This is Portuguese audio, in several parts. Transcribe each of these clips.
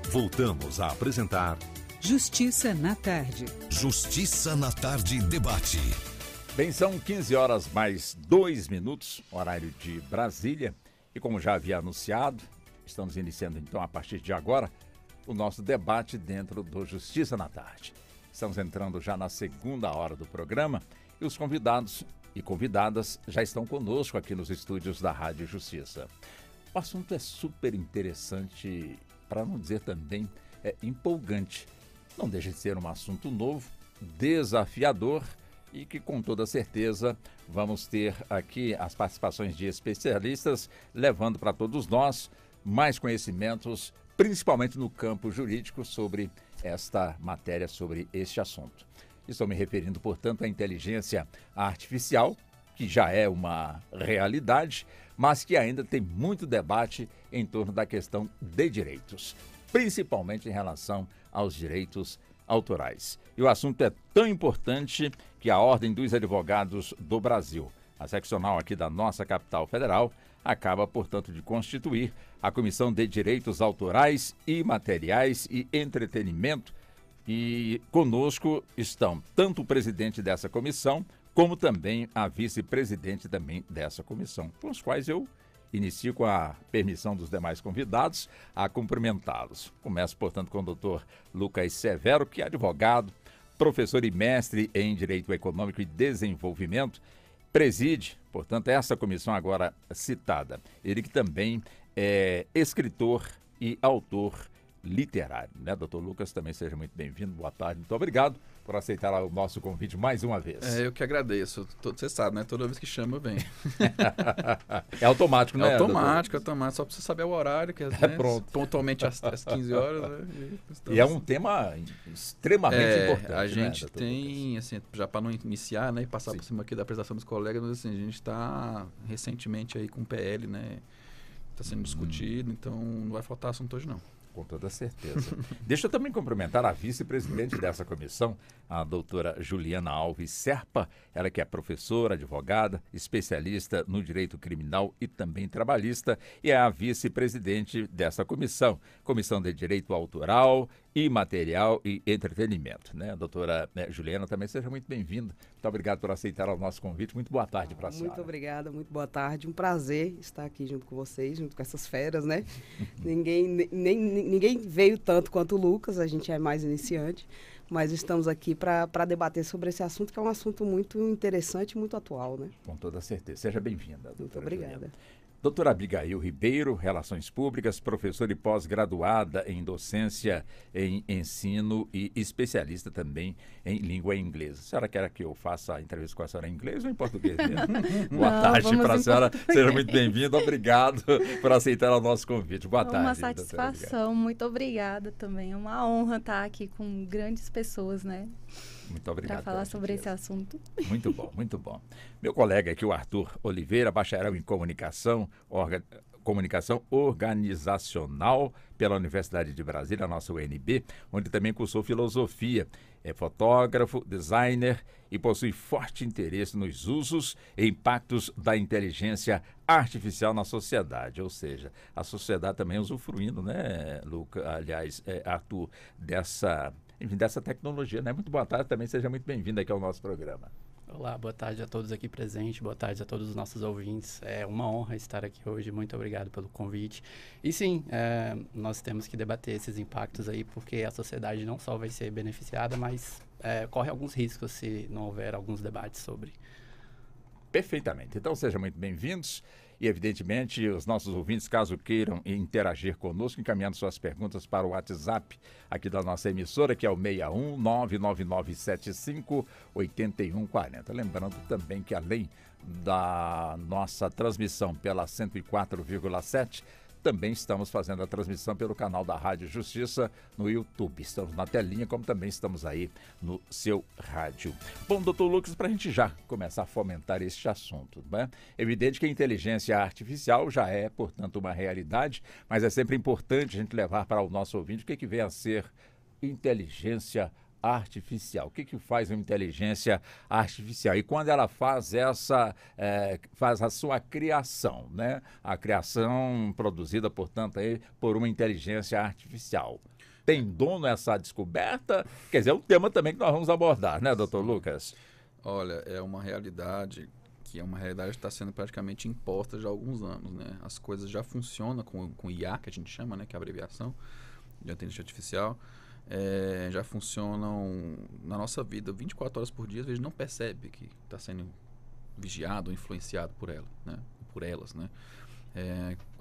Voltamos a apresentar Justiça na Tarde. Justiça na Tarde Debate. Bem, são 15 horas mais 2 minutos, horário de Brasília. E como já havia anunciado, estamos iniciando então a partir de agora o nosso debate dentro do Justiça na Tarde. Estamos entrando já na segunda hora do programa e os convidados e convidadas já estão conosco aqui nos estúdios da Rádio Justiça. O assunto é super interessante, para não dizer também empolgante. Não deixa de ser um assunto novo, desafiador e que com toda certeza vamos ter aqui as participações de especialistas, levando para todos nós mais conhecimentos, principalmente no campo jurídico, sobre esta matéria, sobre este assunto. Estou me referindo, portanto, à inteligência artificial, que já é uma realidade, mas que ainda tem muito debate em torno da questão de direitos, principalmente em relação aos direitos autorais. E o assunto é tão importante que a Ordem dos Advogados do Brasil, a seccional aqui da nossa capital federal, acaba, portanto, de constituir a Comissão de Direitos Autorais, Imateriais e Entretenimento. E conosco estão tanto o presidente dessa comissão, como também a vice-presidente também dessa comissão, com os quais eu inicio, com a permissão dos demais convidados, a cumprimentá-los. Começo, portanto, com o doutor Lucas Severo, que é advogado, professor e mestre em Direito Econômico e Desenvolvimento, preside, portanto, essa comissão agora citada. Ele que também é escritor e autor literário, né, doutor Lucas? Também seja muito bem-vindo, boa tarde, muito obrigado por aceitar o nosso convite mais uma vez. Eu que agradeço, você sabe, né, toda vez que chama eu venho. É automático, né? É automático, só precisa saber o horário, que né, pronto. Pontualmente às 15 horas. Né, e é um tema extremamente importante. A gente, né, tem, Lucas? assim, já para não iniciar, né, e passar Sim. por cima aqui da apresentação dos colegas, mas assim, a gente está recentemente aí com o PL, né, está sendo discutido, então não vai faltar assunto hoje não. Com toda certeza. Deixa eu também cumprimentar a vice-presidente dessa comissão, a doutora Juliana Alves Serpa, ela que é professora, advogada, especialista no direito criminal e também trabalhista, e é a vice-presidente dessa comissão, Comissão de Direito Autoral, Imaterial e Entretenimento. Né? A doutora Juliana, também seja muito bem-vinda. Muito obrigado por aceitar o nosso convite. Muito boa tarde para a senhora. Muito obrigada, muito boa tarde. Um prazer estar aqui junto com vocês, junto com essas feras, né? Ninguém veio tanto quanto o Lucas, a gente é mais iniciante, mas estamos aqui para debater sobre esse assunto, que é um assunto muito interessante e muito atual, né? Com toda certeza. Seja bem-vinda, doutora Muito obrigada. Juliana. Doutora Abigail Ribeiro, Relações Públicas, professora e pós-graduada em docência em ensino e especialista também em língua inglesa. A senhora quer que eu faça a entrevista com a senhora em inglês ou em português mesmo? Boa tarde para a senhora, seja muito bem-vinda, obrigado por aceitar o nosso convite. Boa tarde. Uma satisfação, muito obrigada também, é uma honra estar aqui com grandes pessoas, né? Muito obrigado. Para falar sobre esse assunto. Muito bom, muito bom. Meu colega aqui, o Arthur Oliveira, bacharel em comunicação organizacional pela Universidade de Brasília, a nossa UNB, onde também cursou filosofia. É fotógrafo, designer e possui forte interesse nos usos e impactos da inteligência artificial na sociedade. Ou seja, a sociedade também usufruindo, né, Arthur, dessa tecnologia, né? Muito boa tarde, também seja muito bem-vindo aqui ao nosso programa. Olá, boa tarde a todos aqui presentes, boa tarde a todos os nossos ouvintes. É uma honra estar aqui hoje, muito obrigado pelo convite. E sim, nós temos que debater esses impactos aí, porque a sociedade não só vai ser beneficiada, mas corre alguns riscos se não houver alguns debates sobre. Perfeitamente. Então, sejam muito bem-vindos. E, evidentemente, os nossos ouvintes, caso queiram interagir conosco, encaminhando suas perguntas para o WhatsApp aqui da nossa emissora, que é o 61 99975 8140. Lembrando também que, além da nossa transmissão pela 104,7, também estamos fazendo a transmissão pelo canal da Rádio Justiça no YouTube. Estamos na telinha, como também estamos aí no seu rádio. Bom, doutor Lucas, para a gente já começar a fomentar este assunto, né? É evidente que a inteligência artificial já é, portanto, uma realidade, mas é sempre importante a gente levar para o nosso ouvinte o que vem a ser inteligência artificial. O que faz uma inteligência artificial? E quando ela faz faz a sua criação, né? A criação produzida, portanto, aí, por uma inteligência artificial. tem dono essa descoberta? Quer dizer, é um tema também que nós vamos abordar, né, doutor Lucas? Olha, é uma realidade que está sendo praticamente imposta já há alguns anos, né? As coisas já funcionam com IA, que a gente chama, né? Que é a abreviação de inteligência artificial. Já funcionam na nossa vida 24 horas por dia, às vezes não percebe que está sendo vigiado ou influenciado por ela, né? Por elas, né?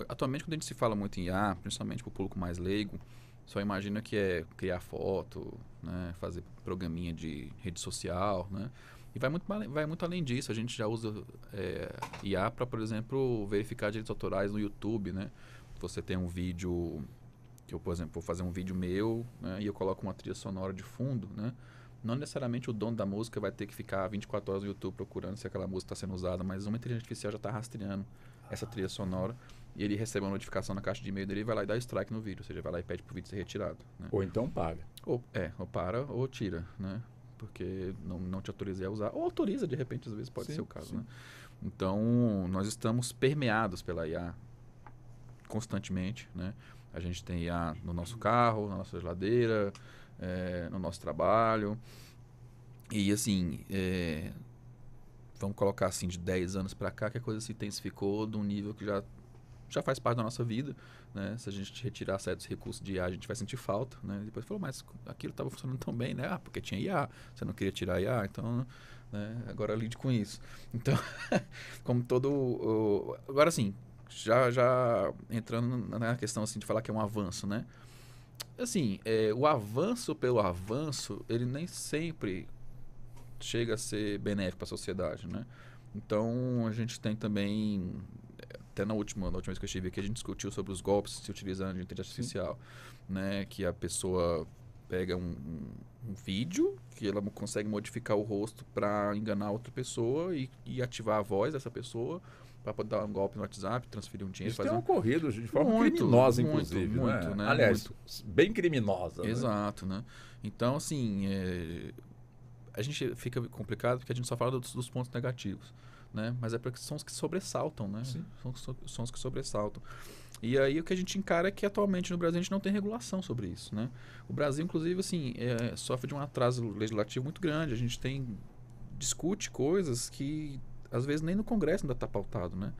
Atualmente, quando a gente se fala muito em IA, principalmente para o público mais leigo, só imagina que é criar foto, né? Fazer programinha de rede social, né? E vai muito além disso. A gente já usa IA para, por exemplo, verificar direitos autorais no YouTube, né? Você tem um vídeo, que eu, por exemplo, vou fazer um vídeo meu, né? E eu coloco uma trilha sonora de fundo, né? Não necessariamente o dono da música vai ter que ficar 24 horas no YouTube procurando se aquela música está sendo usada, mas uma inteligência artificial já está rastreando essa trilha sonora e ele recebe uma notificação na caixa de e-mail dele e vai lá e dá strike no vídeo, ou seja, vai lá e pede para o vídeo ser retirado, né? Ou então paga. Ou para ou tira, né? Porque não te autorizei a usar, ou autoriza de repente, às vezes pode ser o caso, né? Então, nós estamos permeados pela IA constantemente, né? A gente tem IA no nosso carro, na nossa geladeira, no nosso trabalho. E assim, vamos colocar assim, de 10 anos para cá, que a coisa se intensificou de um nível que já faz parte da nossa vida, né? Se a gente retirar certos recursos de IA, a gente vai sentir falta, né? Depois falou, mas aquilo estava funcionando tão bem, né? Porque tinha IA, você não queria tirar IA, então, né? Agora lide com isso. Então, como todo... Agora, assim, já entrando na questão assim, de falar que é um avanço, né? Assim, o avanço pelo avanço, ele nem sempre chega a ser benéfico para a sociedade, né? Então, a gente tem também... Até na última vez que eu estive aqui, a gente discutiu sobre os golpes se utilizando de inteligência artificial, né? Que a pessoa pega um vídeo, que ela consegue modificar o rosto para enganar outra pessoa e ativar a voz dessa pessoa para poder dar um golpe no WhatsApp, transferir um dinheiro. Isso tem ocorrido de forma criminosa, inclusive, muito, né? Aliás, bem criminosa. Exato, né? Então, assim, a gente fica complicado porque a gente só fala dos pontos negativos, né? Mas é porque são os que sobressaltam, né? São os que sobressaltam. E aí o que a gente encara é que atualmente no Brasil a gente não tem regulação sobre isso, né? O Brasil, inclusive, assim, sofre de um atraso legislativo muito grande. A gente discute coisas que às vezes nem no Congresso ainda está pautado, né?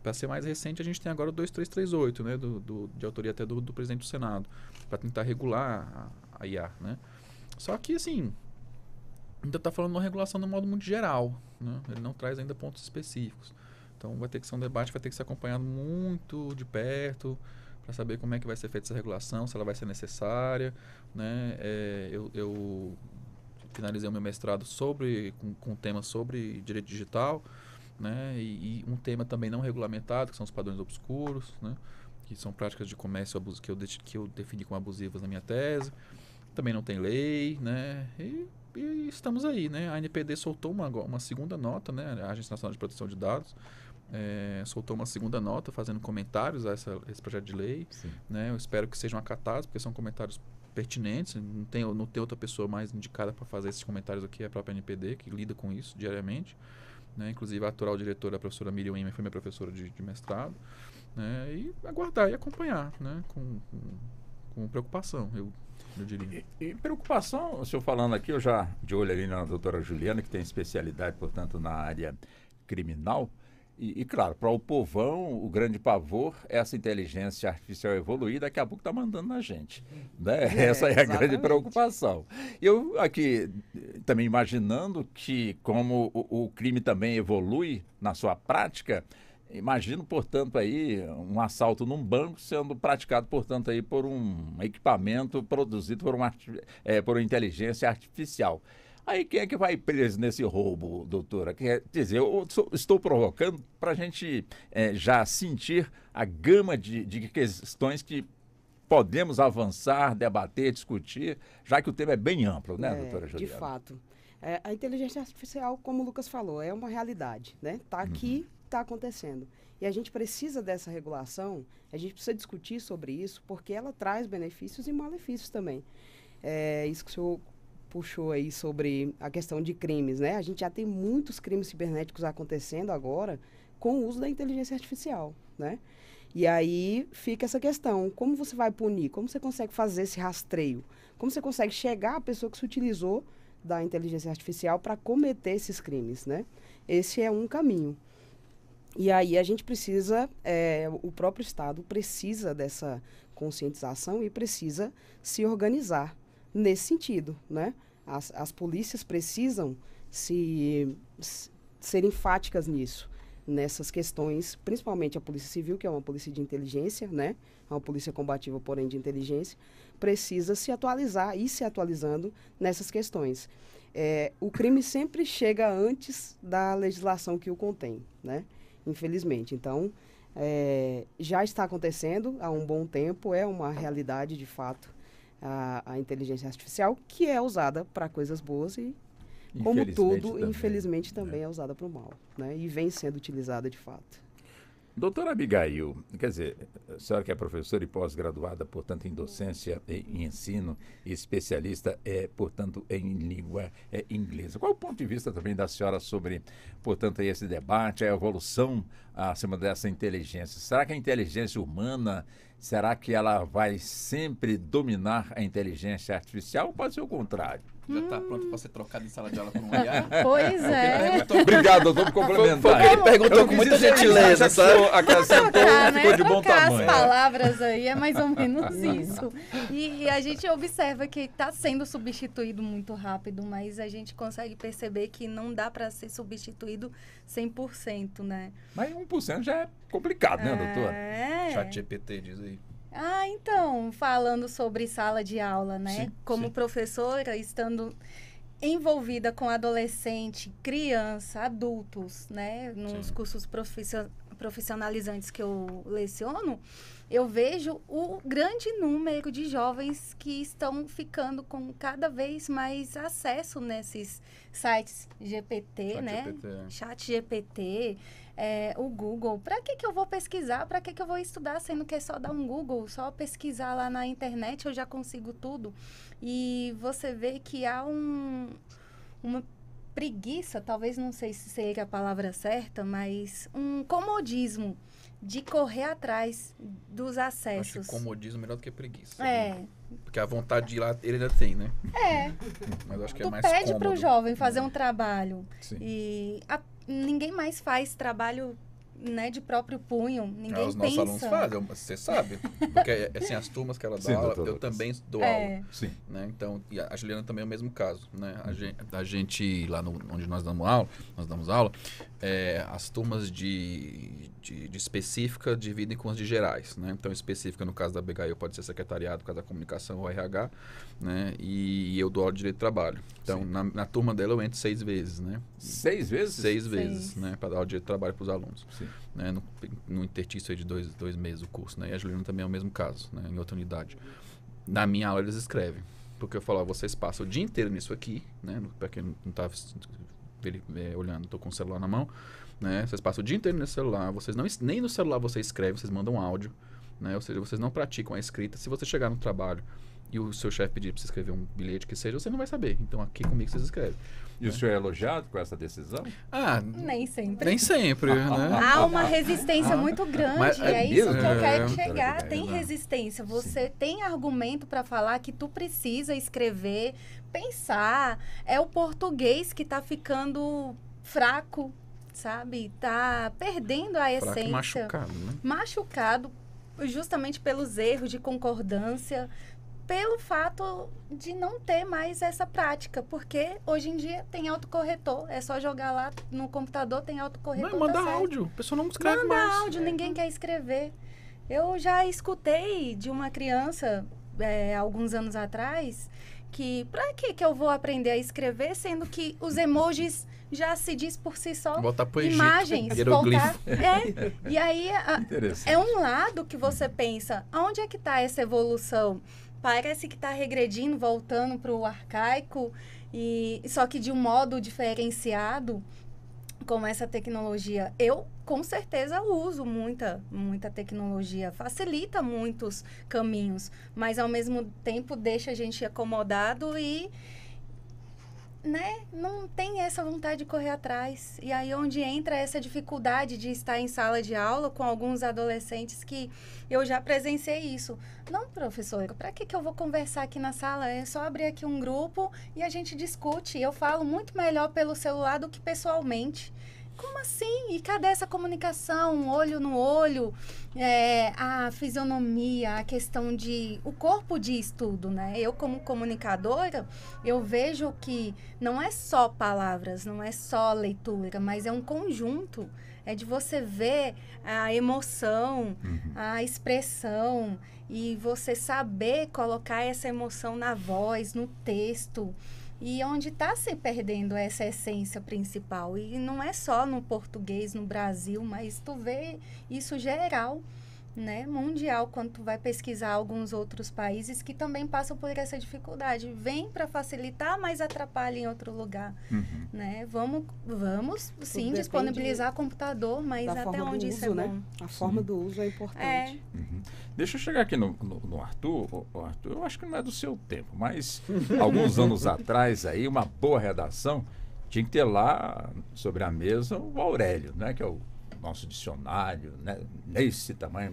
Para ser mais recente, a gente tem agora o 2338, né? De autoria até do presidente do Senado, para tentar regular a IA, né? Só que, assim, ainda está falando de uma regulação de um modo muito geral, né? Ele não traz ainda pontos específicos. Então vai ter que ser um debate, vai ter que ser acompanhado muito de perto para saber como é que vai ser feita essa regulação, se ela vai ser necessária, né? Eu finalizei o meu mestrado com um tema sobre direito digital, né? E um tema também não regulamentado, que são os padrões obscuros, né? Que são práticas de comércio que eu defini como abusivas na minha tese. Também não tem lei, né? E estamos aí, né? A ANPD soltou uma segunda nota, né? A Agência Nacional de Proteção de Dados soltou uma segunda nota fazendo comentários a esse projeto de lei, né? Eu espero que sejam acatados, porque são comentários pertinentes. Não tem outra pessoa mais indicada para fazer esses comentários aqui, é a própria ANPD, que lida com isso diariamente, né? Inclusive a atual diretora, a professora Miriam Imer, foi minha professora de mestrado, né? E aguardar e acompanhar, né? Com preocupação, eu diria. E preocupação, o senhor falando aqui, eu já de olho ali na doutora Juliana, que tem especialidade, portanto, na área criminal. E claro, para o povão, o grande pavor é essa inteligência artificial evoluir, daqui a pouco está mandando na gente, né? Essa é a grande preocupação. Eu aqui também imaginando que como o crime também evolui na sua prática, imagino, portanto, aí um assalto num banco sendo praticado, portanto, aí por um equipamento produzido por por inteligência artificial. Aí quem é que vai preso nesse roubo, doutora? Quer dizer, eu estou provocando para a gente já sentir a gama de questões que podemos avançar, debater, discutir, já que o tema é bem amplo, né, doutora Juliana? De fato. A inteligência artificial, como o Lucas falou, é uma realidade, né? Está aqui, está acontecendo. E a gente precisa dessa regulação, a gente precisa discutir sobre isso, porque ela traz benefícios e malefícios também. Isso que o senhor puxou aí sobre a questão de crimes, né? A gente já tem muitos crimes cibernéticos acontecendo agora com o uso da inteligência artificial, né? E aí fica essa questão, como você vai punir? Como você consegue fazer esse rastreio? Como você consegue chegar à pessoa que se utilizou da inteligência artificial para cometer esses crimes, né? Esse é um caminho. E aí a gente precisa, o próprio Estado precisa dessa conscientização e precisa se organizar nesse sentido, né? As polícias precisam ser enfáticas nisso, nessas questões, principalmente a Polícia Civil, que é uma polícia de inteligência, né? É uma polícia combativa, porém de inteligência, precisa se atualizar e se atualizando nessas questões. O crime sempre chega antes da legislação que o contém, né? Infelizmente. Então, já está acontecendo há um bom tempo, é uma realidade de fato a inteligência artificial, que é usada para coisas boas e, como tudo, também, infelizmente também é usada para o mal, né? E vem sendo utilizada de fato. Doutora Abigail, quer dizer, a senhora que é professora e pós-graduada, portanto, em docência e ensino, e especialista, portanto, em língua inglesa. Qual é o ponto de vista também da senhora sobre, portanto, esse debate, a evolução acima dessa inteligência? Será que a inteligência humana, será que ela vai sempre dominar a inteligência artificial ou pode ser o contrário? Já está pronto para ser trocado em sala de aula por um IA? Pois é. Obrigado, doutor, por complementar. Ele perguntou com muita gentileza, sabe? Acrescentou, ficou de bom tamanho. As palavras aí é mais ou menos isso. E a gente observa que está sendo substituído muito rápido, mas a gente consegue perceber que não dá para ser substituído 100%, né? Mas 1% já é complicado, né, doutora? ChatGPT diz aí. Então, falando sobre sala de aula, né? Sim, Como sim. professora, estando envolvida com adolescente, criança, adultos, né? Nos cursos profissionalizantes que eu leciono, eu vejo o grande número de jovens que estão ficando com cada vez mais acesso nesses sites GPT, né? Chat GPT, o Google. Para que eu vou pesquisar? Para que eu vou estudar, sendo que é só dar um Google, só pesquisar lá na internet, eu já consigo tudo. E você vê que há uma preguiça, talvez não sei se seria a palavra certa, mas um comodismo de correr atrás dos acessos. Acho que comodismo é melhor do que preguiça. É. Porque a vontade de ir lá, ele ainda tem, né? É. Mas acho que Tu é mais pede cômodo. pro jovem fazer um trabalho. Sim. E ninguém mais faz trabalho, né, de próprio punho. Ninguém Os pensa. nossos alunos fazem, você sabe. Porque, assim, as turmas que ela dá Sim, aula, doutor eu Lucas. também dou aula. Sim. Né? Então, e a Juliana também é o mesmo caso, né? A gente lá onde nós damos aula, as turmas de específica dividem com as de gerais, né? Então, específica no caso da Abigail pode ser secretariado, no caso da comunicação ou RH, né? E eu dou aula de direito do trabalho. Então, na turma dela eu entro 6 vezes, né? 6 vezes? 6 vezes, né? Para dar aula de direito do trabalho para os alunos. Sim. Né? No interstício aí de dois meses o curso, né? E a Juliana também é o mesmo caso, né? Em outra unidade. Na minha aula eles escrevem. Porque eu falo, vocês passam o dia inteiro nisso aqui, né? Para quem não está olhando, estou com o celular na mão, né? Vocês passam o dia inteiro nesse celular, vocês não, nem no celular vocês escrevem, vocês mandam áudio, né? Ou seja, vocês não praticam a escrita. Se você chegar no trabalho e o seu chefe pedir para você escrever um bilhete que seja, você não vai saber. Então aqui comigo vocês escrevem. E o senhor é elogiado com essa decisão? Nem sempre. Nem sempre, né? Há uma resistência muito grande. Mas é isso que eu quero é, chegar. Tem resistência. Você tem argumento para falar que tu precisa escrever, pensar. É o português que está ficando fraco, sabe? Tá perdendo a essência. Fraco e machucado, né? Machucado justamente pelos erros de concordância, pelo fato de não ter mais essa prática, porque hoje em dia tem autocorretor, é só jogar lá no computador, tem autocorretor. Não, manda tá certo. áudio, a pessoa não escreve manda mais. Áudio, ninguém quer escrever. Eu já escutei de uma criança, alguns anos atrás, que pra que eu vou aprender a escrever, sendo que os emojis já se diz por si só. Voltar pro Egito, imagens, hieroglifo. E aí é um lado que você pensa, aonde é que está essa evolução? Parece que está regredindo, voltando para o arcaico, só que de um modo diferenciado, com essa tecnologia. Eu, com certeza, uso muita tecnologia, facilita muitos caminhos, mas, ao mesmo tempo, deixa a gente acomodado e né, não tem essa vontade de correr atrás. E aí onde entra essa dificuldade de estar em sala de aula com alguns adolescentes que eu já presenciei isso. Não, professora, para que eu vou conversar aqui na sala? É só abrir aqui um grupo e a gente discute. Eu falo muito melhor pelo celular do que pessoalmente. Como assim? E cadê essa comunicação, olho no olho, a fisionomia, a questão de... O corpo diz tudo, né? Eu, como comunicadora, eu vejo que não é só palavras, não é só leitura, mas é um conjunto. É de você ver a emoção, a expressão, e você saber colocar essa emoção na voz, no texto. E onde está se perdendo essa essência principal. E não é só no português, no Brasil, mas tu vê isso geral, né? Mundial, quando tu vai pesquisar alguns outros países que também passam por essa dificuldade. Vem para facilitar, mas atrapalha em outro lugar, né? Vamos sim, disponibilizar computador, mas até onde isso é bom. Né? A forma do uso é importante. Deixa eu chegar aqui no Arthur. Arthur, eu acho que não é do seu tempo, mas alguns anos atrás aí, uma boa redação tinha que ter lá sobre a mesa o Aurélio, né? Que é o nosso dicionário, né? Nesse tamanho,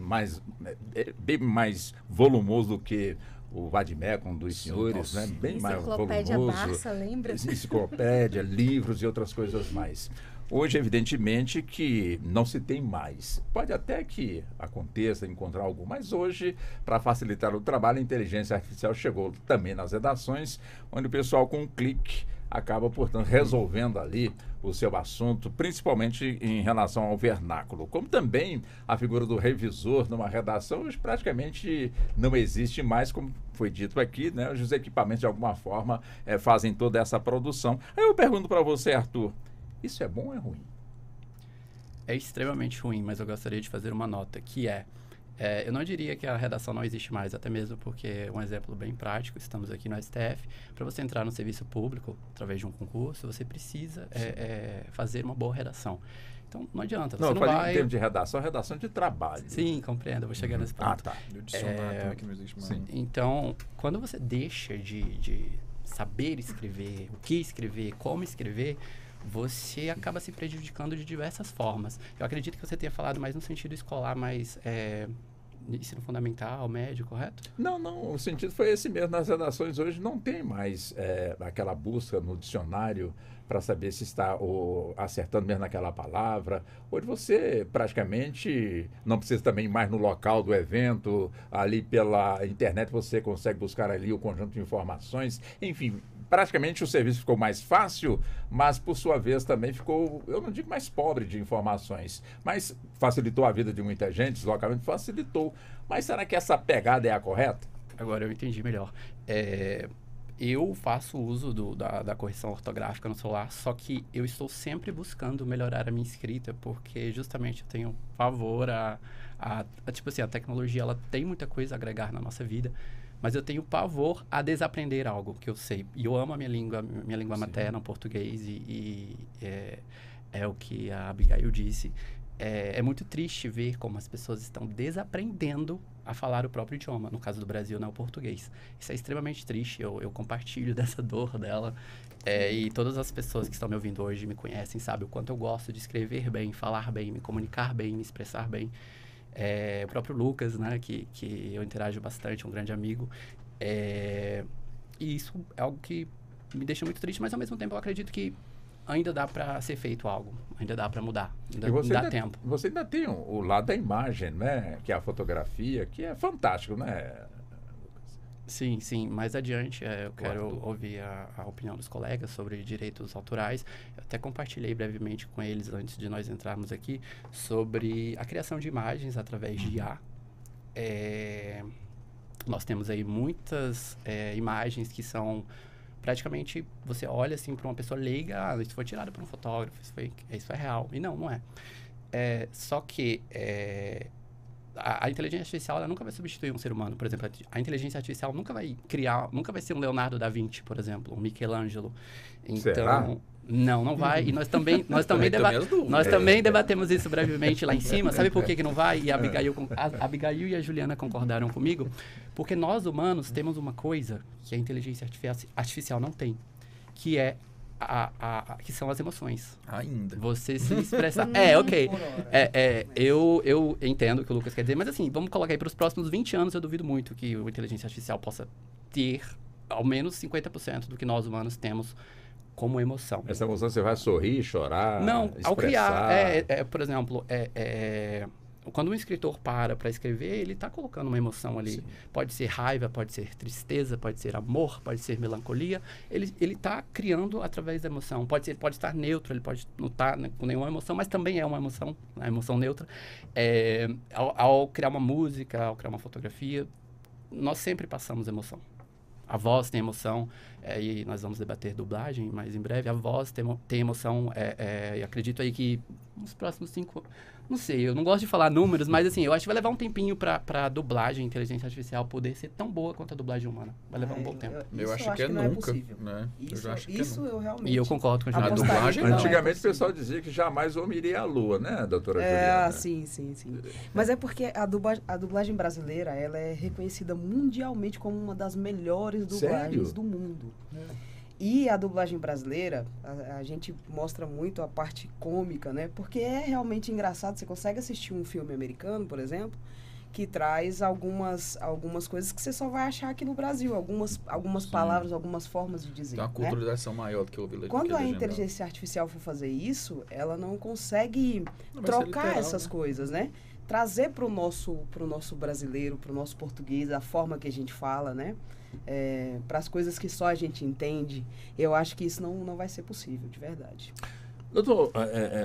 bem mais volumoso do que o Vademecum dos senhores, né? Bem mais volumoso. Enciclopédia Barça, lembra? Enciclopédia, livros e outras coisas mais. Hoje, evidentemente, que não se tem mais. Pode até que aconteça encontrar algum, mas hoje, para facilitar o trabalho, a inteligência artificial chegou também nas redações, onde o pessoal, com um clique, acaba, portanto, resolvendo ali o seu assunto, principalmente em relação ao vernáculo. Como também a figura do revisor numa redação hoje praticamente não existe mais, como foi dito aqui, né? Os equipamentos, de alguma forma, fazem toda essa produção. Aí eu pergunto para você, Arthur, isso é bom ou é ruim? É extremamente ruim, mas eu gostaria de fazer uma nota, que eu não diria que a redação não existe mais, até mesmo porque, um exemplo bem prático, estamos aqui no STF, para você entrar no serviço público, através de um concurso, você precisa fazer uma boa redação. Então, não adianta. Você não vai... em termos de redação de trabalho. Sim, compreendo, eu vou chegar nesse ponto. Tá. E o dicionário também que não existe mais. Sim. Então, quando você deixa de saber escrever, o que escrever, como escrever, você acaba se prejudicando de diversas formas. Eu acredito que você tenha falado mais no sentido escolar, mais ensino fundamental, médio, correto? Não, o sentido foi esse mesmo. Nas redações hoje não tem mais aquela busca no dicionário para saber se está acertando mesmo naquela palavra. Hoje você praticamente não precisa também ir mais no local do evento, ali pela internet você consegue buscar ali o conjunto de informações, enfim. Praticamente o serviço ficou mais fácil, mas por sua vez também ficou, eu não digo mais pobre de informações, mas facilitou a vida de muita gente, deslocamento facilitou. Mas será que essa pegada é a correta? Agora eu entendi melhor. Eu faço uso da correção ortográfica no celular, só que eu estou sempre buscando melhorar a minha escrita, porque justamente eu tenho pavor tipo assim, a tecnologia ela tem muita coisa a agregar na nossa vida, mas eu tenho pavor a desaprender algo que eu sei. E eu amo a minha língua materna, o português, e é o que a Abigail disse. É muito triste ver como as pessoas estão desaprendendo a falar o próprio idioma. No caso do Brasil, não é o português. Isso é extremamente triste. Eu compartilho dessa dor dela. E todas as pessoas que estão me ouvindo hoje me conhecem, sabem o quanto eu gosto de escrever bem, falar bem, me comunicar bem, me expressar bem. O próprio Lucas, né, que eu interajo bastante, um grande amigo. E isso é algo que me deixa muito triste, mas ao mesmo tempo eu acredito que ainda dá para ser feito algo, ainda dá para mudar, ainda dá tempo. Você ainda tem o lado da imagem, né, que é a fotografia, que é fantástico, né, Lucas? Sim. Mais adiante, eu quero ouvir a opinião dos colegas sobre direitos autorais. Eu até compartilhei brevemente com eles, antes de nós entrarmos aqui, sobre a criação de imagens através de IA. Nós temos aí muitas imagens que são praticamente, você olha assim para uma pessoa leiga, isso foi tirado por um fotógrafo, isso é real. E não é. Só que a inteligência artificial ela nunca vai substituir um ser humano. Por exemplo, a inteligência artificial nunca vai ser um Leonardo da Vinci, por exemplo, um Michelangelo. Então, será? Não vai. E nós também debatemos isso brevemente lá em cima. Sabe por que não vai? E a Abigail e a Juliana concordaram comigo. Porque nós, humanos, temos uma coisa que a inteligência artificial não tem, que é que são as emoções. Ainda. Você se expressar. Ok. Eu entendo o que o Lucas quer dizer, mas assim, vamos colocar aí para os próximos 20 anos, eu duvido muito que a inteligência artificial possa ter ao menos 50% do que nós humanos temos como emoção. Essa emoção você vai sorrir, chorar, Não, expressar. ao criar, por exemplo, quando um escritor para escrever, ele está colocando uma emoção ali. Sim. Pode ser raiva, pode ser tristeza, pode ser amor, pode ser melancolia. Ele está criando através da emoção. Pode estar neutro, ele pode não estar com nenhuma emoção, mas também é uma emoção, a emoção neutra. Ao criar uma música, ao criar uma fotografia, nós sempre passamos emoção. A voz tem emoção, e nós vamos debater dublagem mais em breve. A voz tem emoção, e acredito aí que nos próximos 5... Não sei, eu não gosto de falar números, mas assim, eu acho que vai levar um tempinho pra dublagem, inteligência artificial poder ser tão boa quanto a dublagem humana. Vai levar um bom tempo. Eu acho que é nunca, né? Eu realmente... E eu concordo com a dublagem. Antigamente o pessoal dizia que jamais o homem iria à lua, né, doutora Juliana? Sim. Mas é porque a dublagem brasileira, ela é reconhecida mundialmente como uma das melhores dublagens do mundo. E a dublagem brasileira, a gente mostra muito a parte cômica, né? Porque é realmente engraçado. Você consegue assistir um filme americano, por exemplo, que traz algumas coisas que você só vai achar aqui no Brasil. Algumas palavras, algumas formas de dizer. Tem uma culturalização maior do que o legendado. Quando a inteligência artificial for fazer isso, ela não consegue trocar literal, essas coisas, né? Trazer para o nosso brasileiro, para o nosso português, a forma que a gente fala, né? Para as coisas que só a gente entende, eu acho que isso não vai ser possível, de verdade. Doutor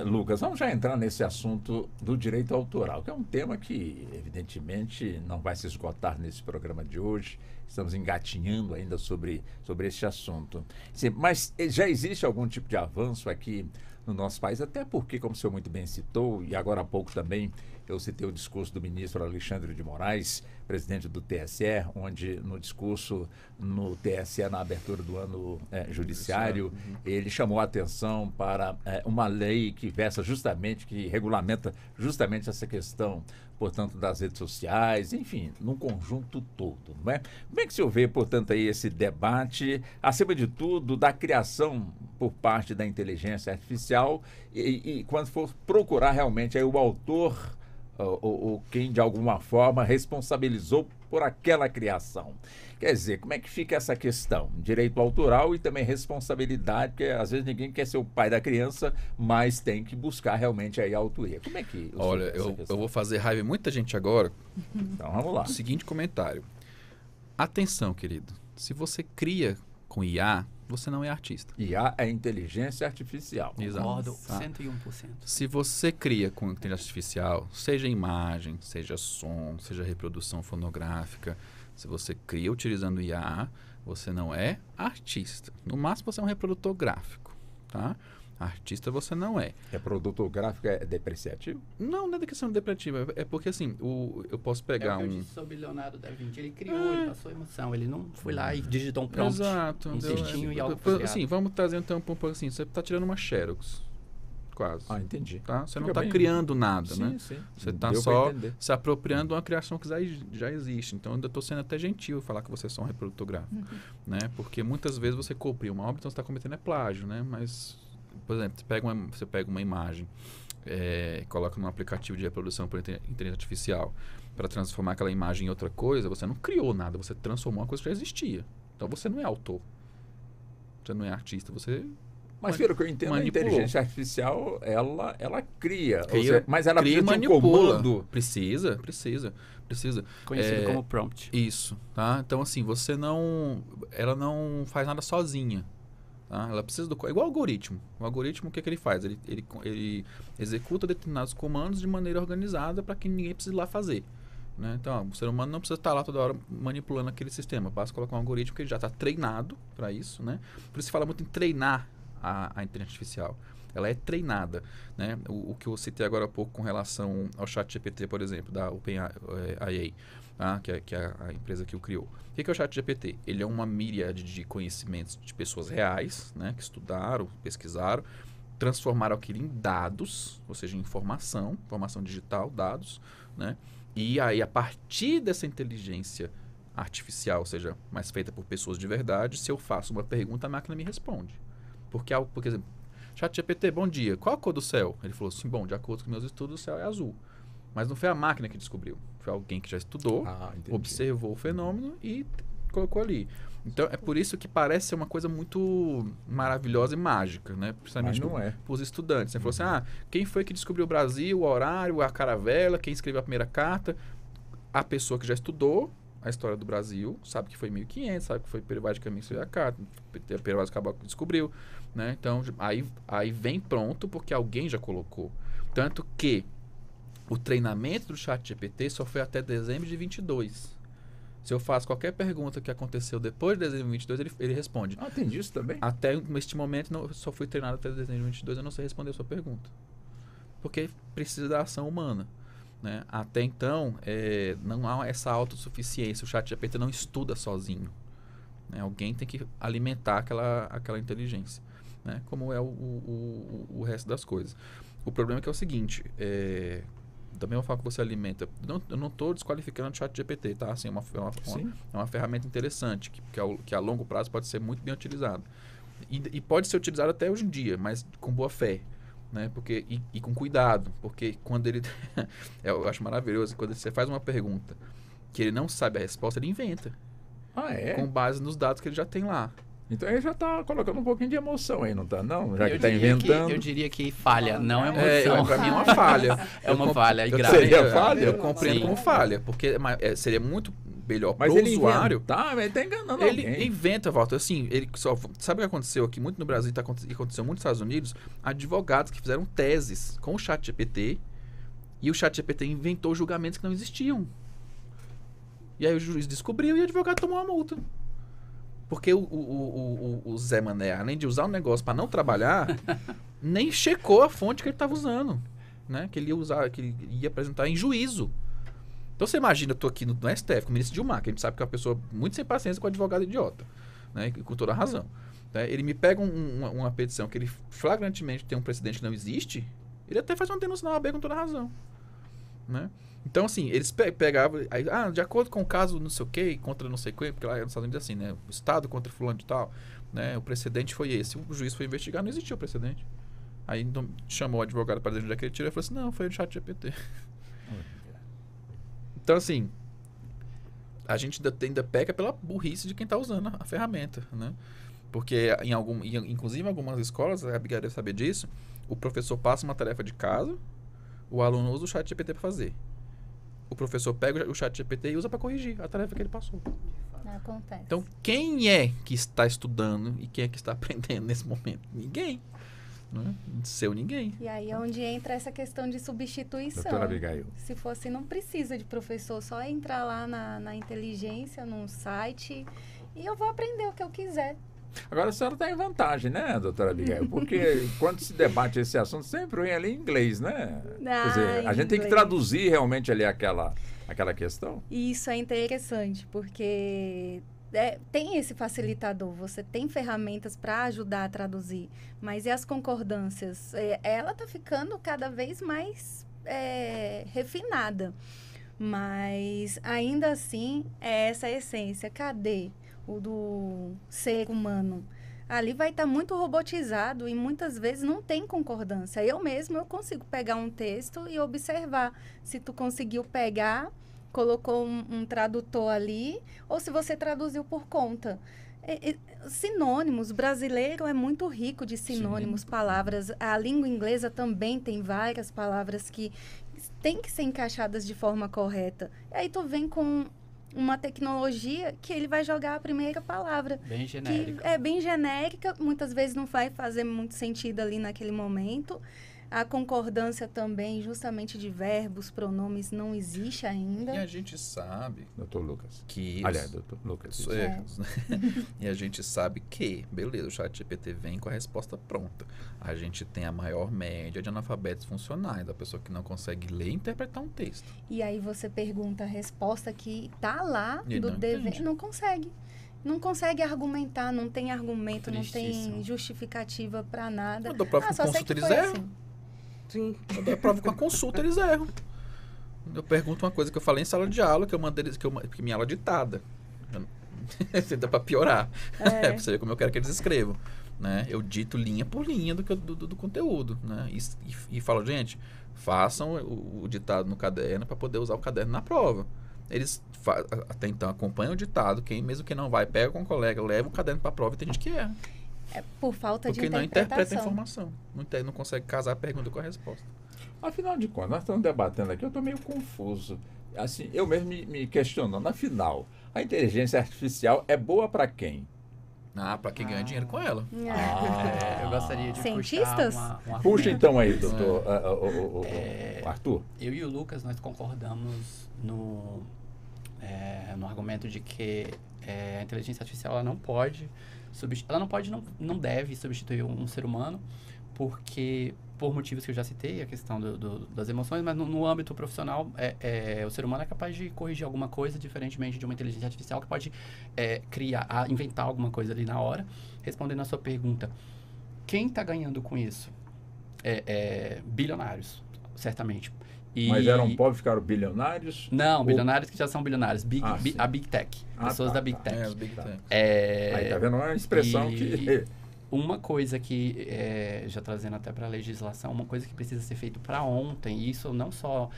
Lucas, vamos já entrar nesse assunto do direito autoral, que é um tema que, evidentemente, não vai se esgotar nesse programa de hoje. Estamos engatinhando ainda sobre esse assunto. Sim, mas já existe algum tipo de avanço aqui no nosso país, até porque, como o senhor muito bem citou, e agora há pouco também eu citei o discurso do ministro Alexandre de Moraes, presidente do TSE, onde no discurso no TSE, na abertura do ano judiciário, ele chamou a atenção para uma lei que versa justamente, que regulamenta justamente essa questão, portanto, das redes sociais, enfim, num conjunto todo, não é? Como é que o senhor vê, portanto, aí esse debate, acima de tudo, da criação por parte da inteligência artificial e quando for procurar realmente aí o autor ou quem, de alguma forma, responsabilizou por aquela criação. Quer dizer, como é que fica essa questão? Direito autoral e também responsabilidade, porque às vezes ninguém quer ser o pai da criança, mas tem que buscar realmente aí a autoria. Como é que... Olha, eu vou fazer raiva em muita gente agora. Então, vamos lá. Seguinte comentário. Atenção, querido. Se você cria com IA, você não é artista. IA é inteligência artificial. Concordo 101%. Se você cria com inteligência artificial, seja imagem, seja som, seja reprodução fonográfica, se você cria utilizando IA, você não é artista. No máximo, você é um reprodutor gráfico, tá? Artista você não é. Reprodutor gráfico é depreciativo? Não é da questão depreciativa. É porque, assim, eu posso pegar o que eu disse sobre Leonardo da Vinci. Ele criou, ele passou emoção. Ele não foi lá e digitou um prompt. Exato. Um textinho e algo foi assim, vamos trazer então um pouco assim. Você está tirando uma Xerox. Quase. Entendi. Tá? Você não está criando nada, sim, né? Sim. Você está só se apropriando de uma criação que já existe. Então, eu ainda estou sendo até gentil falar que você é só um reprodutor gráfico. Né? Porque muitas vezes você copia uma obra, então você está cometendo plágio, né? Mas... Por exemplo, você pega uma imagem, coloca num aplicativo de reprodução por inteligência artificial para transformar aquela imagem em outra coisa, você não criou nada, você transformou uma coisa que já existia. Então você não é autor, você não é artista, você... Mas pelo que eu entendo, manipulou. A inteligência artificial, ela cria, mas ela cria precisa de um comando. Precisa. Conhecido como prompt. Isso, tá? Então assim, ela não faz nada sozinha. Tá? Ela precisa igual o algoritmo. O algoritmo, o que ele faz? Ele executa determinados comandos de maneira organizada para que ninguém precise ir lá fazer. Né? Então, o ser humano não precisa estar lá toda hora manipulando aquele sistema. Basta colocar um algoritmo que ele já está treinado para isso. Né? Por isso se fala muito em treinar a inteligência artificial. Ela é treinada. Né? O que eu citei agora há pouco com relação ao ChatGPT, por exemplo, da OpenAI, tá? que é a empresa que o criou. O que é o ChatGPT? Ele é uma míriade de conhecimentos de pessoas reais, né, que estudaram, pesquisaram, transformaram aquilo em dados, ou seja, em informação digital, dados, né? E aí, a partir dessa inteligência artificial, ou seja, mais feita por pessoas de verdade, se eu faço uma pergunta, a máquina me responde. Porque, por exemplo, ChatGPT, bom dia, qual a cor do céu? Ele falou assim, bom, de acordo com meus estudos, o céu é azul. Mas não foi a máquina que descobriu. Foi alguém que já estudou, observou o fenômeno e colocou ali. Então, é por isso que parece ser uma coisa muito maravilhosa e mágica, né? Principalmente para os estudantes. Você falou assim, quem foi que descobriu o Brasil, o horário, a caravela, quem escreveu a primeira carta? A pessoa que já estudou a história do Brasil, sabe que foi 1500, sabe que foi Pero Vaz de Caminhos que escreveu a carta, Pero Vaz de Caboclo que descobriu, né? Então, aí vem pronto porque alguém já colocou. Tanto que o treinamento do ChatGPT só foi até dezembro de 22. Se eu faço qualquer pergunta que aconteceu depois de dezembro de 22, ele responde. Tem disso também? Até este momento, eu só fui treinado até dezembro de 22, eu não sei responder a sua pergunta. Porque precisa da ação humana. Né? Até então, não há essa autossuficiência. O ChatGPT não estuda sozinho. Né? Alguém tem que alimentar aquela inteligência. Né? Como é o resto das coisas. O problema é que é o seguinte... Da mesma forma que você alimenta... Eu não estou desqualificando o ChatGPT, tá? Assim, é uma ferramenta interessante, que a longo prazo pode ser muito bem utilizada. E pode ser utilizado até hoje em dia, mas com boa fé. Né? E com cuidado. Porque quando ele... eu acho maravilhoso, quando você faz uma pergunta que ele não sabe a resposta, ele inventa. Com base nos dados que ele já tem lá. Então ele já está colocando um pouquinho de emoção aí, não está? Não? Já que está inventando. Eu diria que falha, não é emoção. Para mim é uma falha. É uma falha grave. Seria falha? Eu compreendo como falha, porque seria muito melhor para o usuário. Mas ele está enganando ele alguém. Inventa, Walter. Assim, sabe o que aconteceu aqui muito no Brasil e aconteceu muito nos Estados Unidos? Advogados que fizeram teses com o ChatGPT e o ChatGPT inventou julgamentos que não existiam. E aí o juiz descobriu e o advogado tomou uma multa. Porque o Zé Mané, além de usar o negócio para não trabalhar, nem checou a fonte que ele estava usando. Né? Que ele ia usar, que ele ia apresentar em juízo. Então você imagina, eu estou aqui no STF com o ministro Gilmar, que a gente sabe que é uma pessoa muito sem paciência com advogado idiota. Né? Com toda a razão. Né? Ele me pega uma petição que ele flagrantemente tem um precedente que não existe, ele até faz uma denúncia na OAB com toda a razão. Né? Então, assim, eles pegavam... de acordo com o caso não sei o quê, contra não sei o quê, porque lá nos Estados Unidos é assim, né? O Estado contra fulano de tal, né? O precedente foi esse. O juiz foi investigar, não existiu o precedente. Aí chamou o advogado para dizer onde é que ele tirou e falou assim, não, foi o ChatGPT. Então, assim, a gente ainda peca pela burrice de quem está usando a ferramenta, né? Porque, inclusive em algumas escolas, a Abigail deve saber disso, o professor passa uma tarefa de casa, o aluno usa o ChatGPT para fazer. O professor pega o ChatGPT e usa para corrigir a tarefa que ele passou. Acontece. Então, quem é que está estudando e quem é que está aprendendo nesse momento? Ninguém. Né? Seu ninguém. E aí é onde entra essa questão de substituição. Doutora Abigail. Se for assim, não precisa de professor, só entrar lá na inteligência, num site, e eu vou aprender o que eu quiser. Agora a senhora está em vantagem, né, doutora Abigail? Porque quando se debate esse assunto, sempre vem ali em inglês, né? Quer dizer, a gente tem que traduzir realmente ali aquela questão. E isso é interessante, porque tem esse facilitador, você tem ferramentas para ajudar a traduzir, mas e as concordâncias? Ela está ficando cada vez mais refinada, mas ainda assim é essa essência. Cadê o do ser humano? Ali vai estar muito robotizado e muitas vezes não tem concordância. Eu consigo pegar um texto e observar se tu conseguiu pegar, colocou um tradutor ali, ou se você traduziu por conta. Sinônimos, brasileiro é muito rico de sinônimos, palavras. A língua inglesa também tem várias palavras que têm que ser encaixadas de forma correta. E aí tu vem com uma tecnologia que ele vai jogar a primeira palavra. Bem genérica. Que é bem genérica, muitas vezes não vai fazer muito sentido ali naquele momento. A concordância também, justamente de verbos, pronomes, não existe ainda. E a gente sabe, doutor Lucas, que... Aliás, doutor Lucas. Erros, né? E a gente sabe que, beleza, o ChatGPT vem com a resposta pronta. A gente tem a maior média de analfabetos funcionais, da pessoa que não consegue ler e interpretar um texto. E aí você pergunta a resposta que está lá E do não dever, entende. não consegue. Não consegue argumentar, não tem argumento, não tem justificativa para nada. Eu dou prova com só sei consulta, que eles foi erram. assim. Sim. Eu dou a prova com a consulta, eles erram. Eu pergunto uma coisa que eu falei em sala de aula, que minha aula é ditada. Dá pra piorar. Pra você ver como eu quero que eles escrevam. né? Eu dito linha por linha do conteúdo, né? E falo, gente, façam o ditado no caderno para poder usar o caderno na prova. Eles até então acompanham o ditado, mesmo quem não vai, pega com o colega, leva o caderno para a prova e tem gente que erra. É por falta de interpretação. Porque não interpreta a informação. Não consegue casar a pergunta com a resposta. Afinal de contas, nós estamos debatendo aqui, eu estou meio confuso. Assim, eu mesmo me questionando. Afinal, a inteligência artificial é boa para quem? Para quem ganha dinheiro com ela. Eu gostaria de Cientistas? puxar Puxa então aí, doutor Arthur. Eu e o Lucas, nós concordamos no argumento de que a inteligência artificial ela não deve substituir um ser humano, porque por motivos que eu já citei, a questão das emoções, mas no âmbito profissional, o ser humano é capaz de corrigir alguma coisa, diferentemente de uma inteligência artificial que pode inventar alguma coisa ali na hora. Respondendo a sua pergunta, quem está ganhando com isso? Bilionários, certamente. Mas eram pobres, ficaram bilionários? Não, bilionários que já são bilionários. A Big Tech. Pessoas da Big Tech. As Big Tech. Aí tá vendo uma expressão que... Uma coisa que, já trazendo até para a legislação, uma coisa que precisa ser feito para ontem, e isso não só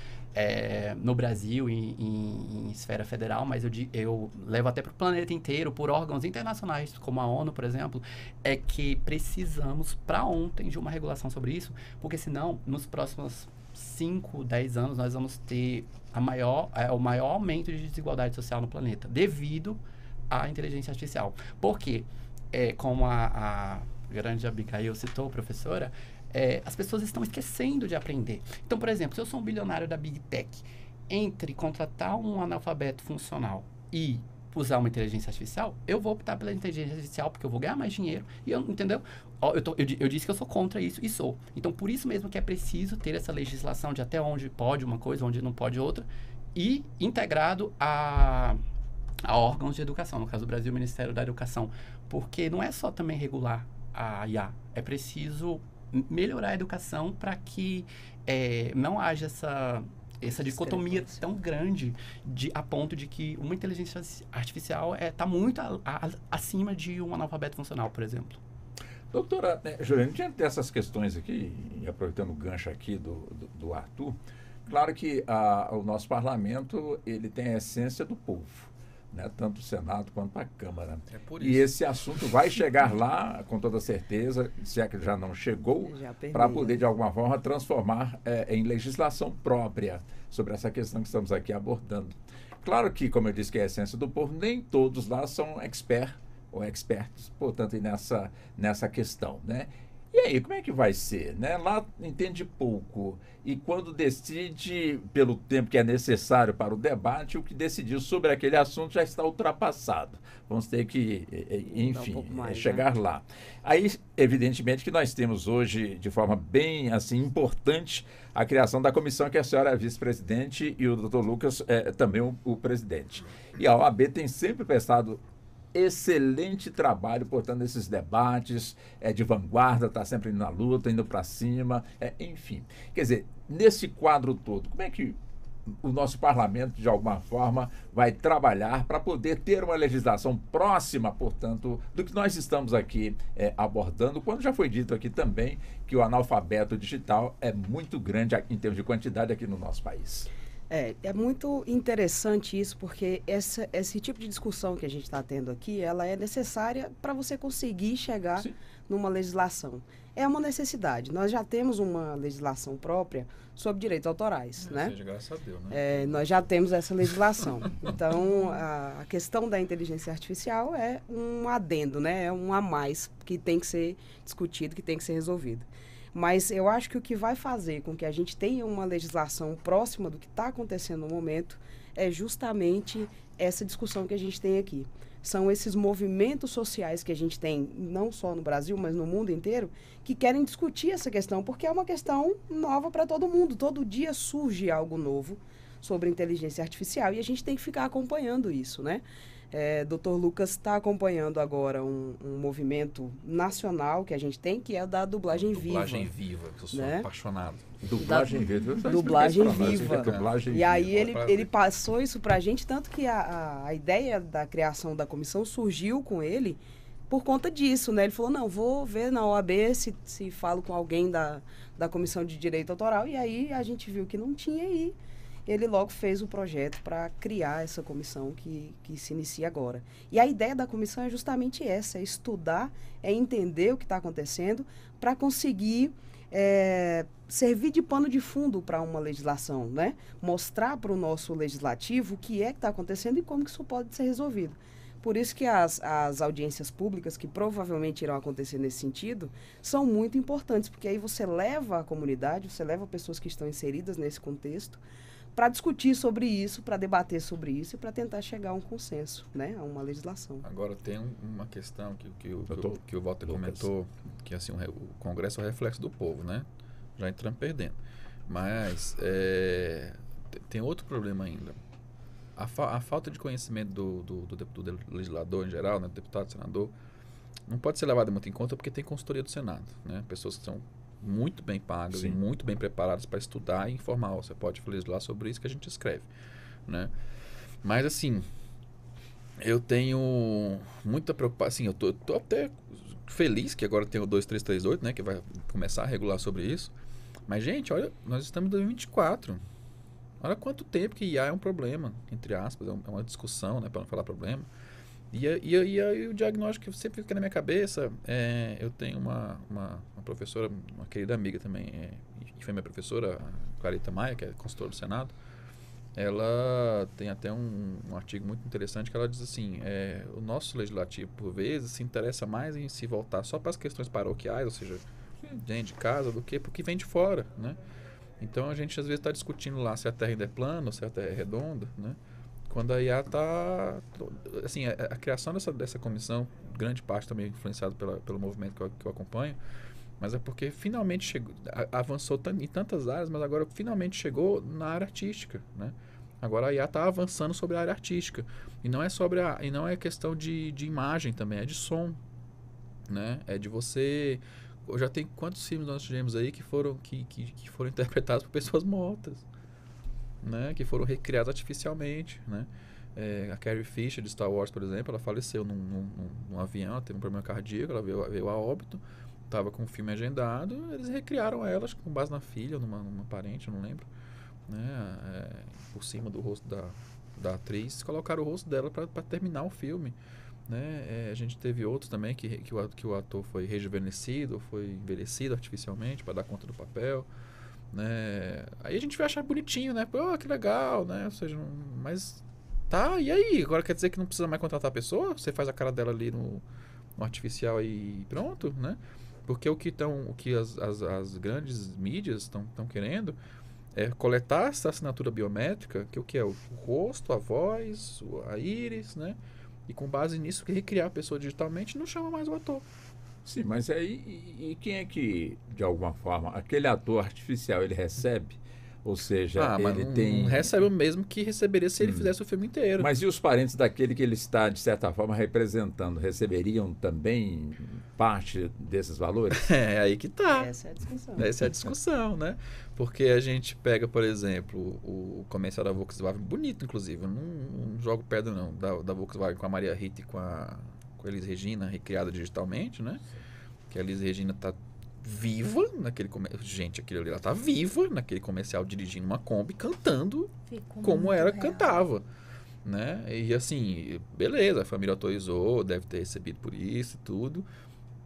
no Brasil, em esfera federal, mas eu levo até para o planeta inteiro, por órgãos internacionais, como a ONU, por exemplo, é que precisamos para ontem de uma regulação sobre isso, porque senão, nos próximos 5, 10 anos, nós vamos ter o maior aumento de desigualdade social no planeta, devido à inteligência artificial. Por quê? Como a grande Abigail citou, professora, as pessoas estão esquecendo de aprender. Então, por exemplo, se eu sou um bilionário da Big Tech, entre contratar um analfabeto funcional e usar uma inteligência artificial, eu vou optar pela inteligência artificial porque eu vou ganhar mais dinheiro, entendeu? Eu disse que eu sou contra isso e sou. Então, por isso mesmo que é preciso ter essa legislação de até onde pode uma coisa, onde não pode outra, e integrado a órgãos de educação, no caso do Brasil, o Ministério da Educação, porque não é só também regular a IA, é preciso melhorar a educação para que não haja essa dicotomia tão grande a ponto de que uma inteligência artificial está muito acima de um analfabeto funcional, por exemplo. Doutora Juliana, diante dessas questões aqui, e aproveitando o gancho aqui do Arthur, claro que o nosso parlamento ele tem a essência do povo. Né, tanto o Senado quanto a Câmara. E esse assunto vai chegar lá, com toda certeza, se é que já não chegou, para poder, de alguma forma, transformar em legislação própria sobre essa questão que estamos aqui abordando. Claro que, como eu disse, que é a essência do povo, nem todos lá são expertos, portanto, nessa questão, né? E aí, como é que vai ser? Né? Lá entende pouco. E quando decide, pelo tempo que é necessário para o debate, o que decidiu sobre aquele assunto já está ultrapassado. Vamos ter que, enfim, chegar lá. Aí, evidentemente, que nós temos hoje, de forma bem assim, importante, a criação da comissão que a senhora é vice-presidente e o doutor Lucas também o presidente. E a OAB tem sempre prestado excelente trabalho, portanto, nesses debates de vanguarda, está sempre indo na luta, indo para cima, enfim. Quer dizer, nesse quadro todo, como é que o nosso parlamento, de alguma forma, vai trabalhar para poder ter uma legislação próxima, portanto, do que nós estamos aqui abordando, quando já foi dito aqui também que o analfabeto digital é muito grande em termos de quantidade aqui no nosso país? É muito interessante isso, porque esse tipo de discussão que a gente está tendo aqui, ela é necessária para você conseguir chegar numa legislação. É uma necessidade. Nós já temos uma legislação própria sobre direitos autorais, né? Seja, graças a Deus, né? Nós já temos essa legislação. Então, a questão da inteligência artificial é um adendo, né? É um a mais que tem que ser discutido, que tem que ser resolvido. Mas eu acho que o que vai fazer com que a gente tenha uma legislação próxima do que está acontecendo no momento é justamente essa discussão que a gente tem aqui. São esses movimentos sociais que a gente tem, não só no Brasil, mas no mundo inteiro, que querem discutir essa questão, porque é uma questão nova para todo mundo. Todo dia surge algo novo sobre inteligência artificial e a gente tem que ficar acompanhando isso, né? Dr. Lucas está acompanhando agora um movimento nacional que a gente tem, que é o da dublagem viva. Dublagem viva, que eu sou apaixonado. Dublagem viva. Dublagem viva. E aí ele passou isso para a gente, tanto que a ideia da criação da comissão surgiu com ele por conta disso, né? Ele falou, não, vou ver na OAB se falo com alguém da Comissão de Direito Autoral. E aí a gente viu que não tinha aí. Ele logo fez o projeto para criar essa comissão que se inicia agora. E a ideia da comissão é justamente essa, é estudar, é entender o que está acontecendo para conseguir servir de pano de fundo para uma legislação, né? Mostrar para o nosso legislativo o que é que está acontecendo e como que isso pode ser resolvido. Por isso que as audiências públicas, que provavelmente irão acontecer nesse sentido, são muito importantes, porque aí você leva a comunidade, você leva pessoas que estão inseridas nesse contexto, para discutir sobre isso, para debater sobre isso e para tentar chegar a um consenso, né, a uma legislação. Agora tem uma questão que o Walter comentou, que assim, o Congresso é o reflexo do povo, né? Já entramos perdendo. Mas tem outro problema ainda. A falta de conhecimento do legislador em geral, né, do deputado, senador, não pode ser levada muito em conta porque tem consultoria do Senado, né? Pessoas que são muito bem pagas, e muito bem preparadas para estudar e informar. Você pode legislar sobre isso que a gente escreve, né? Mas assim, eu tenho muita preocupação. Assim, eu tô até feliz que agora tem o 2338, né, que vai começar a regular sobre isso. Mas gente, olha, nós estamos em 2024. Olha quanto tempo que IA é um problema, entre aspas, é uma discussão, né, para não falar problema. E o diagnóstico que sempre fica na minha cabeça, eu tenho uma professora, uma querida amiga também, que foi minha professora, a Clarita Maia, que é consultora do Senado. Ela tem até um artigo muito interessante que ela diz assim, o nosso legislativo, por vezes, se interessa mais em se voltar só para as questões paroquiais, ou seja, dentro de casa, do que porque vem de fora, né? Então, a gente às vezes está discutindo lá se a Terra ainda é plana ou se a Terra é redonda, né? Quando a IA está... Assim, a criação dessa comissão, grande parte também influenciada pelo movimento que eu acompanho, mas é porque finalmente chegou, avançou em tantas áreas, mas agora finalmente chegou na área artística, né? Agora a IA está avançando sobre a área artística. E não é questão de imagem também, é de som, né? É de você... Já tem quantos filmes nós tivemos aí que foram interpretados por pessoas mortas, né? Que foram recriados artificialmente, né? A Carrie Fisher de Star Wars, por exemplo, ela faleceu num avião, ela teve um problema cardíaco, ela veio a óbito, estava com o filme agendado, eles recriaram ela, acho que com base na filha, numa parente, eu não lembro, né? Por cima do rosto da atriz, colocaram o rosto dela para terminar o filme, né? A gente teve outros também que o ator foi rejuvenescido, foi envelhecido artificialmente para dar conta do papel, né? Aí a gente vai achar bonitinho, né? Pô, que legal, né? Ou seja, mas tá, e aí? Agora quer dizer que não precisa mais contratar a pessoa? Você faz a cara dela ali no artificial e pronto, né? Porque o que as grandes mídias estão querendo é coletar essa assinatura biométrica, que o que é? O rosto, a voz, a íris, né? E com base nisso, que recriar a pessoa digitalmente não chama mais o ator. Sim, mas aí e quem é que, de alguma forma, aquele ator artificial, ele recebe? Ou seja, ele tem... Não recebe o mesmo que receberia se ele fizesse o filme inteiro. Mas e os parentes daquele que ele está, de certa forma, representando? Receberiam também parte desses valores? É aí que tá. Essa é a discussão. Essa é a discussão, né? Porque a gente pega, por exemplo, o comercial da Volkswagen, bonito, inclusive. Eu não jogo pedra, não, da Volkswagen com a Maria Rita e com a Elis Regina, recriada digitalmente, né? Que a Elis Regina tá viva naquele comercial. Gente, aquilo ali, ela tá viva naquele comercial, dirigindo uma Kombi, cantando como ela cantava, né? E assim, beleza, a família autorizou, deve ter recebido por isso e tudo.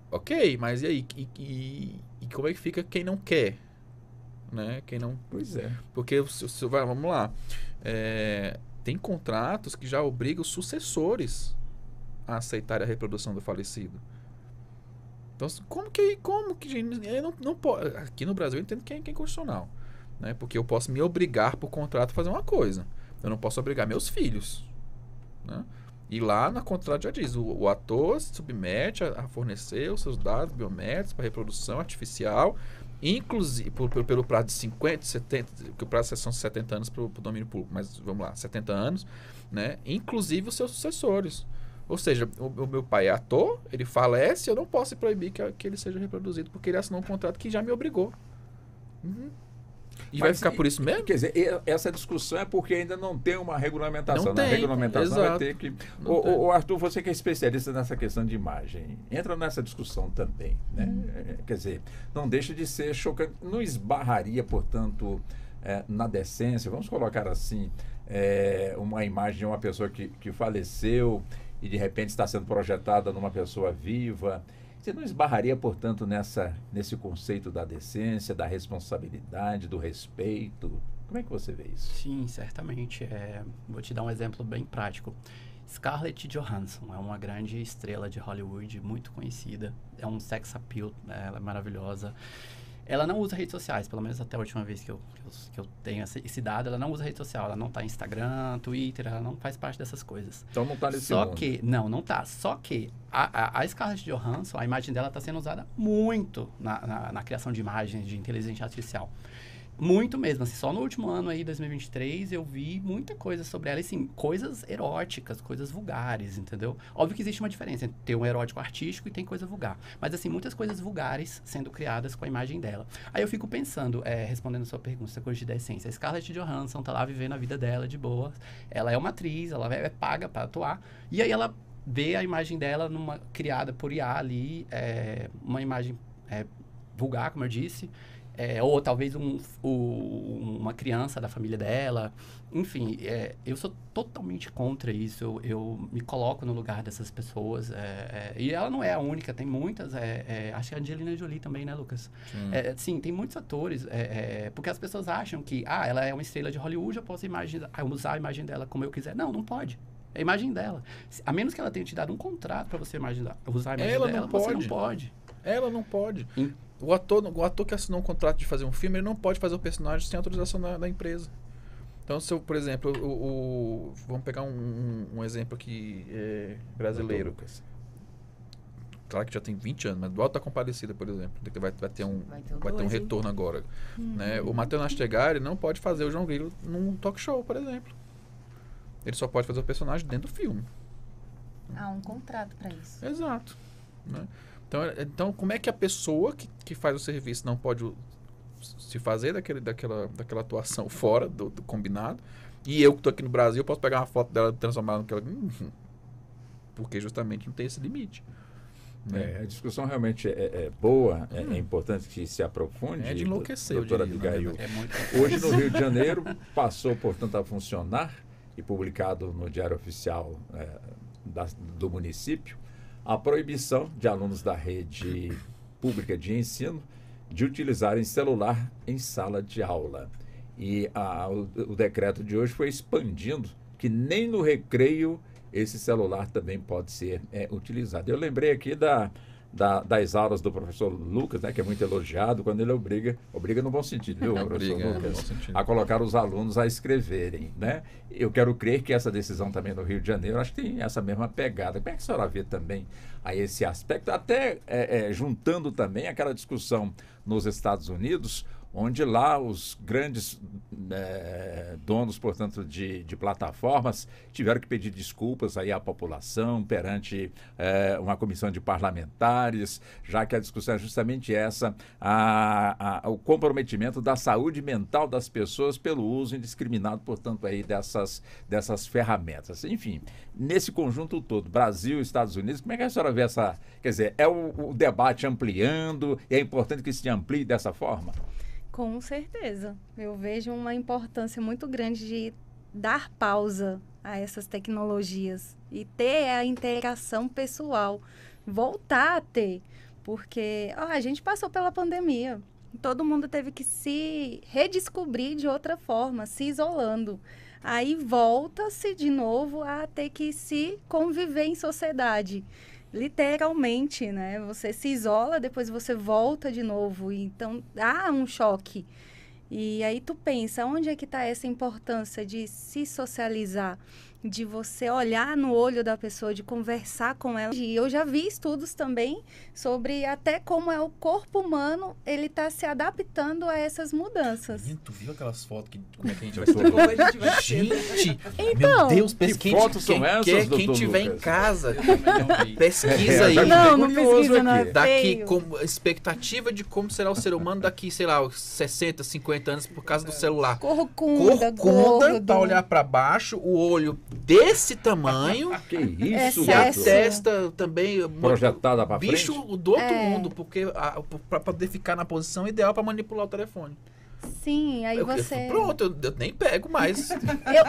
Ok, mas e aí? E como é que fica quem não quer? Né? Quem não... Pois é. Porque, vamos lá, tem contratos que já obrigam os sucessores a aceitar a reprodução do falecido. Então, como que não pode? Aqui no Brasil eu entendo que é inconstitucional, né? Porque eu posso me obrigar por contrato a fazer uma coisa. Eu não posso obrigar meus filhos, né? E lá na contrato já diz, o ator se submete a fornecer os seus dados biométricos para reprodução artificial, inclusive pelo prazo de 50, 70, que o prazo são 70 anos para o domínio público, mas vamos lá, 70 anos, né? Inclusive os seus sucessores. Ou seja, o meu pai é ator, ele falece, eu não posso proibir que ele seja reproduzido, porque ele assinou um contrato que já me obrigou. E vai ficar por isso mesmo? Quer dizer, essa discussão é porque ainda não tem uma regulamentação. Não Na tem, regulamentação vai exato. ter que... Não tem. O Arthur, você que é especialista nessa questão de imagem, entra nessa discussão também, né? Quer dizer, não deixa de ser chocante. Não esbarraria, portanto, na decência, vamos colocar assim, uma imagem de uma pessoa que faleceu e de repente está sendo projetada numa pessoa viva. Você não esbarraria, portanto, nesse conceito da decência, da responsabilidade, do respeito? Como é que você vê isso? Sim, certamente. Vou te dar um exemplo bem prático. Scarlett Johansson é uma grande estrela de Hollywood, muito conhecida. É um sex appeal, ela é maravilhosa. Ela não usa redes sociais, pelo menos até a última vez que eu tenho esse dado, ela não usa rede social, ela não está em Instagram, Twitter, ela não faz parte dessas coisas. Então não está nesse Só mundo. que, não tá. Só que a Scarlett Johansson, a imagem dela está sendo usada muito na criação de imagens de inteligência artificial. Muito mesmo, assim, só no último ano aí, 2023, eu vi muita coisa sobre ela, assim, coisas eróticas, coisas vulgares, entendeu? Óbvio que existe uma diferença entre ter um erótico artístico e tem coisa vulgar, mas assim, muitas coisas vulgares sendo criadas com a imagem dela. Aí eu fico pensando, respondendo a sua pergunta, essa coisa de decência, a Scarlett Johansson tá lá vivendo a vida dela de boa, ela é uma atriz, ela é paga para atuar, e aí ela vê a imagem dela criada por IA ali, uma imagem vulgar, como eu disse, ou talvez uma criança da família dela. Enfim, eu sou totalmente contra isso. Eu me coloco no lugar dessas pessoas. E ela não é a única, tem muitas. Acho que a Angelina Jolie também, né, Lucas? Sim, tem muitos atores. Porque as pessoas acham que ela é uma estrela de Hollywood, eu posso usar a imagem dela como eu quiser. Não, não pode. É a imagem dela. A menos que ela tenha te dado um contrato para você usar a imagem dela, você não pode. Ela não pode. O ator que assinou um contrato de fazer um filme, ele não pode fazer o personagem sem autorização da empresa. Então, se eu, por exemplo, vamos pegar um exemplo aqui brasileiro. Lucas. Claro que já tem 20 anos, mas do Alta Compadecida, por exemplo, que vai ter um retorno agora. Né? O Matheus Nastegari não pode fazer o João Grilo num talk show, por exemplo. Ele só pode fazer o personagem dentro do filme. Há um contrato para isso. Exato. Né? Então, como é que a pessoa que faz o serviço não pode se fazer daquela atuação fora do combinado? E eu que estou aqui no Brasil, posso pegar uma foto dela e transformar naquela... Porque justamente não tem esse limite. Né? A discussão realmente é boa, é importante que se aprofunde. É de enlouquecer, doutora eu diria, Abigail. muito... Hoje, no Rio de Janeiro, passou, portanto, a funcionar e publicado no Diário Oficial do município, a proibição de alunos da rede pública de ensino de utilizarem celular em sala de aula. E o decreto de hoje foi expandindo que nem no recreio esse celular também pode ser utilizado. Eu lembrei aqui das aulas do professor Lucas, né, que é muito elogiado, quando ele obriga no bom sentido, viu, professor Lucas, a colocar os alunos a escreverem, né? Eu quero crer que essa decisão também no Rio de Janeiro, acho que tem essa mesma pegada. Como é que a senhora vê também a esse aspecto? Até juntando também aquela discussão nos Estados Unidos, onde lá os grandes donos, portanto, de plataformas tiveram que pedir desculpas aí à população perante uma comissão de parlamentares, já que a discussão é justamente essa, o comprometimento da saúde mental das pessoas pelo uso indiscriminado, portanto, aí dessas ferramentas. Enfim, nesse conjunto todo, Brasil e Estados Unidos, como é que a senhora vê essa... Quer dizer, o debate ampliando e é importante que se amplie dessa forma? Com certeza. Eu vejo uma importância muito grande de dar pausa a essas tecnologias e ter a interação pessoal, voltar a ter, porque a gente passou pela pandemia, todo mundo teve que se redescobrir de outra forma, se isolando. Aí volta-se de novo a ter que se conviver em sociedade. Literalmente, né? Você se isola, depois você volta de novo. Então, há um choque. E aí tu pensa, onde é que está essa importância de se socializar? de você olhar no olho da pessoa, de conversar com ela. E eu já vi estudos também sobre até como é o corpo humano, ele tá se adaptando a essas mudanças. Tu viu aquelas fotos como é que a gente vai Como a gente vai ser. Gente, Então, meu Deus, que fotos são essas, quem doutor tiver Lucas? em casa, pesquisa aí. não curioso pesquisa, não é aqui. Daqui, feio. como expectativa de como será o ser humano daqui, sei lá, 60, 50 anos por causa do celular. Corcunda, Corcunda, gordo. pra olhar pra baixo, o olho desse tamanho Que isso, e a Excesso. testa também projetada pra bicho frente. do outro É. mundo, porque pra poder ficar na posição ideal pra manipular o telefone. Sim, aí você... Pronto, eu nem pego mais.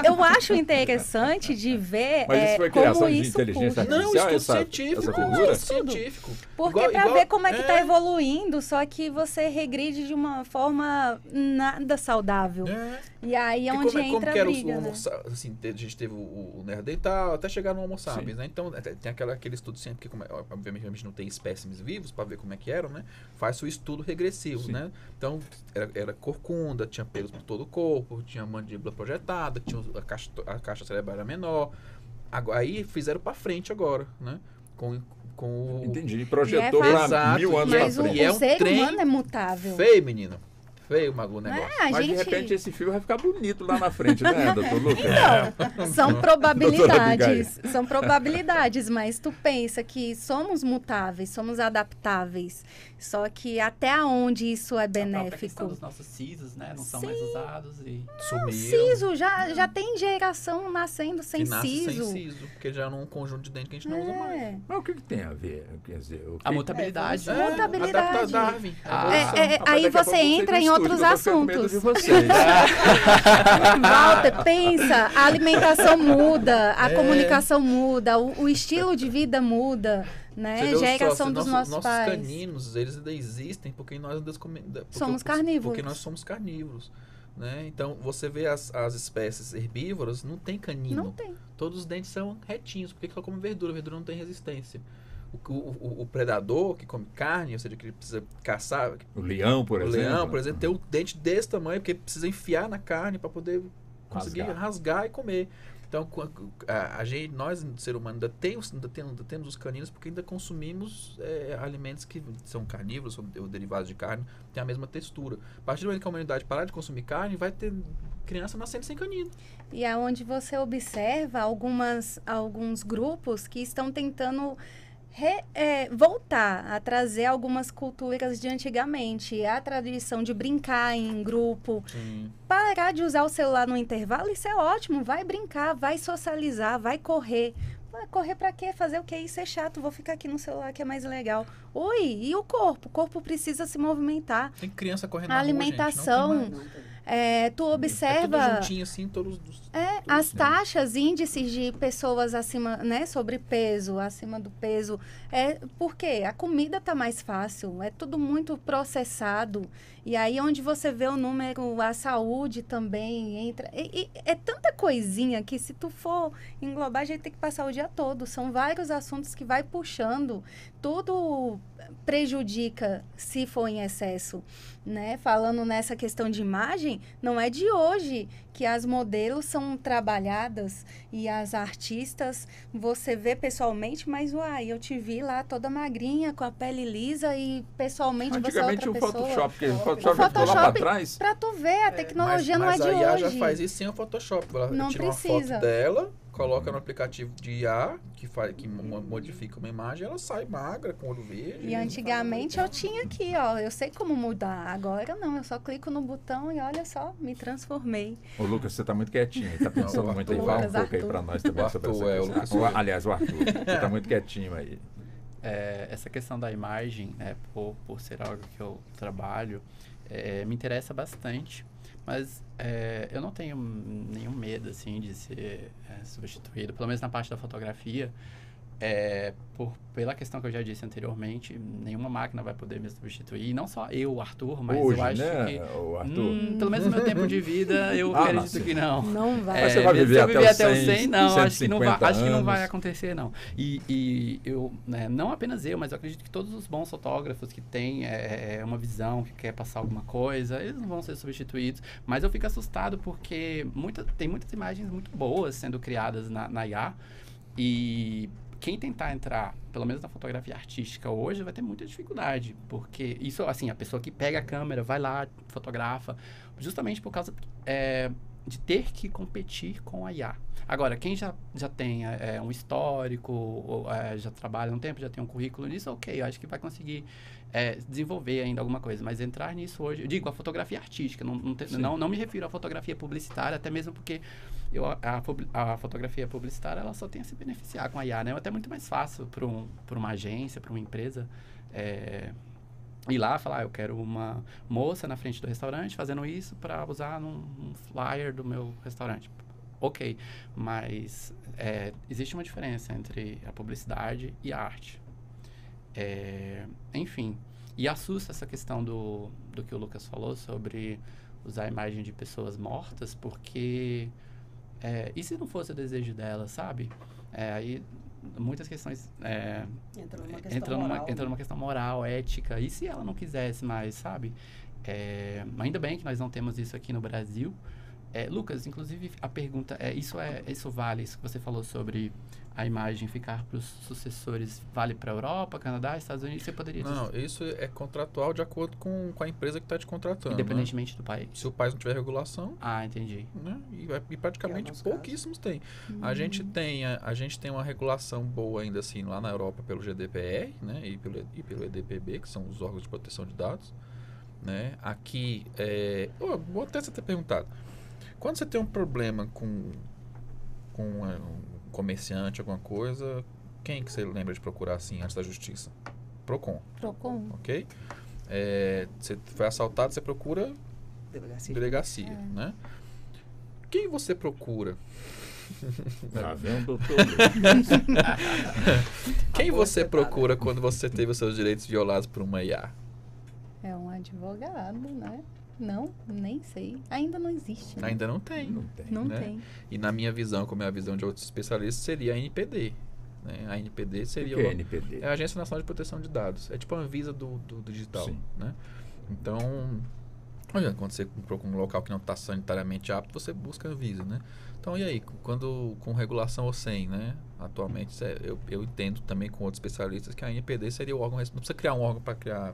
Eu acho interessante de ver Mas isso foi como criação de isso inteligência puxa. Não, artificial, estudo essa científico. figura? Estudo científico. Porque pra ver como é que tá evoluindo, só que você regride de uma forma nada saudável. É. E aí é Que onde como entra que a era briga, né? assim, a gente teve o Neandertal até chegar no Homo sapiens, né? Então, tem aquele estudo sempre, que obviamente a gente não tem espécimes vivos para ver como é que eram, né? Faz o estudo regressivo, Sim. né? Então, era corcunda, tinha pelos por todo o corpo, tinha mandíbula projetada, tinha a caixa cerebral era menor. Aí fizeram para frente agora, né? Com o... Entendi. Projetou E é pra fácil. 1000 anos pra Mas o frente. E é um ser trem humano é mutável. Feio, menino. Feio o negócio. A Mas gente... de repente esse fio vai ficar bonito lá na frente, né, doutor Lucas? São Doutora probabilidades, são probabilidades, mas tu pensa que somos mutáveis, somos adaptáveis, só que até onde isso é A própria questão benéfico? dos nossos sisos, né? Não são mais usados e... Sumiram. Siso, já tem geração nascendo sem Que nasce siso. sem siso, porque já é um conjunto de dente que a gente não usa mais. É. Mas o que tem a ver? Quer dizer, o que... A mutabilidade. Mutabilidade. Adapta a Darwin. Aí Daqui a você pouco entra em discute, outros eu tô ficando com medo assuntos. de vocês. Walter, pensa, a alimentação muda, a comunicação muda, o estilo de vida muda, Você né? vê Geração só, dos nossos nossos pais. caninos, eles ainda existem porque nós ainda Somos carnívoros. Porque nós somos carnívoros. Né? Então, você vê as espécies herbívoras, não tem canino. Não tem. Todos os dentes são retinhos, porque ela come verdura. Verdura não tem resistência. O predador que come carne, ou seja, que ele precisa caçar... O leão, por exemplo. O leão, por exemplo, tem um dente desse tamanho, porque precisa enfiar na carne para poder conseguir rasgar e comer. Então, nós, ser humano, ainda temos os caninos porque ainda consumimos alimentos que são carnívoros, ou derivados de carne, têm a mesma textura. A partir do momento que a humanidade parar de consumir carne, vai ter criança nascendo sem canino. E é onde você observa alguns grupos que estão tentando voltar a trazer algumas culturas de antigamente. A tradição de brincar em grupo. Sim. Parar de usar o celular no intervalo, isso é ótimo. Vai brincar, vai socializar, vai correr. Vai correr pra quê? Fazer o quê? Isso é chato. Vou ficar aqui no celular que é mais legal. Oi, e o corpo? O corpo precisa se movimentar. Tem criança correndo A na alimentação... rua, gente. Não tem mais. tu É observa... tudo juntinho, assim, todos as taxas, índices de pessoas acima, né, sobrepeso, acima do peso, por quê? A comida tá mais fácil, é tudo muito processado. E aí onde você vê o número, a saúde também entra. E é tanta coisinha que se tu for englobar, a gente tem que passar o dia todo. São vários assuntos que vai puxando. Tudo prejudica se for em excesso, né? Falando nessa questão de imagem, não é de hoje que as modelos são trabalhadas e as artistas você vê pessoalmente, mas eu te vi lá toda magrinha, com a pele lisa e pessoalmente você é Antigamente outra o pessoa. Photoshop, que o Photoshop ficou lá pra trás. Pra tu ver, a tecnologia não é mas de a IA hoje. já faz isso sem o Photoshop. Ela Não tira precisa. uma foto dela, coloca no aplicativo de IA, que modifica uma imagem, ela sai magra, com olho verde. E antigamente eu tinha aqui, eu sei como mudar. Agora não, eu só clico no botão e olha só, me transformei. Ô, Lucas, você tá muito quietinho, tá pensando Não, muito aí. Arthur. Fala um Lucas, pouco aí Arthur. pra nós também sobre essa Arthur, questão. Lucas sou eu. Aliás, o Arthur, você tá muito quietinho aí. Essa questão da imagem, por ser algo que eu trabalho, me interessa bastante, mas eu não tenho nenhum medo assim de ser substituído, pelo menos na parte da fotografia, Pela questão que eu já disse anteriormente, nenhuma máquina vai poder me substituir. E não só eu, Arthur, mas Hoje, eu acho né, que... o Arthur? Pelo menos no meu tempo de vida, eu acredito que não. Não vai. Mas você vai viver se eu até viver os até os 100, 100, não, acho que não vai, 150 acho que não vai anos. acontecer, não. E eu, né, não apenas eu, mas eu acredito que todos os bons fotógrafos que têm uma visão, que quer passar alguma coisa, eles não vão ser substituídos. Mas eu fico assustado porque tem muitas imagens muito boas sendo criadas na IA. E quem tentar entrar, pelo menos na fotografia artística hoje, vai ter muita dificuldade. Porque isso, assim, a pessoa que pega a câmera, vai lá, fotografa, justamente por causa de ter que competir com a IA. Agora, quem já tem um histórico, ou, já trabalha um tempo, já tem um currículo nisso, ok, eu acho que vai conseguir desenvolver ainda alguma coisa. Mas entrar nisso hoje, eu digo, a fotografia artística, não me refiro à fotografia publicitária, até mesmo porque a fotografia publicitária, ela só tem a se beneficiar com a IA, né? É até muito mais fácil para uma agência, para uma empresa, ir lá e falar, eu quero uma moça na frente do restaurante fazendo isso para usar num flyer do meu restaurante. Ok, mas existe uma diferença entre a publicidade e a arte. Enfim, e assusta essa questão do que o Lucas falou sobre usar a imagem de pessoas mortas, porque e se não fosse o desejo dela, sabe? Aí muitas questões entra numa questão moral, ética. E se ela não quisesse mais, sabe? Ainda bem que nós não temos isso aqui no Brasil. Lucas, inclusive a pergunta isso vale, isso que você falou sobre a imagem ficar para os sucessores, vale para a Europa, Canadá, Estados Unidos? Você poderia dizer? Não, isso é contratual de acordo com a empresa que está te contratando. Independentemente, né? do país. Se o país não tiver regulação, Entendi. né? E praticamente pouquíssimos têm. A gente tem uma regulação boa ainda assim lá na Europa pelo GDPR, né? E pelo EDPB, que são os órgãos de proteção de dados, né? Aqui, vou até você ter perguntado. Quando você tem um problema com um comerciante, alguma coisa, quem que você lembra de procurar assim antes da justiça? Procon. Ok? Você foi assaltado, você procura delegacia, né? Quem você procura? Tá vendo, doutor? Quem você procura quando você teve os seus direitos violados por uma IA? É um advogado, né? Não, nem sei. Ainda não existe. Né? Ainda não tem. Não né? tem. E na minha visão, como é a visão de outros especialistas, seria a NPD. Né? A NPD seria... O que é NPD? É a Agência Nacional de Proteção de Dados. É tipo a Anvisa do digital. Sim. Né? Então, olha, quando você procura um local que não está sanitariamente apto, você busca a Anvisa. Né? Então, e aí? Quando com regulação ou sem, né? Atualmente, eu entendo também com outros especialistas que a NPD seria o órgão... Não precisa criar um órgão para criar...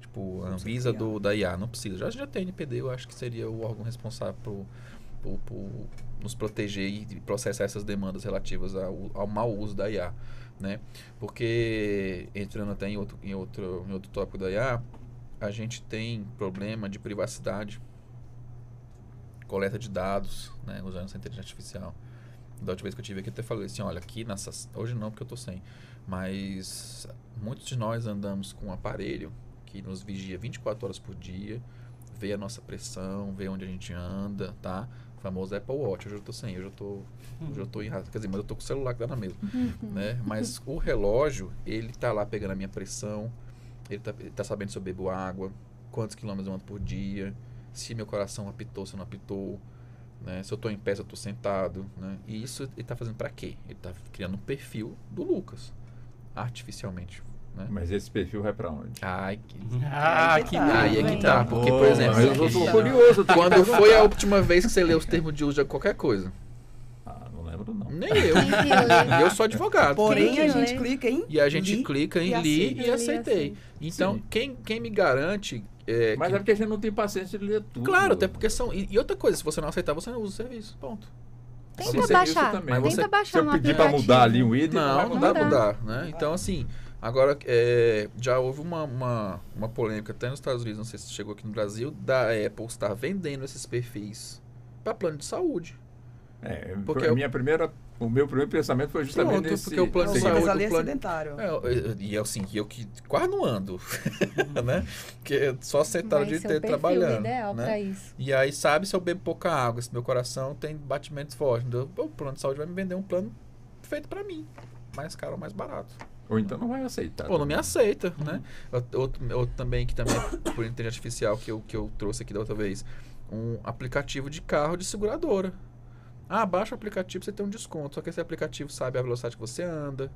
Tipo, a Anvisa da IA, não precisa. Já tem NPD, eu acho que seria o órgão responsável por nos proteger e processar essas demandas relativas ao mau uso da IA, né? Porque, entrando até em outro tópico da IA, a gente tem problema de privacidade, coleta de dados, né? Usando essa inteligência artificial. Da última vez que eu tive aqui, eu até falei assim, olha, aqui hoje não, porque eu tô sem, mas muitos de nós andamos com um aparelho que nos vigia 24 horas por dia, vê a nossa pressão, vê onde a gente anda, tá? O famoso Apple Watch. Hoje eu tô sem, hoje eu tô em casa. Quer dizer, mas eu tô com o celular que dá na mesma, né? Mas o relógio, ele tá lá pegando a minha pressão, ele tá sabendo se eu bebo água, quantos quilômetros eu ando por dia, se meu coração apitou, se não apitou, né? Se eu tô em pé, se eu tô sentado, né? E isso ele tá fazendo pra quê? Ele tá criando um perfil do Lucas, artificialmente. Né? Mas esse perfil vai pra onde? Aí é que tá. Porque, por exemplo, eu tô curioso. Quando foi a última vez que você leu os termos de uso de qualquer coisa? Não lembro, não. Nem eu. Eu sou advogado. Porém, a gente clica em E a gente clica em li e aceitei. Então, Sim. quem me garante... Mas é porque a gente não tem paciência de ler tudo. Claro, até porque são... E outra coisa, se você não aceitar, você não usa o serviço. Ponto. Tenta baixar. Tenta baixar se eu no pedir pra aplicativo. mudar ali o item, Não dá pra mudar, né? Então, assim... Agora, já houve uma polêmica até nos Estados Unidos, não sei se chegou aqui no Brasil, da Apple estar vendendo esses perfis para plano de saúde. Porque o meu primeiro pensamento foi justamente nesse... Porque o plano de saúde... Mas ali é sedentário. E assim, eu que quase não ando, né? Porque só sentado o dia inteiro trabalhando. Ideal né? pra isso. E aí sabe se eu bebo pouca água, se meu coração tem batimentos fortes. O plano de saúde vai me vender um plano feito para mim. mais caro ou mais barato. Ou então não vai aceitar. Ou não me aceita, né? Outro também, que também, por inteligência artificial, que eu trouxe aqui da outra vez, um aplicativo de carro de seguradora. Baixa o aplicativo, você tem um desconto. Só que esse aplicativo sabe a velocidade que você anda,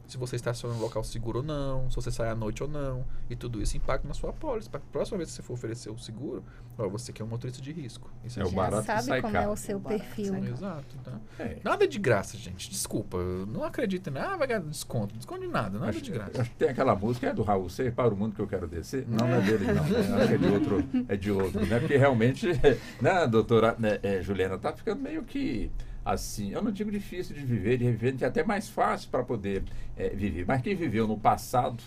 se você estaciona no local seguro ou não, se você sai à noite ou não. E tudo isso impacta na sua apólice. Para a próxima vez que você for oferecer o seguro, você que é um motorista de risco. Isso É o barato já que sabe sai como caro. é o seu perfil. Exato. Então, nada de graça, gente. Desculpa. Não acredito em nada. Vai ganhar desconto. Desconto de nada. Nada de graça. Acho que tem aquela música, é do Raul Seixas, Para o Mundo que eu quero descer. Não é dele, não. Acho que é de outro, né? Porque realmente, né, doutora Juliana, tá ficando meio que assim, eu não digo difícil de viver é até mais fácil para poder viver. Mas quem viveu no passado,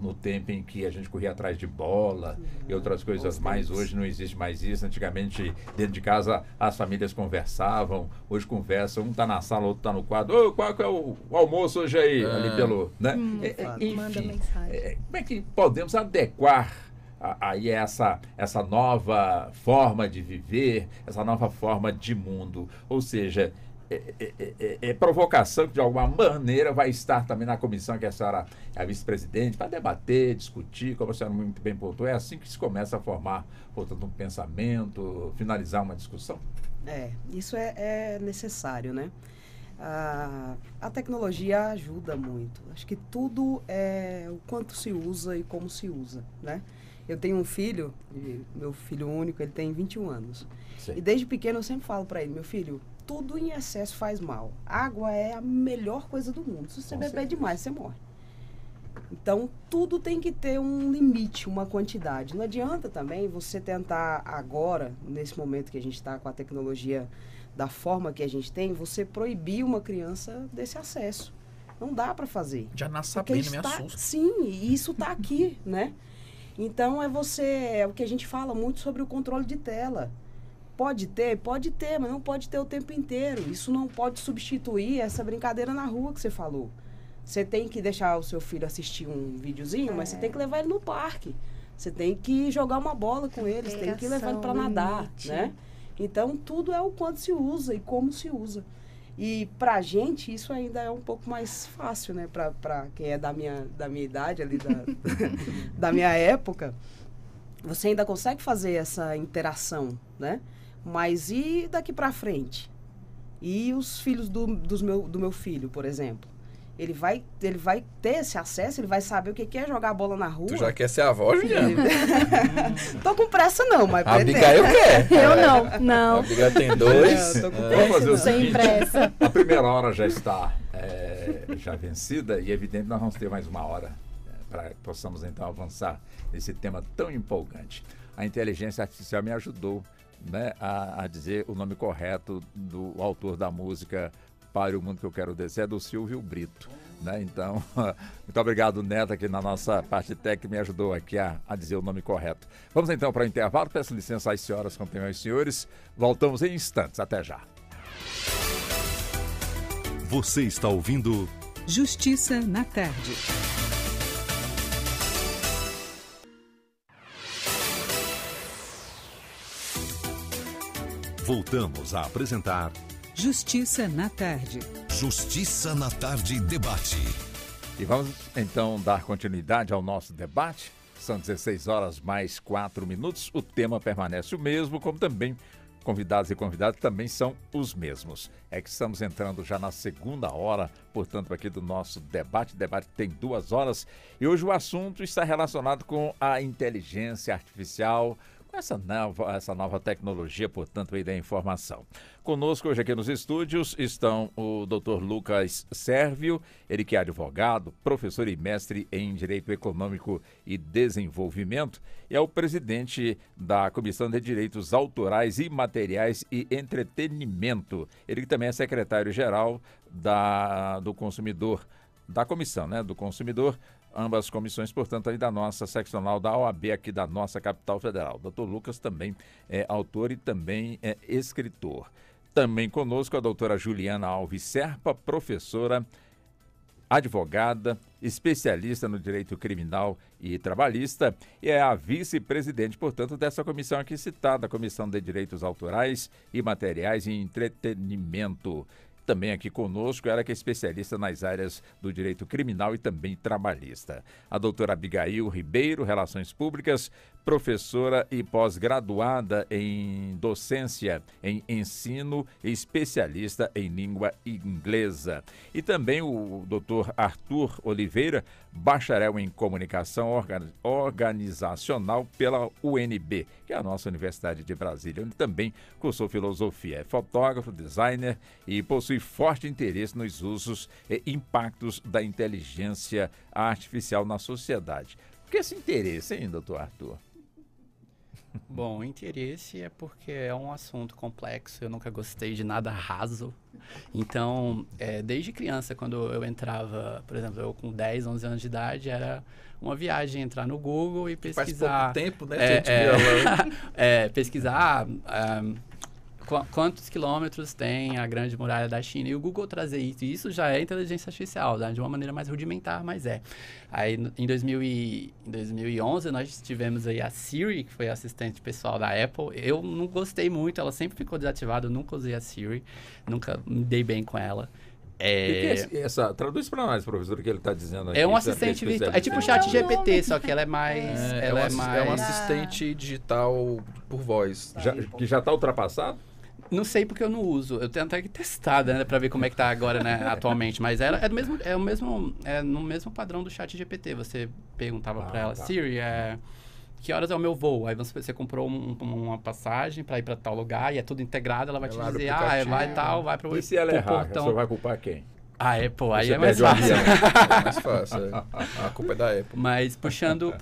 no tempo em que a gente corria atrás de bola e outras coisas mais, hoje não existe mais isso. Antigamente, dentro de casa, as famílias conversavam, hoje conversam, um está na sala, outro está no quadro. Qual que é o almoço hoje aí? Ali pelo, né? Manda Enfim, mensagem. como é que podemos adequar aí essa nova forma de viver, essa nova forma de mundo? Ou seja, provocação que de alguma maneira vai estar também na comissão que a senhora é a vice-presidente, para debater, discutir, como a senhora muito bem pontuou. É assim que se começa a formar, portanto, um pensamento, finalizar uma discussão? Isso é necessário, né? A tecnologia ajuda muito. Acho que tudo é o quanto se usa e como se usa, né? Eu tenho um filho, meu filho único, ele tem 21 anos. Sim. E desde pequeno eu sempre falo para ele, meu filho, tudo em excesso faz mal. Água é a melhor coisa do mundo. Se você beber demais, você morre. Então, tudo tem que ter um limite, uma quantidade. Não adianta também você tentar agora, nesse momento que a gente está com a tecnologia da forma que a gente tem, você proibir uma criança desse acesso. Não dá para fazer. Já nasce sabendo, me assusta. Sim, e isso está aqui, né? Então, é o que a gente fala muito sobre o controle de tela. Pode ter, mas não pode ter o tempo inteiro. Isso não pode substituir essa brincadeira na rua que você falou. Você tem que deixar o seu filho assistir um videozinho, mas você tem que levar ele no parque. Você tem que jogar uma bola com ele, você tem que levar ele para nadar, né? Então, tudo é o quanto se usa e como se usa. E pra gente, isso ainda é um pouco mais fácil, né? Pra quem é da minha idade ali, da minha época, você ainda consegue fazer essa interação, né? Mas e daqui pra frente? E os filhos do meu filho, por exemplo? Ele vai ter esse acesso, ele vai saber o que é jogar bola na rua. Tu já quer ser avó, Juliana? Tô com pressa não, mas... A Abigail quer. Eu não. A Abigail tem 2. Vamos fazer o seguinte. Sem pressa. A primeira hora já está já vencida e é evidente que nós vamos ter mais uma hora para que possamos então avançar nesse tema tão empolgante. A inteligência artificial me ajudou, né, a dizer o nome correto do autor da música Para o Mundo que eu quero descer, é do Silvio Brito, né? Então, muito obrigado, Neto, aqui na nossa parte técnica, que me ajudou aqui a dizer o nome correto. Vamos então para o intervalo. Peço licença às senhoras, como aos senhores. Voltamos em instantes. Até já. Você está ouvindo Justiça na Tarde. Voltamos a apresentar Justiça na Tarde. Justiça na Tarde Debate. E vamos então dar continuidade ao nosso debate. São 16 horas mais 4 minutos. O tema permanece o mesmo, como também convidados e convidadas também são os mesmos. É que estamos entrando já na segunda hora, portanto, aqui do nosso debate. O debate tem 2 horas e hoje o assunto está relacionado com a inteligência artificial, com essa nova tecnologia, portanto, aí da informação. Conosco hoje aqui nos estúdios estão o Dr. Lucas Sérvio, ele que é advogado, professor e mestre em Direito Econômico e Desenvolvimento, e é o presidente da Comissão de Direitos Autorais e Materiais e Entretenimento. Ele que também é secretário-geral do Consumidor, da Comissão, né, do Consumidor, ambas comissões, portanto, aí da nossa seccional da OAB aqui da nossa capital federal. Dr. Lucas também é autor e também é escritor. Também conosco a doutora Juliana Alves Serpa, professora, advogada, especialista no direito criminal e trabalhista e é a vice-presidente, portanto, dessa comissão aqui citada, a Comissão de Direitos Autorais e Materiais e Entretenimento. também aqui conosco, ela que é especialista nas áreas do direito criminal e também trabalhista. A doutora Abigail Ribeiro, Relações Públicas, professora e pós-graduada em docência em ensino e especialista em língua inglesa. E também o doutor Arthur Oliveira, bacharel em comunicação organizacional pela UNB, que é a nossa Universidade de Brasília, onde também cursou filosofia. É fotógrafo, designer e possui forte interesse nos usos e impactos da inteligência artificial na sociedade. Por que esse interesse, hein, doutor Arthur? Bom, o interesse é porque é um assunto complexo, eu nunca gostei de nada raso. Então, desde criança, quando eu entrava, por exemplo, eu com 10, 11 anos de idade, era uma viagem entrar no Google e pesquisar... Faz pouco tempo, né? Pesquisar quantos quilômetros tem a Grande Muralha da China. E o Google trazer isso. E isso já é inteligência artificial, né? De uma maneira mais rudimentar, mas é. Aí, em 2011, nós tivemos aí a Siri, que foi a assistente pessoal da Apple. Eu não gostei muito, ela sempre ficou desativada. Eu nunca usei a Siri, nunca me dei bem com ela. Traduz para nós, professor, o que ele está dizendo aqui. É um assistente virtual. É tipo o ChatGPT, só que ela é mais... É um assistente digital por voz. Que já está ultrapassado? Não sei porque eu não uso. Eu tenho até que testar, né, para ver como é que tá agora, né, atualmente. Mas no mesmo padrão do ChatGPT. Você perguntava para ela, Siri, que horas é o meu voo? Aí você comprou uma passagem para ir para tal lugar e é tudo integrado. Ela vai te dizer, vai tal, vai para o portão. E se ela errar, você vai culpar quem? A Apple, aí é mais fácil. É mais fácil, A culpa é da Apple. Mas puxando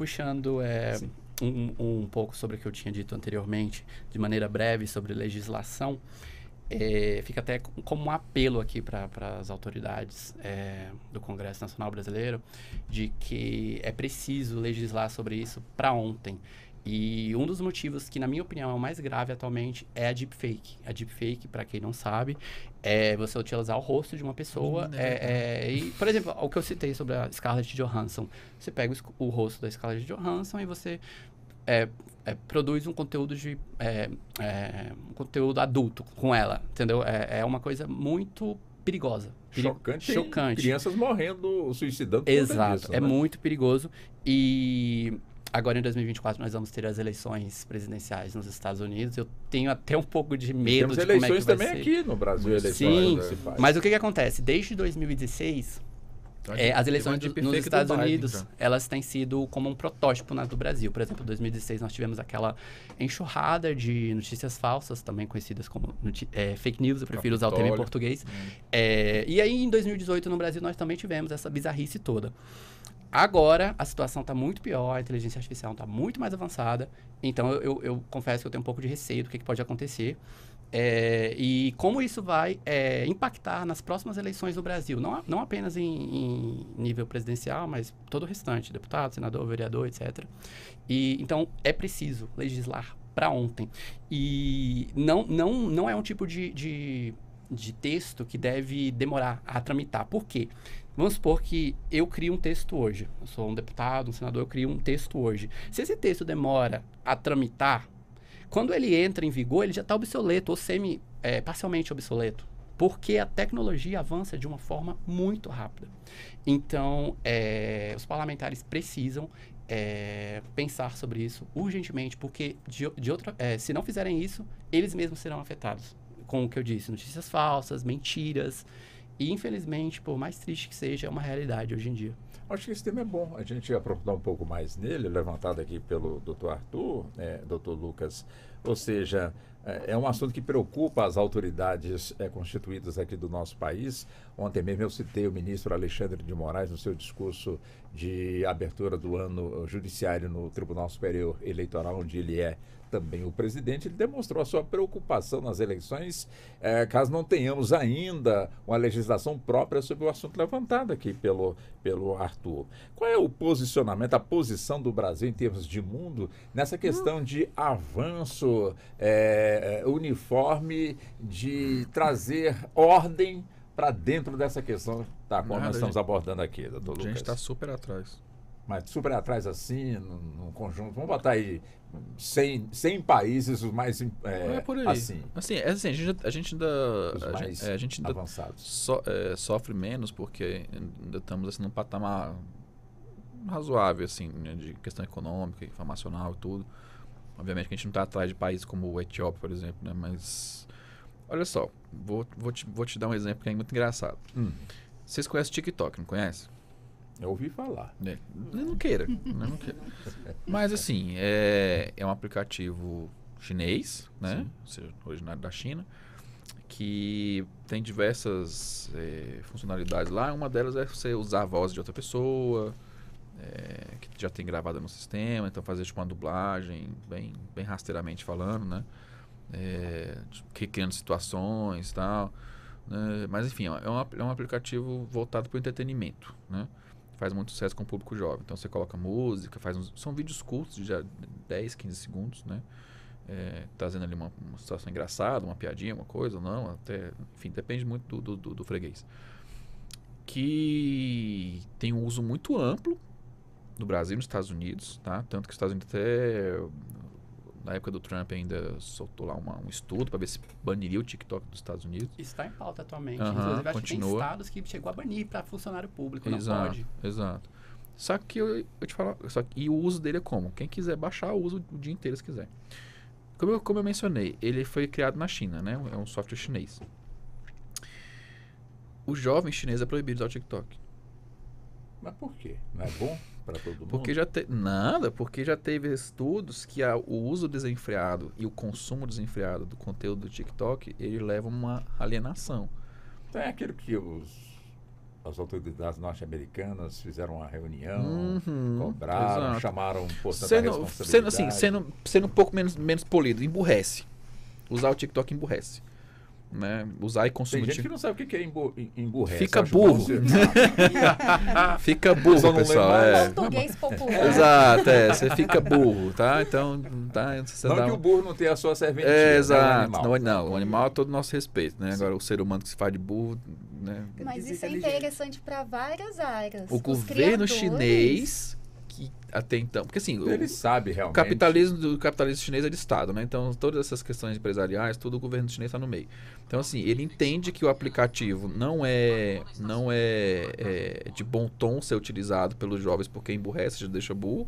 um pouco sobre o que eu tinha dito anteriormente, de maneira breve, sobre legislação, fica até como um apelo aqui para as autoridades do Congresso Nacional Brasileiro, de que é preciso legislar sobre isso para ontem. E um dos motivos que, na minha opinião, é o mais grave atualmente é a deepfake. A deepfake, para quem não sabe, é você utilizar o rosto de uma pessoa. E, por exemplo, o que eu citei sobre a Scarlett Johansson. Você pega o rosto da Scarlett Johansson e você produz um conteúdo um conteúdo adulto com ela, entendeu? É uma coisa muito perigosa. Chocante. Crianças morrendo, suicidando. Exato, disso, é né? muito perigoso. E agora, em 2024, nós vamos ter as eleições presidenciais nos Estados Unidos. Eu tenho até um pouco de medo de como é que vai ser. Temos eleições também aqui no Brasil, eleições municipais. Mas o que acontece? Desde 2016, as eleições nos Estados Unidos, elas têm sido como um protótipo do Brasil. Por exemplo, em 2016, nós tivemos aquela enxurrada de notícias falsas, também conhecidas como fake news, eu prefiro usar o termo em português. E aí, em 2018, no Brasil, nós também tivemos essa bizarrice toda. Agora, a situação está muito pior, a inteligência artificial está muito mais avançada, então eu confesso que eu tenho um pouco de receio do que pode acontecer e como isso vai impactar nas próximas eleições no Brasil, não apenas em nível presidencial, mas todo o restante, deputado, senador, vereador, etc. Então, é preciso legislar para ontem. E não é um tipo de texto que deve demorar a tramitar. Por quê? Vamos supor que eu crio um texto hoje. Eu sou um deputado, um senador, eu crio um texto hoje. Se esse texto demora a tramitar, quando ele entra em vigor, ele já está obsoleto ou parcialmente obsoleto. Porque a tecnologia avança de uma forma muito rápida. Então, os parlamentares precisam pensar sobre isso urgentemente, porque se não fizerem isso, eles mesmos serão afetados. Com o que eu disse, notícias falsas, mentiras. E, infelizmente, por mais triste que seja, é uma realidade hoje em dia. Acho que esse tema é bom a gente aprofundar um pouco mais nele, levantado aqui pelo Dr. Arthur, Dr. Lucas. Ou seja, é um assunto que preocupa as autoridades constituídas aqui do nosso país. Ontem mesmo eu citei o ministro Alexandre de Moraes no seu discurso de abertura do ano judiciário no Tribunal Superior Eleitoral, onde ele é também o presidente. Ele demonstrou a sua preocupação nas eleições, caso não tenhamos ainda uma legislação própria sobre o assunto levantado aqui pelo Arthur. Qual é o posicionamento, a posição do Brasil em termos de mundo nessa questão de avanço uniforme, de trazer ordem para dentro dessa questão da qual nós estamos abordando aqui, doutor Lucas? A gente está super atrás. Mas super atrás assim, num conjunto. Vamos botar aí 100 países os mais É por aí. assim. A gente Os ainda, mais a gente ainda avançados. sofre menos porque ainda estamos assim, num patamar razoável, assim, né, de questão econômica, informacional e tudo. Obviamente que a gente não está atrás de países como o Etiópia, por exemplo, né? Mas, olha só, vou te dar um exemplo que é muito engraçado. Vocês conhecem o TikTok, não conhecem? Eu ouvi falar. Não queira. Não queira. Mas, assim, é um aplicativo chinês, né? Ou seja, originário da China, que tem diversas funcionalidades lá. Uma delas é você usar a voz de outra pessoa, que já tem gravada no sistema, então fazer tipo uma dublagem bem rasteiramente falando, né? Criando situações e tal, né? Mas enfim, é um aplicativo voltado para o entretenimento, né? Faz muito sucesso com o público jovem. Então você coloca música, são vídeos curtos de 10, 15 segundos, né? Trazendo ali uma situação engraçada, uma piadinha, uma coisa, não, até, enfim, depende muito do freguês. Que tem um uso muito amplo no Brasil e nos Estados Unidos, tá? Tanto que os Estados Unidos até, na época do Trump, ainda soltou lá um estudo para ver se baniria o TikTok dos Estados Unidos. Está em pauta atualmente. Inclusive, acho que tem estados que chegou a banir para funcionário público, não pode. Exato. Só que eu te falo, e o uso dele é como? Quem quiser baixar, usa o dia inteiro se quiser. Como eu mencionei, ele foi criado na China, né? É um software chinês. O jovem chinês é proibido de usar o TikTok. Mas por quê? Não é bom para todo mundo? Porque já teve estudos que o uso desenfreado e o consumo desenfreado do conteúdo do TikTok, ele leva a uma alienação. Então é aquilo que as autoridades norte-americanas fizeram uma reunião, cobraram, exato. chamaram por tanta responsabilidade. Sendo um pouco menos polido, emburrece. Usar o TikTok emburrece. Né? Usar e consumir. Tem gente que não sabe o que é emburrece. Fica burro. Fica burro, pessoal. Português popular. Exato, você fica burro, tá? Então, você não dá que o burro não tenha a sua serventia. Exato. Não, o animal é todo nosso respeito, né? Agora, o ser humano que se faz de burro, né? Mas isso é interessante para várias áreas. O governo chinês, que até então... Porque assim... Ele sabe realmente. O capitalismo chinês é de Estado, né? Então, todas essas questões empresariais, tudo o governo chinês está no meio. Então, assim, ele entende que o aplicativo não é de bom tom ser utilizado pelos jovens porque emburrece, já deixa burro.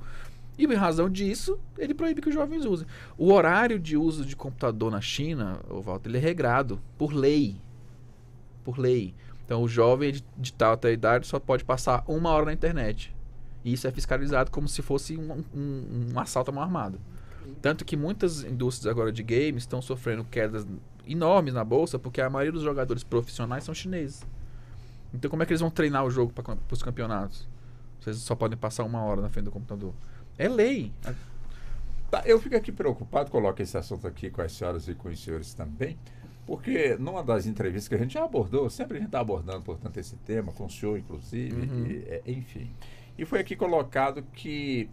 E, em razão disso, ele proíbe que os jovens usem. O horário de uso de computador na China, Walter, ele é regrado por lei. Por lei. Então, o jovem de tal até a idade só pode passar 1 hora na internet. E isso é fiscalizado como se fosse um assalto à mão armada. Tanto que muitas indústrias agora de games estão sofrendo quedas enormes na bolsa porque a maioria dos jogadores profissionais são chineses. Então como é que eles vão treinar o jogo para os campeonatos? Vocês só podem passar 1 hora na frente do computador. É lei. Tá, eu fico aqui preocupado, coloco esse assunto aqui com as senhoras e com os senhores também, porque numa das entrevistas que a gente já abordou, sempre a gente está abordando, portanto, esse tema, com o senhor, inclusive, enfim. E foi aqui colocado que,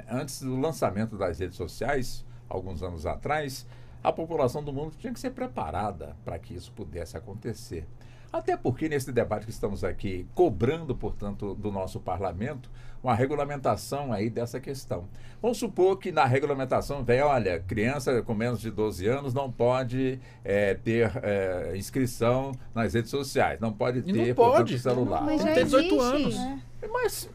antes do lançamento das redes sociais, alguns anos atrás, a população do mundo tinha que ser preparada para que isso pudesse acontecer. Até porque, nesse debate que estamos aqui cobrando, portanto, do nosso parlamento, uma regulamentação aí dessa questão. Vamos supor que na regulamentação vem, olha, criança com menos de 12 anos não pode ter inscrição nas redes sociais, não pode ter, portanto, celular. Mas tem 18 anos. Mas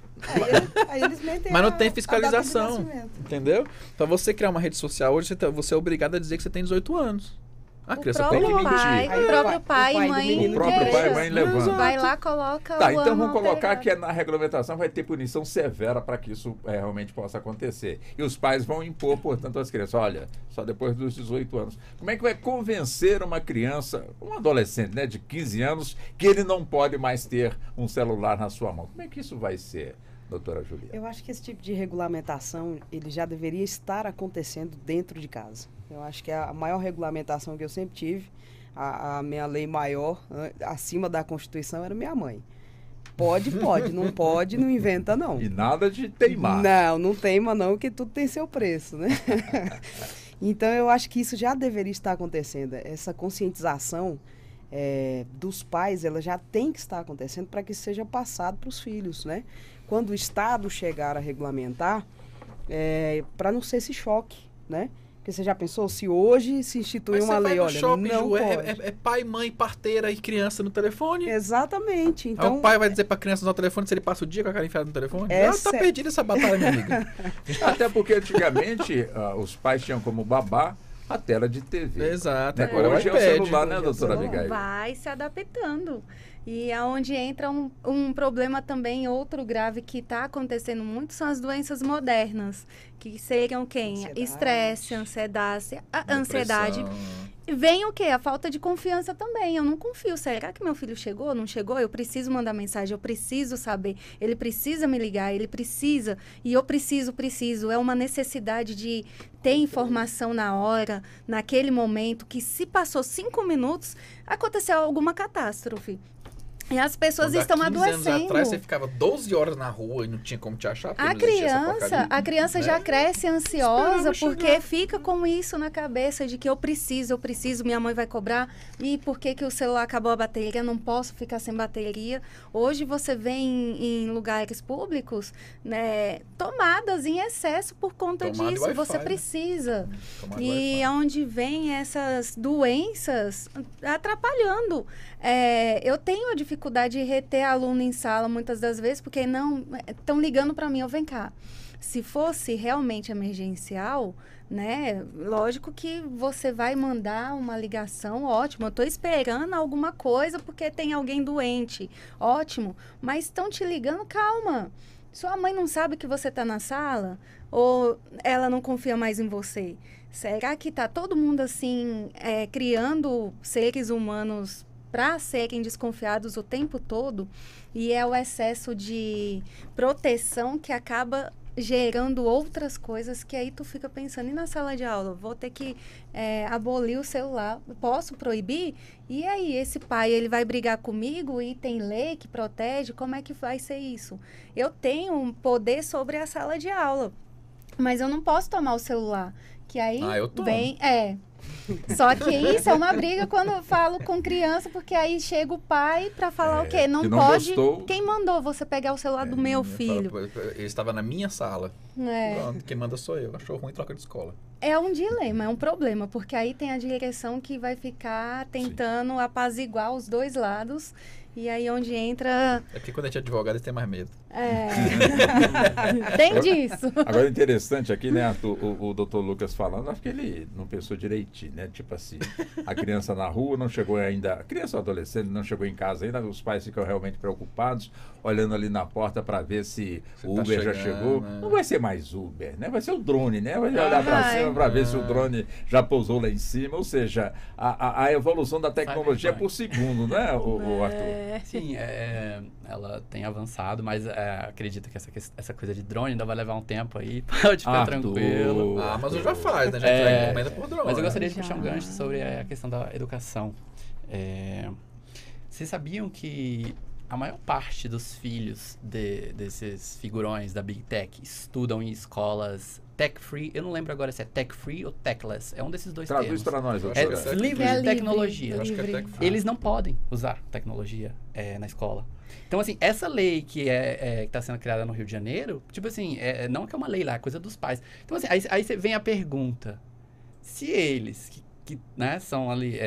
Aí eles metem não tem fiscalização, entendeu? Para você criar uma rede social hoje, você é obrigado a dizer que você tem 18 anos. A criança tem que mentir. O próprio pai e mãe levanta. Vai lá, coloca Tá, então vamos colocar que na regulamentação vai ter punição severa para que isso realmente possa acontecer. E os pais vão impor, portanto, às crianças, olha, só depois dos 18 anos. Como é que vai convencer uma criança, um adolescente, né, de 15 anos, que ele não pode mais ter um celular na sua mão? Como é que isso vai ser, doutora Juliana? Eu acho que esse tipo de regulamentação, ele já deveria estar acontecendo dentro de casa. Eu acho que a maior regulamentação que eu sempre tive, a minha lei maior, acima da Constituição, era minha mãe. Pode, não pode, não inventa não. E nada de teimar. Não teima não, porque tudo tem seu preço, né? Então eu acho que isso já deveria estar acontecendo. Essa conscientização dos pais, ela já tem que estar acontecendo para que isso seja passado para os filhos, né? quando o Estado chegar a regulamentar, para não ser esse choque, né? Porque você já pensou, se hoje se instituir uma lei, olha, shopping, não Ju, pode. é pai, mãe, parteira e criança no telefone? Exatamente. Aí Então, o pai vai dizer pra criança usar o telefone se ele passa o dia com a cara enfiada no telefone? Essa Tá perdida essa batalha, minha amiga. Até porque antigamente os pais tinham como babá a tela de TV. Exato. Né? Agora Hoje é o iPad. celular, né, Hoje é o doutora celular. Abigail? Vai se adaptando. E aonde entra um problema também, outro grave que está acontecendo muito, são as doenças modernas, que seriam quem? Ansiedade. Estresse, ansiedade. Depressão. Vem o quê? A falta de confiança também. Eu não confio. Será que meu filho chegou? Não chegou? Eu preciso mandar mensagem, eu preciso saber. Ele precisa me ligar, ele precisa. E eu preciso. É uma necessidade de ter informação na hora, naquele momento, que se passou 5 minutos, aconteceu alguma catástrofe. E as pessoas Quando há estão 15 adoecendo. anos atrás você ficava 12 horas na rua e não tinha como te achar. porque não existia essa porcaria. A criança né? já cresce ansiosa Esperava porque chegar. fica com isso na cabeça de que eu preciso, minha mãe vai cobrar. E por que que o celular acabou a bateria? Não posso ficar sem bateria. Hoje você vê em lugares públicos, né, tomadas em excesso por conta Tomada disso. Wi-Fi, Você né? precisa. Tomar E Wi-Fi. aonde vem essas doenças atrapalhando. Eu tenho a dificuldade de reter aluno em sala muitas das vezes, porque não estão ligando para mim, vem cá. Se fosse realmente emergencial, né? Lógico que você vai mandar uma ligação, ótimo. Eu estou esperando alguma coisa porque tem alguém doente, ótimo. Mas estão te ligando, calma. Sua mãe não sabe que você está na sala? Ou ela não confia mais em você? Será que está todo mundo assim, criando seres humanos para serem desconfiados o tempo todo? E é o excesso de proteção que acaba gerando outras coisas que aí tu fica pensando, e na sala de aula? Vou ter que abolir o celular, posso proibir? E aí, esse pai, ele vai brigar comigo e tem lei que protege? Como é que vai ser isso? Eu tenho um poder sobre a sala de aula, mas eu não posso tomar o celular, que aí eu tomo. vem... Só que isso é uma briga quando eu falo com criança, porque aí chega o pai para falar o quê? Não que não pode. gostou. Quem mandou você pegar o celular do meu filho? Ele estava na minha sala. É. Pronto, quem manda sou eu. Achou ruim, troca de escola. É um dilema, é um problema, porque aí tem a direção que vai ficar tentando apaziguar os dois lados. E aí onde entra... É porque quando a gente é advogado, ele tem mais medo. Tem disso. Agora, interessante aqui, né, Arthur, o doutor Lucas falando, acho que ele não pensou direitinho, né? Tipo assim, a criança na rua não chegou ainda, a criança ou adolescente não chegou em casa ainda, os pais ficam realmente preocupados, olhando ali na porta para ver se o Uber já chegou. né? Não vai ser mais Uber, né? Vai ser o drone, né? Vai olhar para cima para ver se o drone já pousou lá em cima, ou seja, a evolução da tecnologia é por segundo, né, o Arthur? Sim, ela tem avançado, mas acredito que essa coisa de drone ainda vai levar um tempo aí. Pode ficar tranquilo. A Amazon já faz, né? Já entrega encomenda por drone. Mas eu gostaria de puxar um gancho sobre a questão da educação. Vocês sabiam que a maior parte dos filhos desses figurões da Big Tech estudam em escolas tech-free? Eu não lembro agora se é tech-free ou techless. É um desses dois Traduz termos. para nós. acho que É livre de tecnologia. Eu acho que é tech-free. Eles não podem usar tecnologia na escola. Então, assim, essa lei que está sendo criada no Rio de Janeiro, tipo assim, não que é uma lei lá, é coisa dos pais. Então, assim, aí você vem a pergunta, se eles, que né, são ali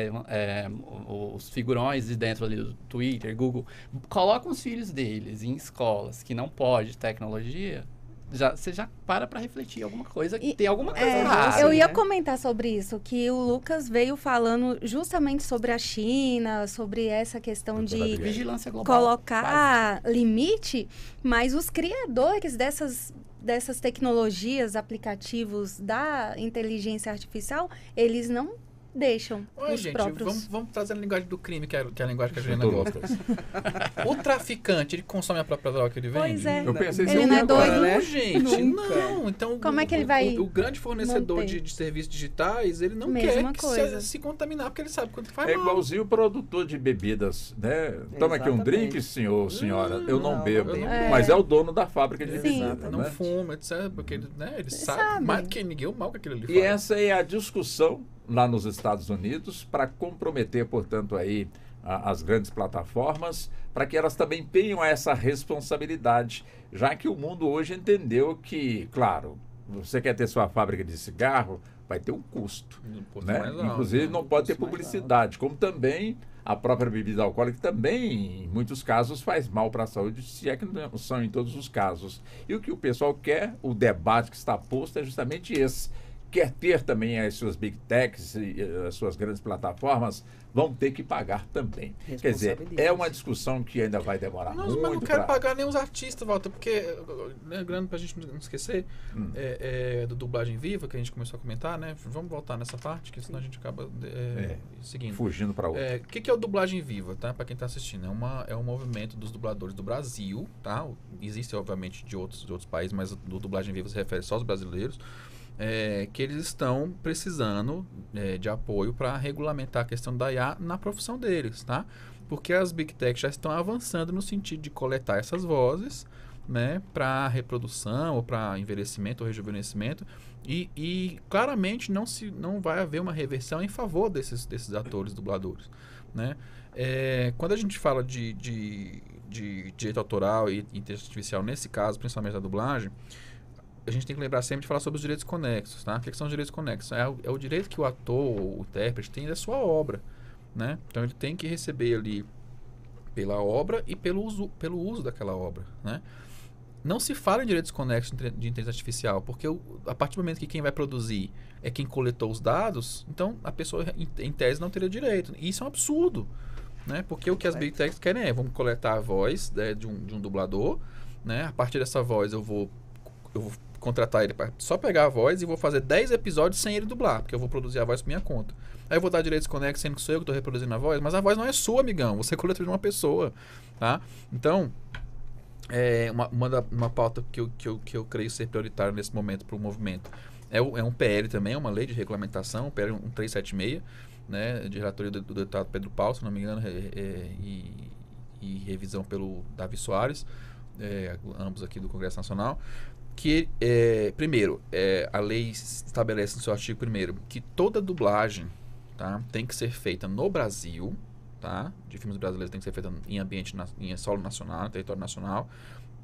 os figurões de dentro ali do Twitter, Google, colocam os filhos deles em escolas que não pode tecnologia, você já para refletir alguma coisa, tem alguma coisa errada. Eu ia comentar sobre isso, que o Lucas veio falando justamente sobre a China, sobre essa questão de vigilância global, colocar limite, mas os criadores dessas tecnologias, aplicativos da inteligência artificial, eles não deixam os gente, próprios... vamos trazer a linguagem do crime, que é a linguagem que a Juliana gosta. O traficante, ele consome a própria droga que ele vende? Pois é. Eu pensei Ele não é doido, Não, né? gente, Nunca. não. Então, Como é que ele vai o grande fornecedor manter? de serviços digitais, ele não Mesma quer coisa. se contaminar, porque ele sabe quanto faz É mal. igualzinho o produtor de bebidas, né? Toma aqui um Exatamente. drink, senhora. Eu não Não, bebo. não bebo. Mas é o dono da fábrica de Sim. bebida, Não né? fuma, etc. Porque ele sabe sabe. mais do que ninguém o mal que aquilo ali E faz. essa é a discussão lá nos Estados Unidos para comprometer, portanto, aí as grandes plataformas, para que elas também tenham essa responsabilidade, já que o mundo hoje entendeu que, claro, você quer ter sua fábrica de cigarro, vai ter um custo, né? Mais alto, Inclusive né? não pode ter publicidade, como também a própria bebida alcoólica também, em muitos casos, faz mal para a saúde, se é que não são em todos os casos. E o que o pessoal quer, o debate que está posto é justamente esse. Quer ter também as suas big techs e as suas grandes plataformas, vão ter que pagar também. Quer dizer, é uma discussão que ainda vai demorar muito. Mas não quero pagar nem os artistas, Walter, porque, lembrando pra gente não esquecer, do dublagem viva, que a gente começou a comentar, né? Vamos voltar nessa parte, que senão a gente acaba seguindo. Fugindo para outra. O que é o dublagem viva, tá? Pra quem tá assistindo, é um movimento dos dubladores do Brasil, tá? Existe, obviamente, de outros países, mas do dublagem viva se refere só aos brasileiros. Que eles estão precisando de apoio para regulamentar a questão da IA na profissão deles, tá? Porque as Big Tech já estão avançando no sentido de coletar essas vozes, né, para reprodução ou para envelhecimento ou rejuvenescimento e claramente não vai haver uma reversão em favor desses atores dubladores, né? Quando a gente fala de direito autoral e inteligência artificial, nesse caso, principalmente da dublagem, a gente tem que lembrar sempre de falar sobre os direitos conexos, tá? O que são os direitos conexos? É o direito que o ator ou o intérprete tem da sua obra, né? Então ele tem que receber ali pela obra e pelo uso daquela obra, né? Não se fala em direitos conexos de inteligência artificial, porque a partir do momento que quem vai produzir é quem coletou os dados, então a pessoa em tese não teria direito. E isso é um absurdo, né? Porque o que as Big Techs querem vamos coletar a voz de um dublador, né? A partir dessa voz eu vou contratar ele para só pegar a voz e vou fazer 10 episódios sem ele dublar, porque eu vou produzir a voz por minha conta. Aí eu vou dar direitos conexos, sendo que sou eu que estou reproduzindo a voz, mas a voz não é sua, amigão, você coletou de uma pessoa, tá? Então, uma pauta que eu creio ser prioritária nesse momento para o movimento é um PL também, é uma lei de regulamentação, PL 1376, né, de relatoria do deputado Pedro Paulo, se não me engano, e revisão pelo Davi Soares, ambos aqui do Congresso Nacional, que, primeiro, a lei estabelece no seu artigo 1º que toda dublagem, tá, tem que ser feita no Brasil, tá, de filmes brasileiros tem que ser feita em solo nacional, em território nacional,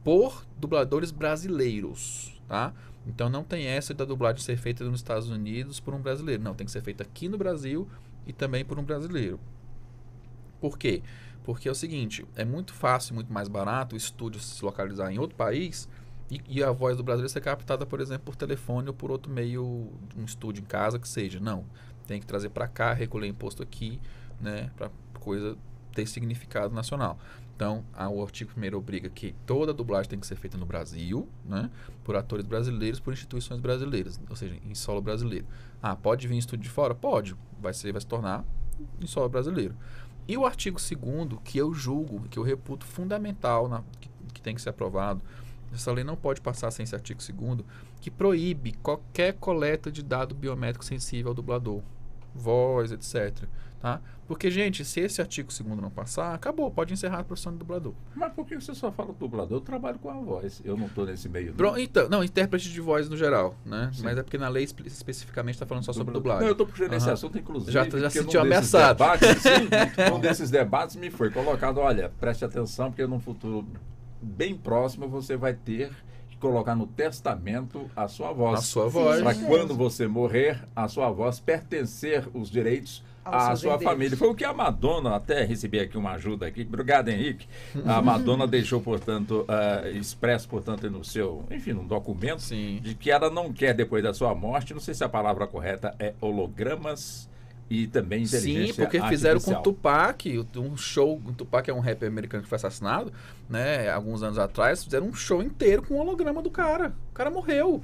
por dubladores brasileiros, tá? Então não tem essa da dublagem ser feita nos Estados Unidos por um brasileiro, não, tem que ser feita aqui no Brasil e também por um brasileiro. Por quê? Porque é o seguinte, é muito fácil, muito mais barato o estúdio se localizar em outro país e a voz do brasileiro ser captada, por exemplo, por telefone ou por outro meio, um estúdio em casa, que seja. Não, tem que trazer para cá, recolher imposto aqui, né, para coisa ter significado nacional. Então, o artigo 1º obriga que toda dublagem tem que ser feita no Brasil, né, por atores brasileiros, por instituições brasileiras, ou seja, em solo brasileiro. Pode vir em estúdio de fora? Pode, vai se tornar em solo brasileiro. E o artigo 2º, que eu julgo, que eu reputo fundamental, que tem que ser aprovado, essa lei não pode passar sem esse artigo 2º, que proíbe qualquer coleta de dado biométrico sensível ao dublador, voz, etc. Tá? Porque, gente, se esse artigo 2º não passar, acabou, pode encerrar a profissão de dublador. Mas por que você só fala do dublador? Eu trabalho com a voz, eu não estou nesse meio. Então, não, intérprete de voz no geral, né? Sim. Mas é porque na lei especificamente está falando só sobre dublagem. Não, eu estou puxando esse assunto, inclusive. Já se sentiu ameaçado. Um desses debates me foi colocado, olha, preste atenção, porque num futuro bem próximo você vai ter que colocar no testamento a sua voz. A sua voz. Para quando você morrer, a sua voz pertencer os direitos à sua família. Foi o que a Madonna, até recebi aqui uma ajuda aqui, obrigado, Henrique. A Madonna deixou, portanto, expresso, portanto, no seu, enfim, num documento, sim, de que ela não quer, depois da sua morte, não sei se a palavra correta é hologramas e também inteligência Sim, porque artificial. fizeram com o Tupac, um show, o Tupac é um rapper americano que foi assassinado, né, alguns anos atrás, fizeram um show inteiro com o holograma do cara. O cara morreu.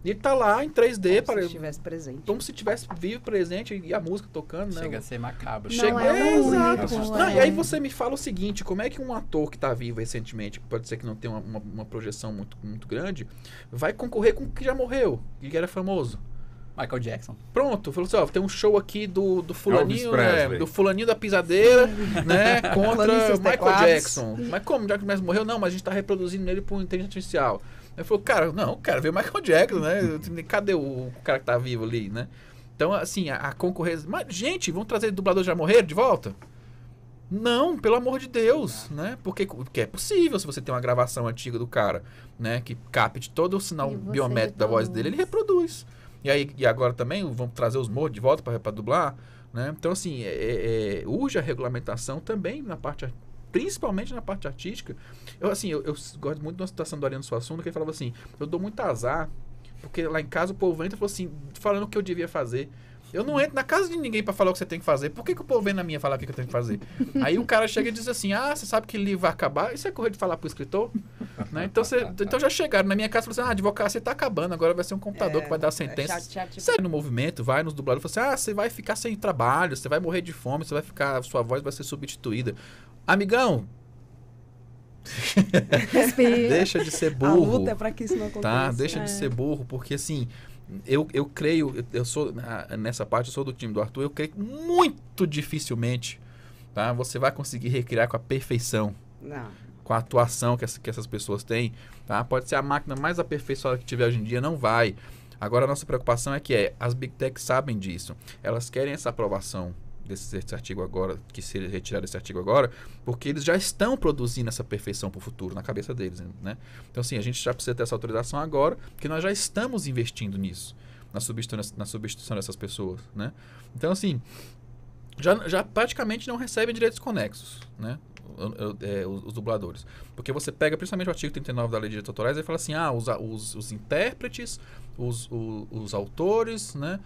E ele tá lá em 3D. Como se estivesse presente. Como se estivesse vivo, presente, e a música tocando, né? Chega a ser macabro. Exato. E aí você me fala o seguinte, como é que um ator que tá vivo recentemente, que pode ser que não tenha uma projeção muito, muito grande, vai concorrer com o que já morreu, que era famoso? Michael Jackson. Pronto, falou assim, ó, tem um show aqui do fulaninho, né, do fulaninho da pisadeira, né, contra Michael Jackson. Mas como? Jackson mesmo morreu? Não, mas a gente tá reproduzindo ele por inteligência artificial. Aí falou, cara, não, quero ver Michael Jackson, né? Cadê o cara que tá vivo ali, né? Então, assim, a concorrência... Mas, gente, vão trazer dubladores já morreram de volta? Não, pelo amor de Deus, né? Porque é possível, se você tem uma gravação antiga do cara, né? Que capte todo o sinal biométrico da voz dele, ele reproduz. E agora também vamos trazer os morros de volta para dublar, né? Então, assim, urge a regulamentação também principalmente na parte artística. Eu gosto muito de uma situação do Ariano Suassuna, que ele falava assim, eu dou muito azar, porque lá em casa o povo entra e falou assim, falando o que eu devia fazer. Eu não entro na casa de ninguém pra falar o que você tem que fazer. Por que o povo vem na minha falar o que eu tenho que fazer? Aí o cara chega e diz assim, você sabe que livro vai acabar? Isso é correr de falar pro escritor? Né? Então já chegaram na minha casa e falaram assim, advogado, você tá acabando, agora vai ser um computador que vai dar a sentença. Sai no movimento, vai nos dubladores e fala assim, você vai ficar sem trabalho, você vai morrer de fome, sua voz vai ser substituída. Amigão, deixa de ser burro. A luta é pra que isso não aconteça. Tá? Deixa de ser burro, porque assim... Eu creio, eu sou nessa parte, eu sou do time do Arthur, eu creio que muito dificilmente, tá, você vai conseguir recriar com a perfeição, com a atuação que essas pessoas têm, tá? Pode ser a máquina mais aperfeiçoada que tiver hoje em dia, não vai. Agora a nossa preocupação é que as Big Techs sabem disso, elas querem essa aprovação desse artigo agora, que se retirar desse artigo agora, porque eles já estão produzindo essa perfeição para o futuro na cabeça deles, né? Então, assim, a gente já precisa ter essa autorização agora, porque nós já estamos investindo nisso, na substituição dessas pessoas, né? Então, assim, já praticamente não recebem direitos conexos, né? Os dubladores. Porque você pega principalmente o artigo 39 da Lei de Direitos Autorais e fala assim, os intérpretes, os autores, né?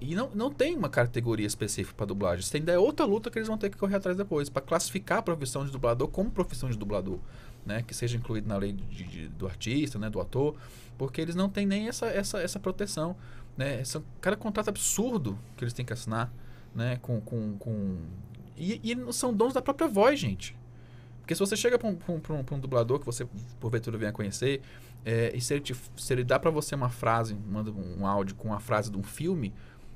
E não tem uma categoria específica para dublagem. Isso ainda é outra luta que eles vão ter que correr atrás depois, para classificar a profissão de dublador como profissão de dublador, né? Que seja incluído na lei do artista, né? Do ator, porque eles não têm nem essa proteção, né? Cada contrato absurdo que eles têm que assinar, né? E são donos da própria voz, gente. Porque se você chega para um dublador que você, porventura, venha conhecer, e se ele dá para você uma frase, manda um áudio com uma frase de um filme,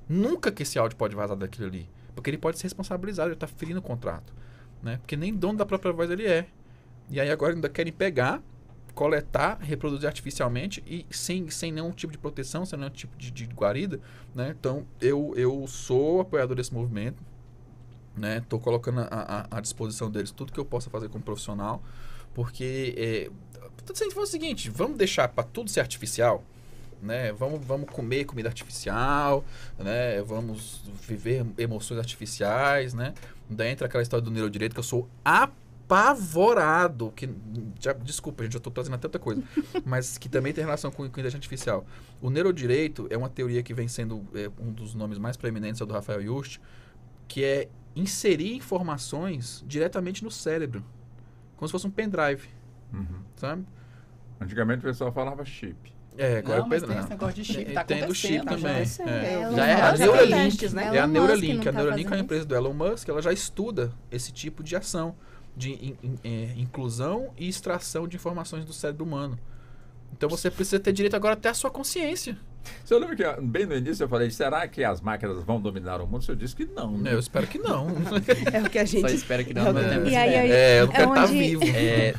nunca que esse áudio pode vazar daquilo ali. Porque ele pode ser responsabilizado, ele está ferindo o contrato, né? Porque nem dono da própria voz ele é. E aí agora ainda querem pegar, coletar, reproduzir artificialmente e sem nenhum tipo de proteção, sem nenhum tipo de guarida, né? Então, eu sou apoiador desse movimento, né? Tô colocando à disposição deles tudo que eu possa fazer como profissional, porque foi o seguinte, vamos deixar para tudo ser artificial, né? Vamos comer comida artificial, né? Vamos viver emoções artificiais, né? Daí entra aquela história do neurodireito que eu sou apavorado, desculpa, gente, eu tô trazendo tanta coisa, mas que também tem relação com inteligência artificial. O neurodireito é uma teoria que vem sendo um dos nomes mais preeminentes, é o do Rafael Just, que é inserir informações diretamente no cérebro, como se fosse um pendrive, sabe? Antigamente o pessoal falava chip. Agora mas tem esse negócio de chip, tá tem do chip também. Já é a Neuralink, né? É a Neuralink. A Neuralink é uma empresa do Elon Musk, ela já estuda esse tipo de ação, de inclusão e extração de informações do cérebro humano. Então você precisa ter direito agora até a sua consciência. Você lembra que bem no início eu falei, será que as máquinas vão dominar o mundo? Você disse que não, né? Eu espero que não. É o que a gente... Só espero que não. Eu não quero estar vivo.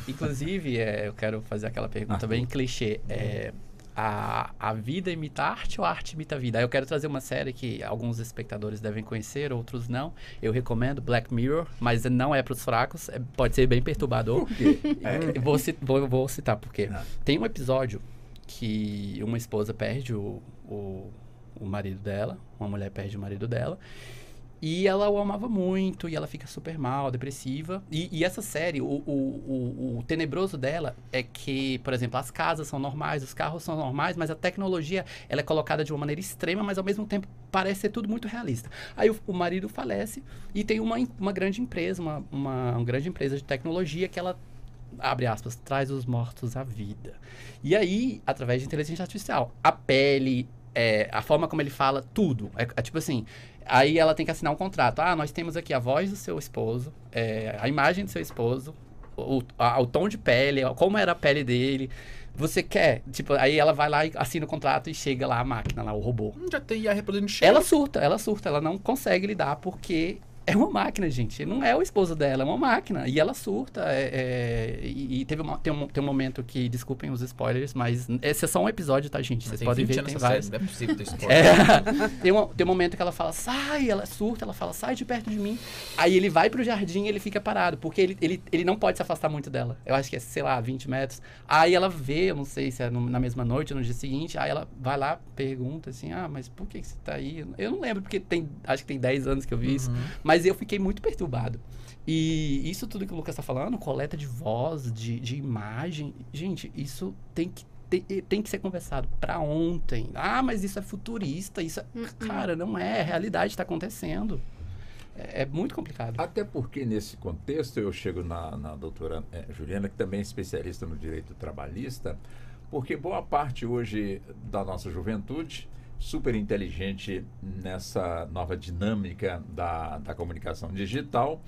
Inclusive, eu quero fazer aquela pergunta bem clichê. A vida imita a arte ou a arte imita a vida? Aí eu quero trazer uma série que alguns espectadores devem conhecer, outros não. Eu recomendo Black Mirror, mas não é para os fracos. Pode ser bem perturbador. Por quê? Vou citar por quê. Tem um episódio que uma esposa perde o marido dela, uma mulher perde o marido dela, e ela o amava muito, e ela fica super mal, depressiva. E essa série, o tenebroso dela é que, por exemplo, as casas são normais, os carros são normais, mas a tecnologia ela é colocada de uma maneira extrema, mas ao mesmo tempo parece ser tudo muito realista. Aí o marido falece e tem uma grande empresa, uma grande empresa de tecnologia que ela, abre aspas, traz os mortos à vida. E aí, através de inteligência artificial, a pele, a forma como ele fala, tudo. É tipo assim, aí ela tem que assinar um contrato. Nós temos aqui a voz do seu esposo, a imagem do seu esposo, o tom de pele, como era a pele dele. Você quer? Tipo, aí ela vai lá e assina o contrato e chega lá a máquina, lá o robô. Já tem IA reproduzindo cheiro. Ela surta, ela não consegue lidar porque é uma máquina, gente. Não é o esposo dela, é uma máquina. E ela surta. E tem um momento que, desculpem os spoilers, mas esse é só um episódio, tá, gente? Vocês podem ver, tem vários. Série, não é possível ter spoiler. Tem um momento que ela fala, sai, ela surta, ela fala, sai de perto de mim. Aí ele vai pro jardim e ele fica parado, porque ele não pode se afastar muito dela. Eu acho que é, sei lá, 20 metros. Aí ela vê, eu não sei se é na mesma noite ou no dia seguinte, aí ela vai lá, pergunta assim, mas por que você tá aí? Eu não lembro, porque acho que tem 10 anos que eu vi isso. Mas eu fiquei muito perturbado. E isso tudo que o Lucas está falando, coleta de voz, de imagem, gente, isso tem que ser conversado para ontem. Mas isso é futurista, isso é... Cara, não é, a realidade está acontecendo. É muito complicado. Até porque, nesse contexto, eu chego na doutora Juliana, que também é especialista no direito trabalhista, porque boa parte hoje da nossa juventude, super inteligente nessa nova dinâmica da comunicação digital,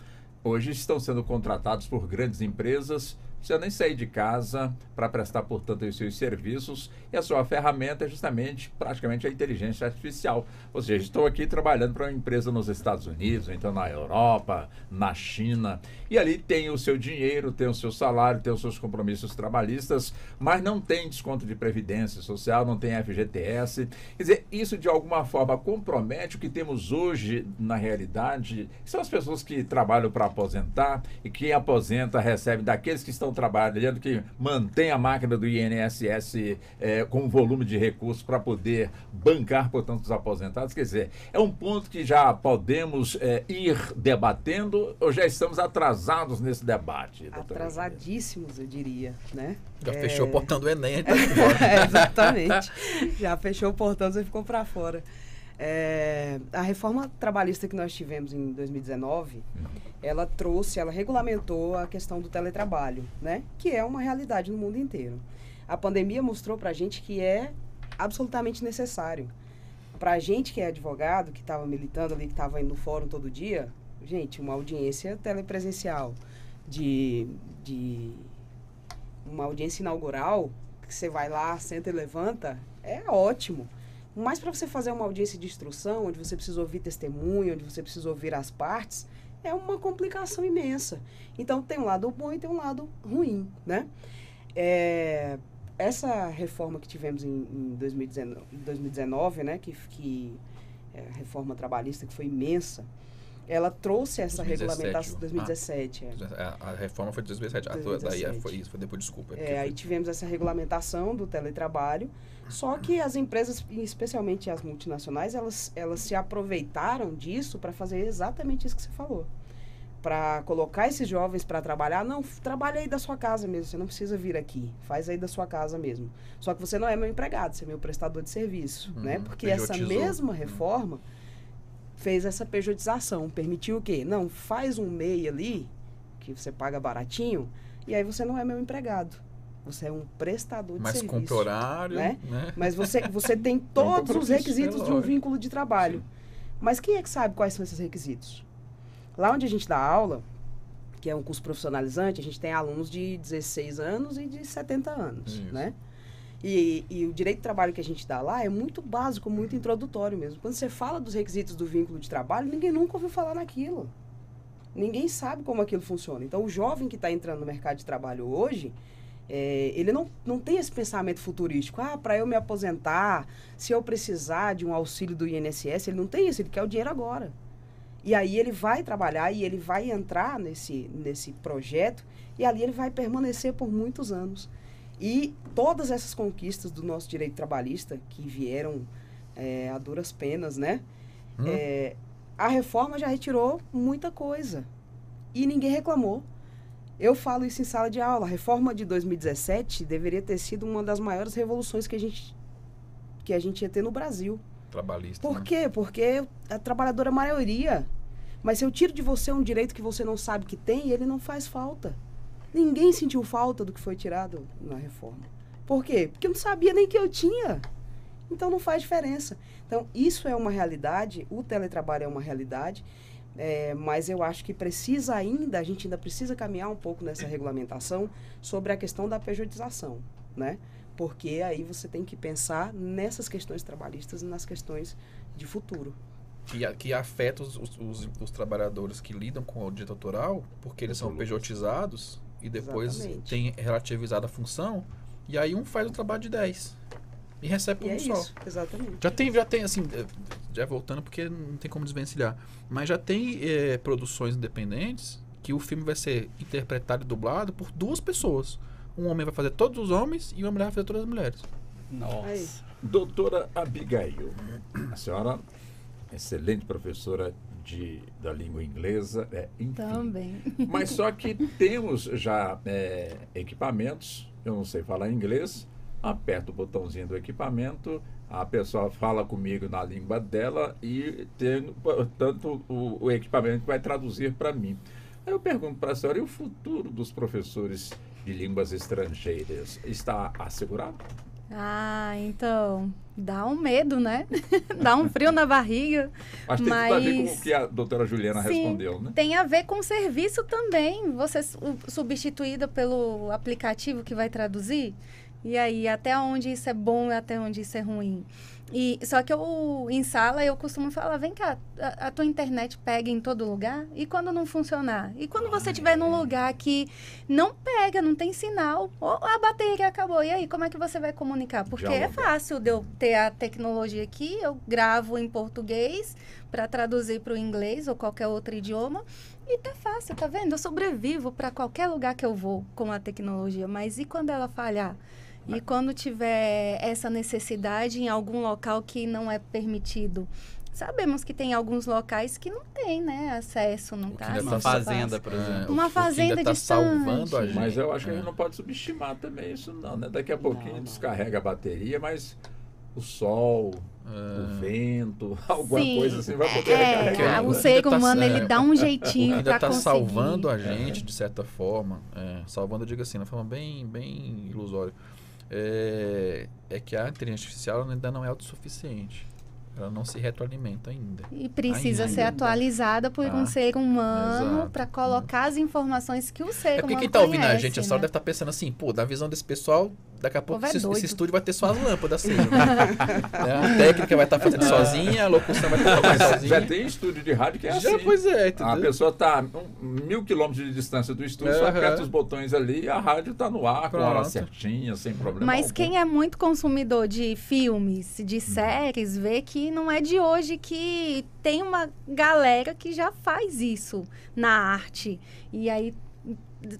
hoje estão sendo contratados por grandes empresas, não precisa nem sair de casa para prestar, portanto, os seus serviços, e a sua ferramenta é justamente, praticamente, a inteligência artificial. Ou seja, estou aqui trabalhando para uma empresa nos Estados Unidos, então na Europa, na China, e ali tem o seu dinheiro, tem o seu salário, tem os seus compromissos trabalhistas, mas não tem desconto de previdência social, não tem FGTS. Quer dizer, isso de alguma forma compromete o que temos hoje na realidade, que são as pessoas que trabalham para aposentar, e quem aposenta recebe daqueles que estão trabalhando, que mantém a máquina do INSS com volume de recursos para poder bancar, portanto, os aposentados. Quer dizer, é um ponto que já podemos ir debatendo, ou já estamos atrasados nesse debate? Atrasadíssimos, eu diria, né? Já fechou o portão do Enem. Exatamente. Já fechou o portão, você ficou para fora. A reforma trabalhista que nós tivemos em 2019, ela regulamentou a questão do teletrabalho, né? Que é uma realidade no mundo inteiro. A pandemia mostrou para a gente que é absolutamente necessário. Para a gente que é advogado, que estava militando ali, que estava indo no fórum todo dia, gente, uma audiência telepresencial, uma audiência inaugural, que você vai lá, senta e levanta, é ótimo. Mas para você fazer uma audiência de instrução, onde você precisa ouvir testemunho, onde você precisa ouvir as partes, é uma complicação imensa. Então, tem um lado bom e tem um lado ruim, né? Essa reforma que tivemos em 2019, né, a reforma trabalhista, que foi imensa, ela trouxe essa 2017, regulamentação... 2017, A reforma foi de 2017. 2017. Daí foi isso, foi depois, desculpa. Aí tivemos essa regulamentação do teletrabalho, só que as empresas, especialmente as multinacionais, elas se aproveitaram disso para fazer exatamente isso que você falou. Para colocar esses jovens para trabalhar, não, trabalha aí da sua casa mesmo, você não precisa vir aqui, faz aí da sua casa mesmo. Só que você não é meu empregado, você é meu prestador de serviço, né? Porque essa mesma reforma fez essa pejotização, permitiu o quê? Não, faz um MEI ali, que você paga baratinho, e aí você não é meu empregado. Você é um prestador de serviço. Mas compra horário, né? Mas você tem todos os requisitos de um vínculo de trabalho. Sim. Mas quem é que sabe quais são esses requisitos? Lá onde a gente dá aula, que é um curso profissionalizante, a gente tem alunos de 16 anos e de 70 anos, isso, né? E o direito de trabalho que a gente dá lá é muito básico, muito introdutório mesmo. Quando você fala dos requisitos do vínculo de trabalho, ninguém nunca ouviu falar naquilo. Ninguém sabe como aquilo funciona. Então, o jovem que está entrando no mercado de trabalho hoje, ele não tem esse pensamento futurístico. Para eu me aposentar, se eu precisar de um auxílio do INSS, ele não tem isso, ele quer o dinheiro agora. E aí ele vai trabalhar e ele vai entrar nesse projeto e ali ele vai permanecer por muitos anos. E todas essas conquistas do nosso direito trabalhista, que vieram a duras penas, né? A reforma já retirou muita coisa. E ninguém reclamou. Eu falo isso em sala de aula. A reforma de 2017 deveria ter sido uma das maiores revoluções que a gente ia ter no Brasil. Trabalhista. Por quê? Porque a trabalhadora é a maioria. Mas se eu tiro de você um direito que você não sabe que tem, ele não faz falta. Ninguém sentiu falta do que foi tirado na reforma. Por quê? Porque eu não sabia nem que eu tinha. Então não faz diferença. Então isso é uma realidade, o teletrabalho é uma realidade, mas eu acho que a gente ainda precisa caminhar um pouco nessa regulamentação sobre a questão da pejotização, né? Porque aí você tem que pensar nessas questões trabalhistas e nas questões de futuro. que afeta os trabalhadores que lidam com o direito autoral, porque eles são pejotizados e depois tem relativizada a função, e aí um faz o trabalho de 10 e recebe por um só. Isso, exatamente. Já tem, assim, já voltando porque não tem como desvencilhar, mas já tem produções independentes que o filme vai ser interpretado e dublado por 2 pessoas. Um homem vai fazer todos os homens e uma mulher vai fazer todas as mulheres. Nossa. Doutora Abigail, a senhora, excelente professora da língua inglesa, enfim. Também. Mas só que temos já equipamentos, eu não sei falar inglês, aperto o botãozinho do equipamento, a pessoa fala comigo na língua dela e tem, portanto, o equipamento vai traduzir para mim. Aí eu pergunto para a senhora, e o futuro dos professores de línguas estrangeiras está assegurado? Então, dá um medo, né? Dá um frio na barriga. Mas tem tudo a ver com o que a doutora Juliana respondeu, né? Tem a ver com o serviço também. Você substituída pelo aplicativo que vai traduzir. E aí, até onde isso é bom e até onde isso é ruim. Só que em sala eu costumo falar, vem cá, a tua internet pega em todo lugar? E quando não funcionar? E quando você estiver num lugar que não pega, não tem sinal, ou a bateria acabou, e aí, como é que você vai comunicar? Porque é fácil de eu ter a tecnologia aqui, eu gravo em português para traduzir para o inglês ou qualquer outro idioma, e tá fácil, tá vendo? Eu sobrevivo para qualquer lugar que eu vou com a tecnologia, mas e quando ela falhar? E quando tiver essa necessidade em algum local que não é permitido? Sabemos que tem alguns locais que não tem, né, acesso, não está. Uma fazenda, por exemplo. Uma fazenda tá distante. Salvando a gente. Mas eu acho que a gente não pode subestimar também isso não, né? Daqui a pouquinho descarrega a bateria, mas o sol, o vento, alguma coisa assim vai poder recarregar. O ser humano, ele dá um jeitinho ainda para conseguir. Salvando a gente, de certa forma. Salvando, eu digo assim, de uma forma bem ilusória. É que a inteligência artificial ainda não é autossuficiente. Ela não se retroalimenta ainda. E precisa ser atualizada por um ser humano para colocar as informações que o ser humano porque quem está ouvindo a gente, né? a senhora deve estar pensando assim, da visão desse pessoal, daqui a pouco esse estúdio vai ter só as lâmpadas, seja, a técnica vai estar fazendo sozinha, a locução vai estar fazendo sozinha. Já tem estúdio de rádio que é assim. Pois é. Entendeu? A pessoa está 1.000 quilômetros de distância do estúdio, só aperta os botões ali e a rádio está no ar, com a hora certinha, sem problema Mas algum. quem é muito consumidor de filmes, de séries, vê que não é de hoje que tem uma galera que já faz isso na arte. E aí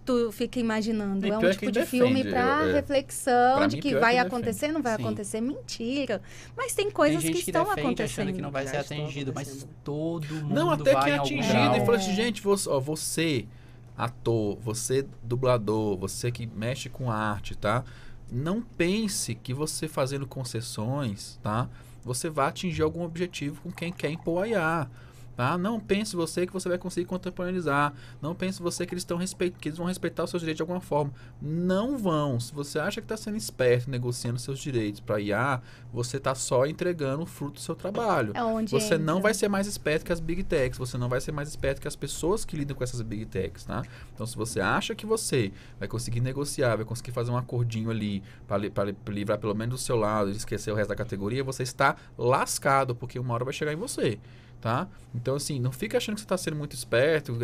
tu fica imaginando, é um tipo de filme para reflexão, de que vai acontecer, não vai acontecer, mentira. Mas tem coisas que estão acontecendo. Achando que não vai ser atingido, mas todo mundo não, até vai que é atingido. E fala assim, gente, você ator, você dublador, você que mexe com arte, tá? Não pense que você fazendo concessões, tá? Você vai atingir algum objetivo com quem quer impor a IA. Tá? Não pense você que você vai conseguir contemporaneizar. Não pense você que eles vão respeitar os seus direitos de alguma forma. Não vão. Se você acha que está sendo esperto negociando seus direitos para IA, você está só entregando o fruto do seu trabalho. Você não vai ser mais esperto que as Big Techs. Você não vai ser mais esperto que as pessoas que lidam com essas Big Techs. Tá? Então, se você acha que você vai conseguir negociar, vai conseguir fazer um acordinho ali para livrar pelo menos do seu lado e esquecer o resto da categoria, você está lascado, porque uma hora vai chegar em você. Tá? Então, assim, não fica achando que você está sendo muito esperto,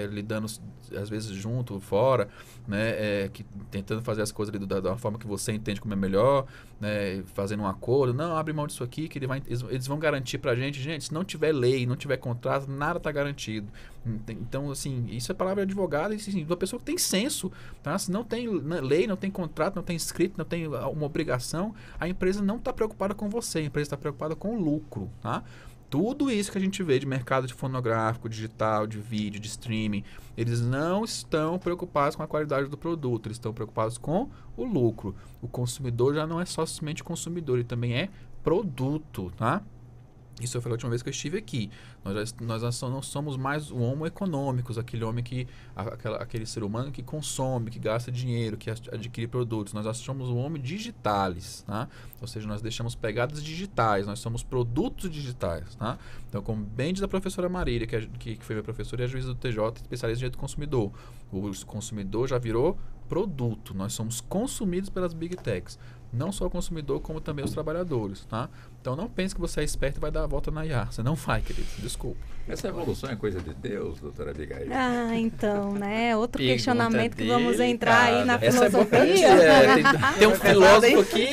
lidando, às vezes, junto, fora, né? Tentando fazer as coisas ali da forma que você entende como é melhor, né? Fazendo um acordo. Não, abre mão disso aqui, que eles vão garantir pra gente. Gente, se não tiver lei, não tiver contrato, nada está garantido. Então, assim, isso é palavra de advogado, assim, de uma pessoa que tem senso, tá? Se não tem lei, não tem contrato, não tem escrito, não tem uma obrigação, a empresa não está preocupada com você, a empresa está preocupada com o lucro, tá? Tudo isso que a gente vê de mercado de fonográfico, digital, de vídeo, de streaming, eles não estão preocupados com a qualidade do produto, eles estão preocupados com o lucro. O consumidor já não é só simplesmente consumidor, ele também é produto, tá? Isso eu falei a última vez que eu estive aqui. Nós não somos mais o homo econômicos, aquele homem aquele ser humano que consome, que gasta dinheiro, que adquire produtos. Nós somos o homo digitalis, tá? Ou seja, nós deixamos pegadas digitais, nós somos produtos digitais, tá? Então, como bem diz a professora Marília, que foi minha professora e é juíza do TJ, especialista em direito do consumidor. O consumidor já virou produto. Nós somos consumidos pelas Big Techs. Não só o consumidor, como também os trabalhadores, tá? Então não pense que você é esperto e vai dar a volta na IA. Você não vai, querido. Desculpa. Essa evolução é coisa de Deus, doutora Abigail? Ah, então, né? Outro Pergunta questionamento que vamos dele, entrar aí na Essa filosofia. tem um filósofo aqui.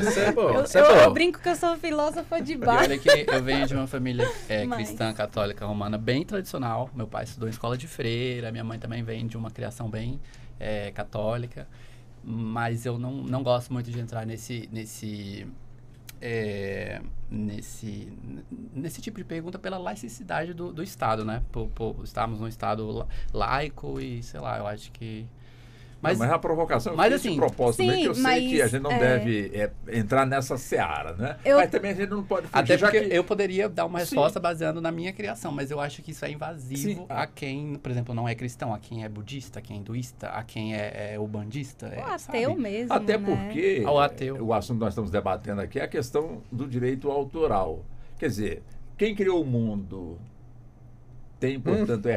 Isso é bom. Isso é bom. Eu brinco que eu sou filósofa de E baixo. olha que eu venho de uma família cristã, católica, romana, bem tradicional. Meu pai estudou em escola de freira, minha mãe também vem de uma criação bem católica. Mas eu não gosto muito de entrar nesse tipo de pergunta pela laicidade do Estado, né? Por estarmos num Estado laico e, sei lá, eu acho que... Mas a provocação mas, é assim, de propósito, sim, que eu sei que a gente não deve entrar nessa seara, né? Mas também a gente não pode fugir. Até porque que... eu poderia dar uma resposta Sim. baseando na minha criação, mas eu acho que isso é invasivo Sim. a quem, por exemplo, não é cristão, a quem é budista, a quem é hinduísta, a quem é ubandista. O ateu mesmo, Até né? porque Ao ateu. o assunto que nós estamos debatendo aqui é a questão do direito autoral. Quer dizer, quem criou o mundo tem, portanto,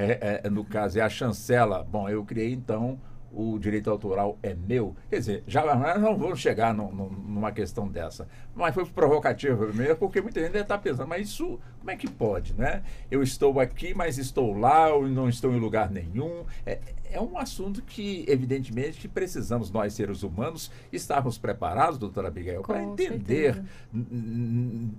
no caso, é a chancela. Bom, eu criei, então, o direito autoral é meu. Quer dizer, já nós não vamos chegar numa questão dessa. Mas foi provocativo primeiro, porque muita gente deve estar pensando, mas isso, como é que pode, né? Eu estou aqui, mas estou lá, ou não estou em lugar nenhum. É um assunto que, evidentemente, que precisamos, nós, seres humanos, estarmos preparados, doutora Abigail, para entender,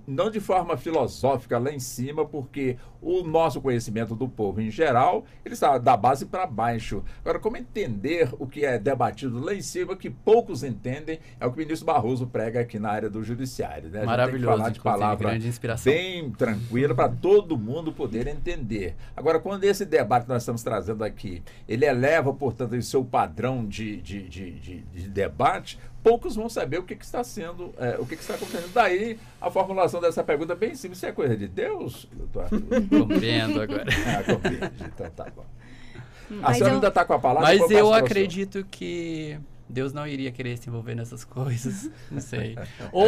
não de forma filosófica lá em cima, porque o nosso conhecimento do povo, em geral, ele está da base para baixo. Agora, como entender o que é debatido lá em cima, que poucos entendem, é o que o ministro Barroso prega aqui na área do judiciário. Né? Maravilhoso, a gente tem que falar de palavra grande inspiração. bem tranquila para todo mundo poder entender. Agora, quando esse debate que nós estamos trazendo aqui, ele eleva, portanto, o seu padrão de debate, poucos vão saber o que está sendo, o que está acontecendo. Daí, a formulação dessa pergunta bem simples: isso é coisa de Deus, doutor Arthur? Compreendo agora. Compreende, então tá bom. A senhora ainda está com a palavra? Mas eu acredito que Deus não iria querer se envolver nessas coisas. Não sei. Ou,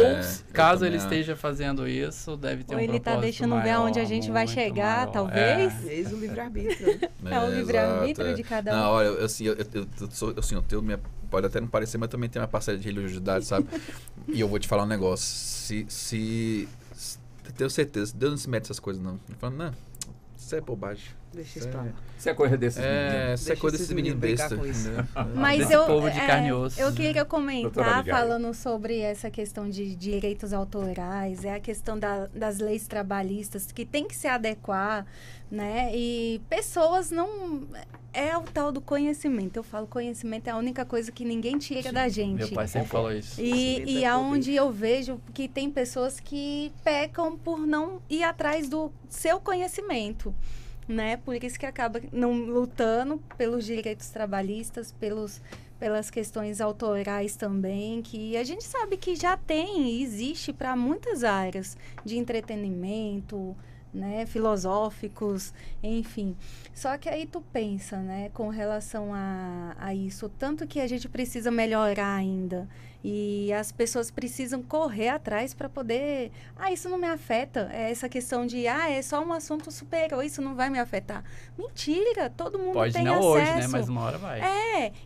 caso ele esteja fazendo isso, deve ter um propósito. Ou ele está deixando ver aonde a gente vai chegar, talvez. Eis o livre-arbítrio. É o livre-arbítrio de cada um. Não, olha, pode até não parecer, mas também tem uma parcela de religiosidade, sabe? E eu vou te falar um negócio. Se tenho certeza, Deus não se mete essas coisas, não. Ele fala, não, isso é bobagem. Deixa isso pra lá. Isso é coisa desses meninos. Isso é coisa desses meninos bestas. Mas povo de carne e osso. eu queria Doutora comentar, Abigail, falando sobre essa questão de direitos autorais, a questão das leis trabalhistas, que tem que se adequar, né? E pessoas não... É o tal do conhecimento. Eu falo, conhecimento é a única coisa que ninguém tira da gente. Meu pai sempre falou isso. E aonde eu vejo que tem pessoas que pecam por não ir atrás do seu conhecimento, né? Por isso que acaba não lutando pelos direitos trabalhistas, pelas questões autorais também, que a gente sabe que já tem e existe para muitas áreas de entretenimento, né, filosóficos, enfim. Só que aí tu pensa, né, com relação a isso, tanto que a gente precisa melhorar ainda. E as pessoas precisam correr atrás para poder... isso não me afeta. É essa questão de, é só um assunto superior, isso não vai me afetar. Mentira, todo mundo Pode tem não acesso. hoje, né? Mas uma hora vai.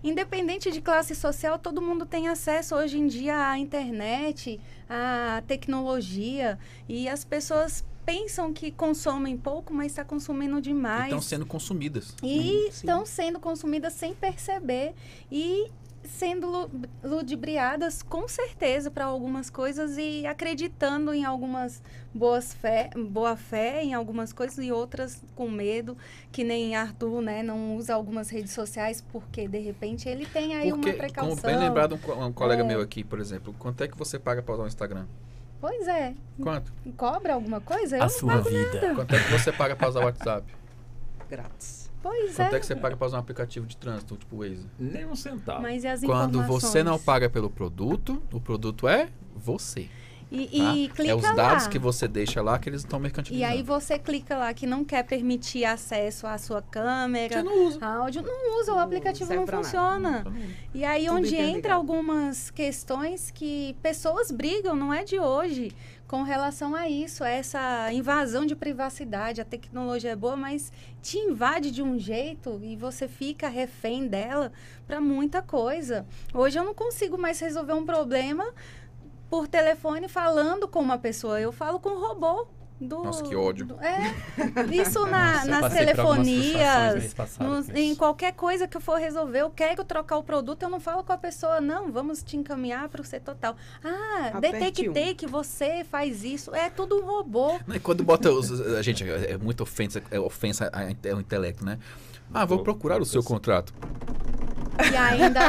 Independente de classe social, todo mundo tem acesso hoje em dia à internet, à tecnologia. E as pessoas pensam que consomem pouco, mas está consumindo demais. Estão sendo consumidas. E estão sendo consumidas sem perceber e sendo ludibriadas com certeza para algumas coisas e acreditando em algumas boa fé em algumas coisas e outras com medo, que nem Arthur, né, não usa algumas redes sociais porque de repente ele tem aí uma precaução. Como bem lembrado um colega meu aqui, por exemplo, quanto é que você paga para usar o Instagram? Pois é. Quanto? Cobra alguma coisa? Eu A não sua pago vida. nada. Quanto é que você paga para usar o WhatsApp? Grátis. Pois Quanto é que você paga para usar um aplicativo de trânsito, tipo Waze? Nem um centavo. Mas e as Quando informações? você não paga pelo produto, o produto é você. E clica os dados lá. que você deixa lá que eles estão E mercantilizando. aí você clica lá que não quer permitir acesso à sua câmera, Você não usa. áudio, não usa, o aplicativo serve não pra funciona. E aí Tudo onde interligado. entra algumas questões que pessoas brigam, não é de hoje, com relação a isso, a essa invasão de privacidade. A tecnologia é boa, mas te invade de um jeito e você fica refém dela para muita coisa. Hoje eu não consigo mais resolver um problema por telefone falando com uma pessoa. Eu falo com um robô. Nossa, que ódio. Isso nas Passei por algumas frustrações telefonias, mês passado com em isso. qualquer coisa que eu for resolver, eu quero trocar o produto, eu não falo com a pessoa, não, vamos te encaminhar para o setor tal. Ah, Aperte um. detectei que você faz isso. É tudo um robô. Não, e quando bota a gente, é muita ofensa ao intelecto, né? Ah, vou procurar o seu contrato. E ainda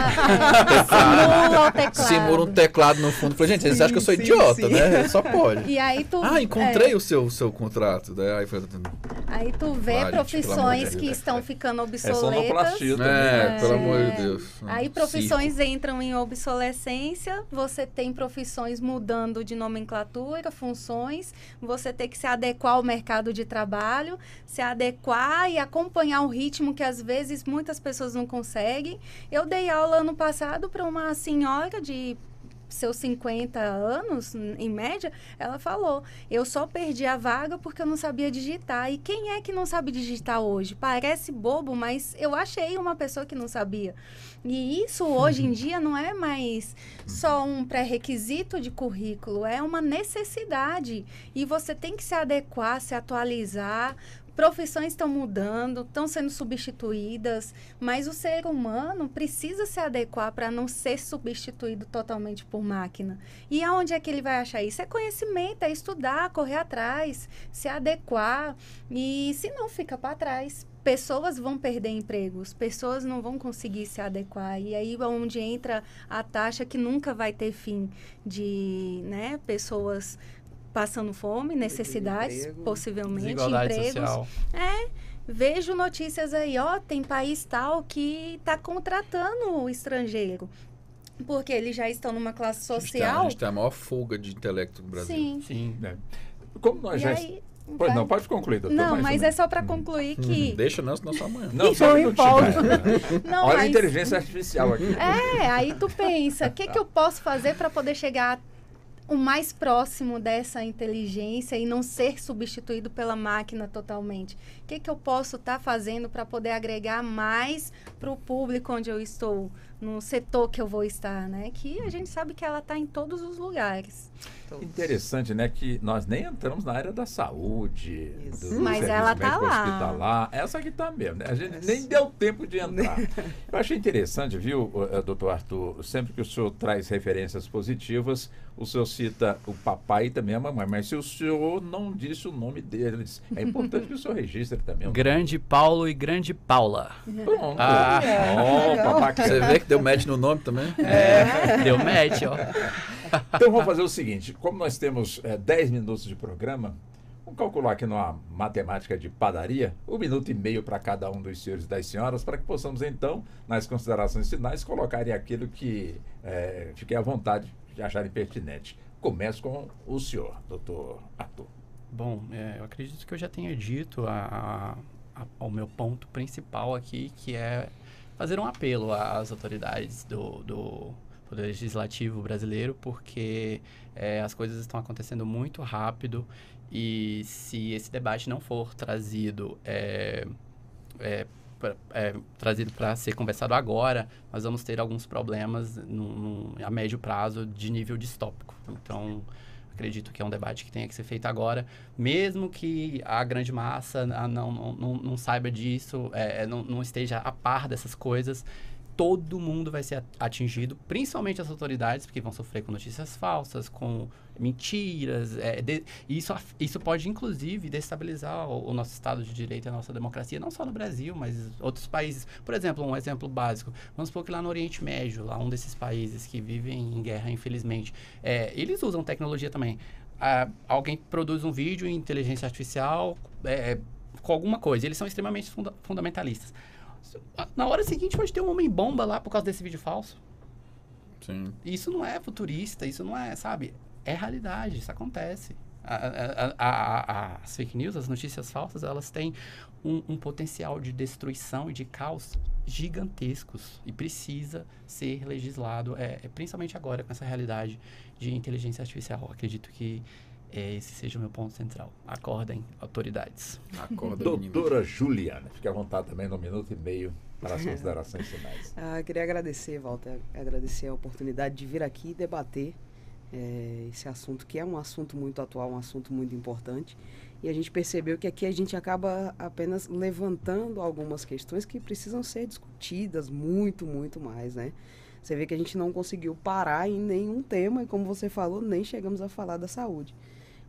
simula o teclado. Simula um teclado no fundo. Falei, gente, você acha que eu sou Sim, idiota, sim. né? Só pode. E aí tu, Encontrei o seu contrato. Né? aí tu vê Ah, gente, pelo amor de profissões Deus. que estão ficando É obsoletas. sonoplastia também. Pelo amor de Deus. Aí profissões entram em obsolescência, você tem profissões mudando de nomenclatura, funções, você tem que se adequar ao mercado de trabalho, se adequar e acompanhar o ritmo que às vezes muitas pessoas não conseguem. Eu dei aula ano passado para uma senhora de seus 50 anos, em média, ela falou, eu só perdi a vaga porque eu não sabia digitar. E quem é que não sabe digitar hoje? Parece bobo, mas eu achei uma pessoa que não sabia. E isso, hoje em dia, não é mais só um pré-requisito de currículo, é uma necessidade. E você tem que se adequar, se atualizar. Profissões estão mudando, estão sendo substituídas, mas o ser humano precisa se adequar para não ser substituído totalmente por máquina. E aonde é que ele vai achar isso? É conhecimento, é estudar, correr atrás, se adequar, e se não, fica para trás. Pessoas vão perder empregos, pessoas não vão conseguir se adequar. E aí é onde entra a taxa que nunca vai ter fim de, né, pessoas passando fome, necessidades, Emprego. possivelmente, Desigualdade empregos. social. Vejo notícias aí, tem país tal que está contratando o estrangeiro, porque eles já estão numa classe A social. gente tem a maior fuga de intelecto no Brasil. Sim. Sim. Como nós E já... aí, Pois vai. não, pode concluir, doutor. Não, mais mas ou é só para concluir que... Deixa não, senão só amanhã. Não, só um minutinho. Não, Olha a mas- inteligência artificial aqui. aí tu pensa, o que eu posso fazer para poder chegar o mais próximo dessa inteligência e não ser substituído pela máquina totalmente? O que eu posso estar fazendo para poder agregar mais para o público onde eu estou, no setor que eu vou estar, né? Que a gente sabe que ela está em todos os lugares. Interessante, né? Que nós nem entramos na área da saúde, Isso. do Mas serviço ela tá médico lá. hospitalar. Essa aqui tá mesmo, né? A gente nem deu tempo de entrar. Eu achei interessante, viu, doutor Arthur? Sempre que o senhor traz referências positivas, o senhor cita o papai e também a mamãe. Mas se o senhor não disse o nome deles, é importante que o senhor registre também. o Grande Paulo e Grande Paula. nome. Pronto. Ah. Opa, bacana. Você vê que deu match no nome também? Deu match, ó. Então vamos fazer o seguinte, como nós temos 10 minutos de programa, vamos calcular aqui numa matemática de padaria, 1 minuto e meio para cada um dos senhores e das senhoras, para que possamos então, nas considerações finais, colocarem aquilo que fiquem à vontade de acharem pertinente. Começo com o senhor, doutor Arthur. Bom, eu acredito que eu já tenha dito ao meu ponto principal aqui, que é fazer um apelo às autoridades do Poder Legislativo brasileiro, porque as coisas estão acontecendo muito rápido e se esse debate não for trazido para ser conversado agora, nós vamos ter alguns problemas a médio prazo de nível distópico. Então, acredito que é um debate que tenha que ser feito agora, mesmo que a grande massa não saiba disso, não esteja a par dessas coisas. Todo mundo vai ser atingido, principalmente as autoridades, porque vão sofrer com notícias falsas, com mentiras. Isso pode, inclusive, destabilizar o nosso Estado de Direito e a nossa democracia, não só no Brasil, mas outros países. Por exemplo, um exemplo básico. Vamos supor que lá no Oriente Médio, lá um desses países que vivem em guerra, infelizmente, eles usam tecnologia também. Alguém produz um vídeo em inteligência artificial com alguma coisa. Eles são extremamente fundamentalistas. Na hora seguinte pode ter um homem-bomba lá por causa desse vídeo falso. Sim. Isso não é futurista, isso não é, sabe? é realidade, isso acontece. As fake news, as notícias falsas, elas têm um potencial de destruição e de caos gigantescos e precisa ser legislado, principalmente agora com essa realidade de inteligência artificial. Acredito que esse seja o meu ponto central. Acordem, autoridades. Doutora Juliana, fique à vontade também no 1 minuto e meio para as considerações finais. Queria agradecer, Walter, agradecer a oportunidade de vir aqui e debater esse assunto, que é um assunto muito atual, um assunto muito importante. E a gente percebeu que aqui a gente acaba apenas levantando algumas questões que precisam ser discutidas muito, muito mais, né? Você vê que a gente não conseguiu parar em nenhum tema e, como você falou, nem chegamos a falar da saúde.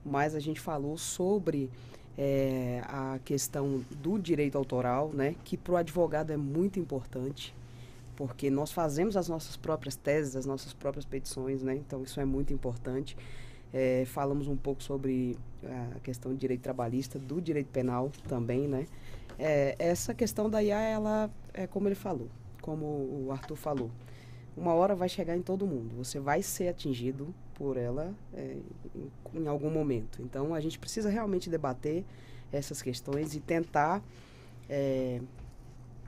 Mas a gente falou sobre a questão do direito autoral, né? Que para o advogado é muito importante, porque nós fazemos as nossas próprias teses, as nossas próprias petições, né? Então, isso é muito importante. Falamos um pouco sobre a questão do direito trabalhista, do direito penal também, né? Essa questão da IA, ela é como ele falou, como o Arthur falou. Uma hora vai chegar em todo mundo. Você vai ser atingido por ela em algum momento. Então, a gente precisa realmente debater essas questões e tentar,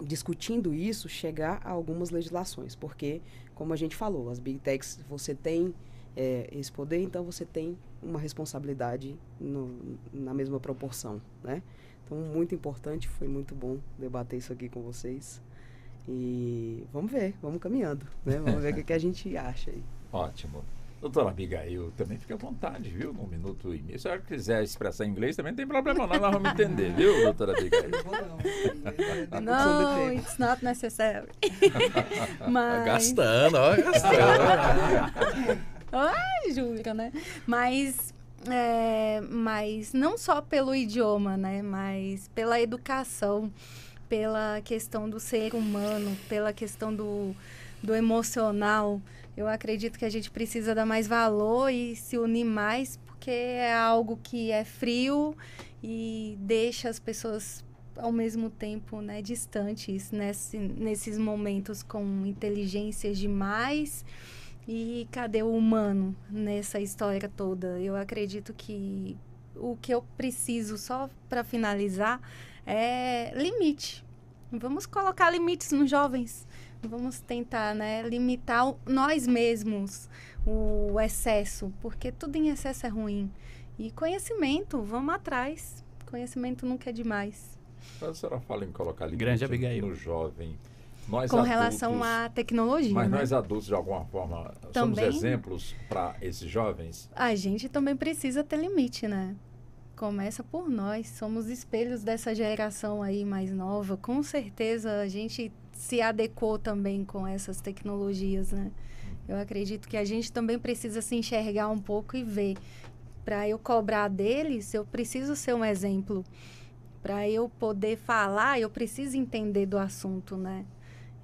discutindo isso, chegar a algumas legislações. Porque, como a gente falou, as Big Techs, você tem esse poder, então você tem uma responsabilidade na mesma proporção, né? Então, muito importante, foi muito bom debater isso aqui com vocês. E vamos ver, vamos caminhando, né? Vamos ver o que a gente acha aí. Ótimo. Doutora Abigail, também fique à vontade, viu? No 1 minuto e meio. Se a senhora quiser expressar em inglês, também não tem problema não, nós vamos entender, viu, doutora Abigail? Não, it's not necessary. Mas... Gastando, ó, gastando. Ai, jura, né? Mas não só pelo idioma, né? Mas pela educação, pela questão do ser humano, pela questão do emocional. Eu acredito que a gente precisa dar mais valor e se unir mais, porque é algo que é frio e deixa as pessoas, ao mesmo tempo, né, distantes nesses momentos com inteligências demais. E cadê o humano nessa história toda? Eu acredito que o que eu preciso, só para finalizar, é limite. Vamos colocar limites nos jovens. Vamos tentar, né, limitar nós mesmos o excesso, porque tudo em excesso é ruim. E conhecimento, vamos atrás. Conhecimento nunca é demais. A senhora fala em colocar limite Grande Abigail. no jovem. Nós com adultos, relação à tecnologia, mas né? nós adultos, de alguma forma, somos exemplos para esses jovens? A gente também precisa ter limite, né? Começa por nós, somos espelhos dessa geração aí mais nova. Com certeza a gente se adequou também com essas tecnologias, né? Eu acredito que a gente também precisa se enxergar um pouco e ver. Para eu cobrar deles, eu preciso ser um exemplo. Para eu poder falar, eu preciso entender do assunto, né?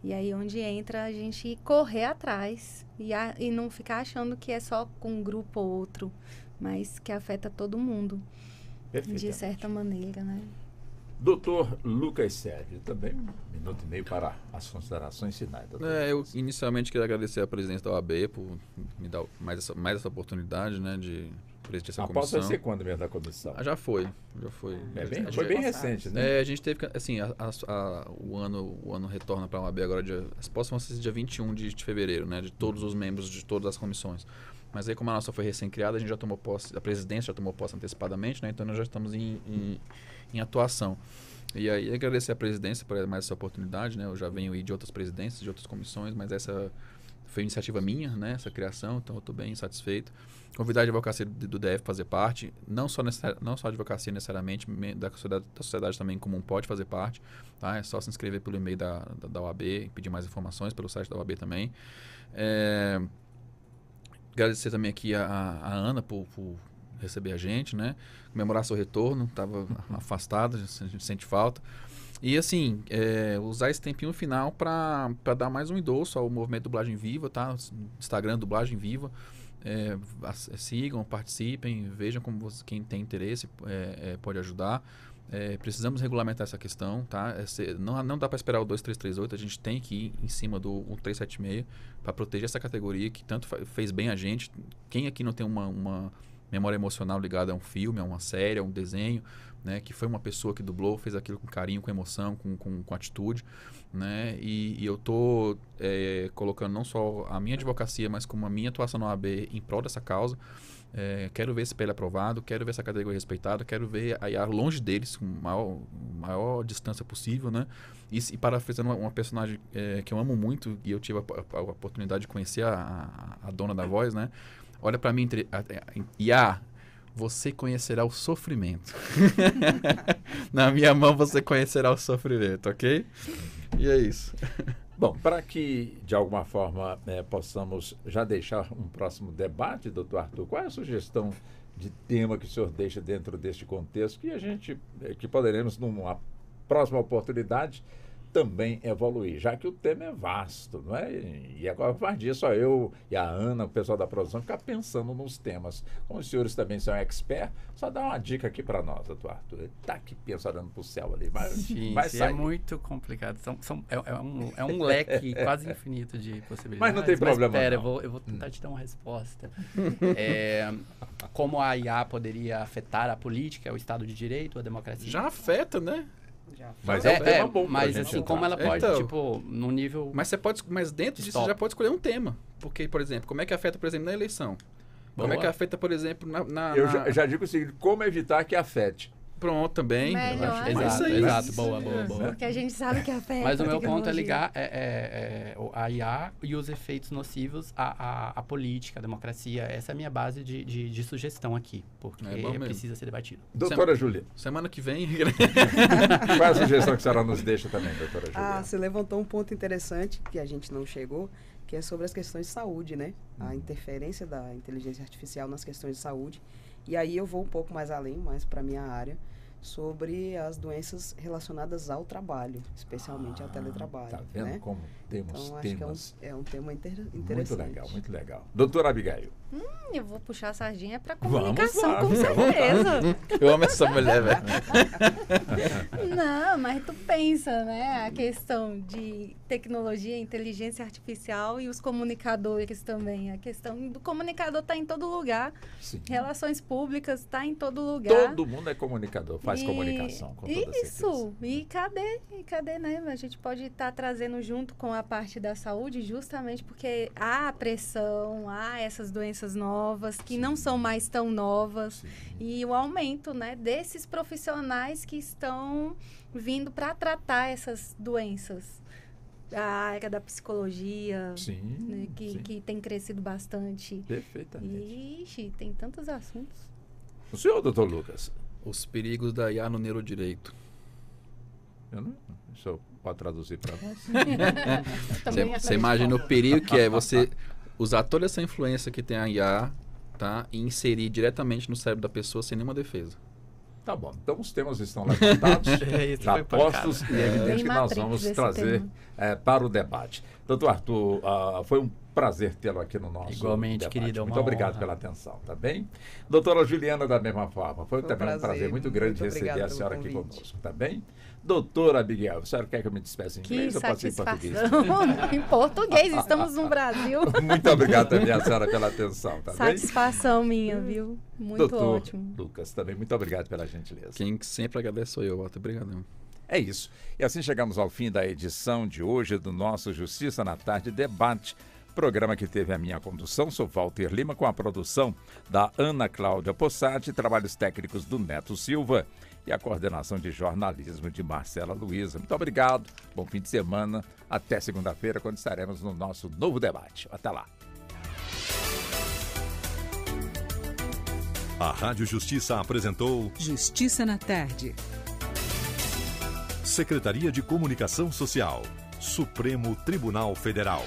E aí onde entra a gente correr atrás e não ficar achando que é só com um grupo ou outro, mas que afeta todo mundo. De certa maneira, né? Doutor Lucas Sérgio, também 1 minuto e meio para as considerações finais. Eu inicialmente queria agradecer a presidência da OAB por me dar mais essa oportunidade, né, de presidir essa comissão. Após ser quando mesmo da comissão? Já foi. Foi bem recente, né? A gente teve, assim, o ano retorna para a OAB agora, as posse vão ser dia 21 de fevereiro, né, de todos os membros de todas as comissões. Mas aí, como a nossa foi recém-criada, a gente já tomou posse, a presidência já tomou posse antecipadamente, né? Então nós já estamos em atuação. E aí, agradecer a presidência por mais essa oportunidade, né? Eu já venho aí de outras presidências, de outras comissões, mas essa foi iniciativa minha, né? Essa criação, então eu estou bem satisfeito. Convidar a advocacia do DF para fazer parte, não só a advocacia necessariamente, da sociedade também comum pode fazer parte, tá? É só se inscrever pelo e-mail da OAB, pedir mais informações pelo site da OAB também. Agradecer também aqui a Ana por receber a gente, né? Comemorar seu retorno, estava afastado, a gente sente falta. E assim, usar esse tempinho final para dar mais um endosso ao movimento Dublagem Viva, tá? Instagram Dublagem Viva. Sigam, participem, vejam como quem tem interesse pode ajudar. Precisamos regulamentar essa questão, tá? Não dá para esperar o 2338, a gente tem que ir em cima do 1376 para proteger essa categoria que tanto fez bem a gente. Quem aqui não tem uma memória emocional ligada a um filme, a uma série, a um desenho, né? Que foi uma pessoa que dublou, fez aquilo com carinho, com emoção, com atitude, né? E eu tô colocando não só a minha advocacia, mas como a minha atuação na OAB em prol dessa causa. Quero ver esse PL aprovado, quero ver essa categoria respeitada, quero ver a IA longe deles, com maior distância possível, né? E parafraseando uma personagem que eu amo muito, e eu tive a oportunidade de conhecer a dona da voz, né? Olha para mim, IA, você conhecerá o sofrimento. Na minha mão você conhecerá o sofrimento, ok? E é isso. Bom, para que, de alguma forma, possamos já deixar um próximo debate, doutor Arthur, qual é a sugestão de tema que o senhor deixa dentro deste contexto que poderemos, numa próxima oportunidade, também evoluir, já que o tema é vasto, não é? E agora, a dia só eu e a Ana, o pessoal da produção, ficar pensando nos temas. Como os senhores também são experts, só dá uma dica aqui para nós, doutor Arthur. Ele está aqui pensando olhando para o céu ali, vai sair. É muito complicado. É um leque quase infinito de possibilidades. Mas não tem problema, espera, não. Eu vou tentar te dar uma resposta. Como a IA poderia afetar a política, o Estado de Direito, a democracia? Já afeta, né? Mas é um tema bom pra mas gente assim, entrar. como ela pode, Então, tipo, no nível... Mas dentro disso você já pode escolher um tema. Porque, por exemplo, como é que afeta, por exemplo, na eleição? Como é que afeta, por exemplo, Eu já digo o seguinte, como evitar que afete? Pronto, também. Melhor. Exato, boa. Porque a gente sabe que afeta. Mas o meu a ponto é tecnologia. ligar a IA e os efeitos nocivos à política, à democracia. Essa é a minha base de sugestão aqui, porque precisa ser debatido. Doutora Júlia. Semana que vem... Qual é a sugestão que a senhora nos deixa também, doutora Júlia? Você levantou um ponto interessante que a gente não chegou, que é sobre as questões de saúde, né? A interferência da inteligência artificial nas questões de saúde. E aí eu vou um pouco mais além, mais para a minha área, sobre as doenças relacionadas ao trabalho, especialmente ao teletrabalho. Tá vendo, né? Como temos então, temas. Acho que é um tema interessante. Muito legal. Doutora Abigail. Eu vou puxar a sardinha para comunicação, com vamos. certeza. Eu amo essa mulher, velho. Não, mas tu pensa, né? A questão de tecnologia, inteligência artificial e os comunicadores também. A questão do comunicador está em todo lugar. Sim. Relações públicas está em todo lugar. Todo mundo é comunicador, faz comunicação, com toda Isso. certeza. E cadê, né? A gente pode estar trazendo junto com a parte da saúde, justamente porque há pressão, há essas doenças novas, que não são mais tão novas. Sim. E o aumento, né, desses profissionais que estão vindo para tratar essas doenças. A área da psicologia, né, que tem crescido bastante. Perfeitamente. Ixi, tem tantos assuntos. O senhor, doutor Lucas? Os perigos da IA no neurodireito. O senhor pode traduzir para nós? Você imagina o perigo que é você usar toda essa influência que tem a IA, tá, e inserir diretamente no cérebro da pessoa sem nenhuma defesa. Tá bom. Então os temas estão levantados, já postos, e é evidente que nós vamos trazer para o debate. Doutor Arthur, foi um prazer tê-lo aqui no nosso Igualmente, debate. querido. Muito obrigado pela atenção, tá bem? Doutora Juliana, da mesma forma. Foi também um prazer muito grande receber a senhora aqui conosco, tá bem? Doutora Abigail, a senhora quer que eu me despeça em inglês ou pode ser em português? Em português, estamos no Brasil. Muito obrigado também a senhora pela atenção, tá bem? Satisfação minha, viu? Muito Doutor ótimo. Lucas, também muito obrigado pela gentileza. Quem sempre agradece sou eu, Walter. Obrigadão. É isso. E assim chegamos ao fim da edição de hoje do nosso Justiça na Tarde Debate, programa que teve a minha condução, sou Walter Lima, com a produção da Ana Cláudia Possati, trabalhos técnicos do Neto Silva e a coordenação de jornalismo de Marcela Luiza. Muito obrigado, bom fim de semana, até segunda-feira, quando estaremos no nosso novo debate. Até lá. A Rádio Justiça apresentou Justiça na Tarde. Secretaria de Comunicação Social, Supremo Tribunal Federal.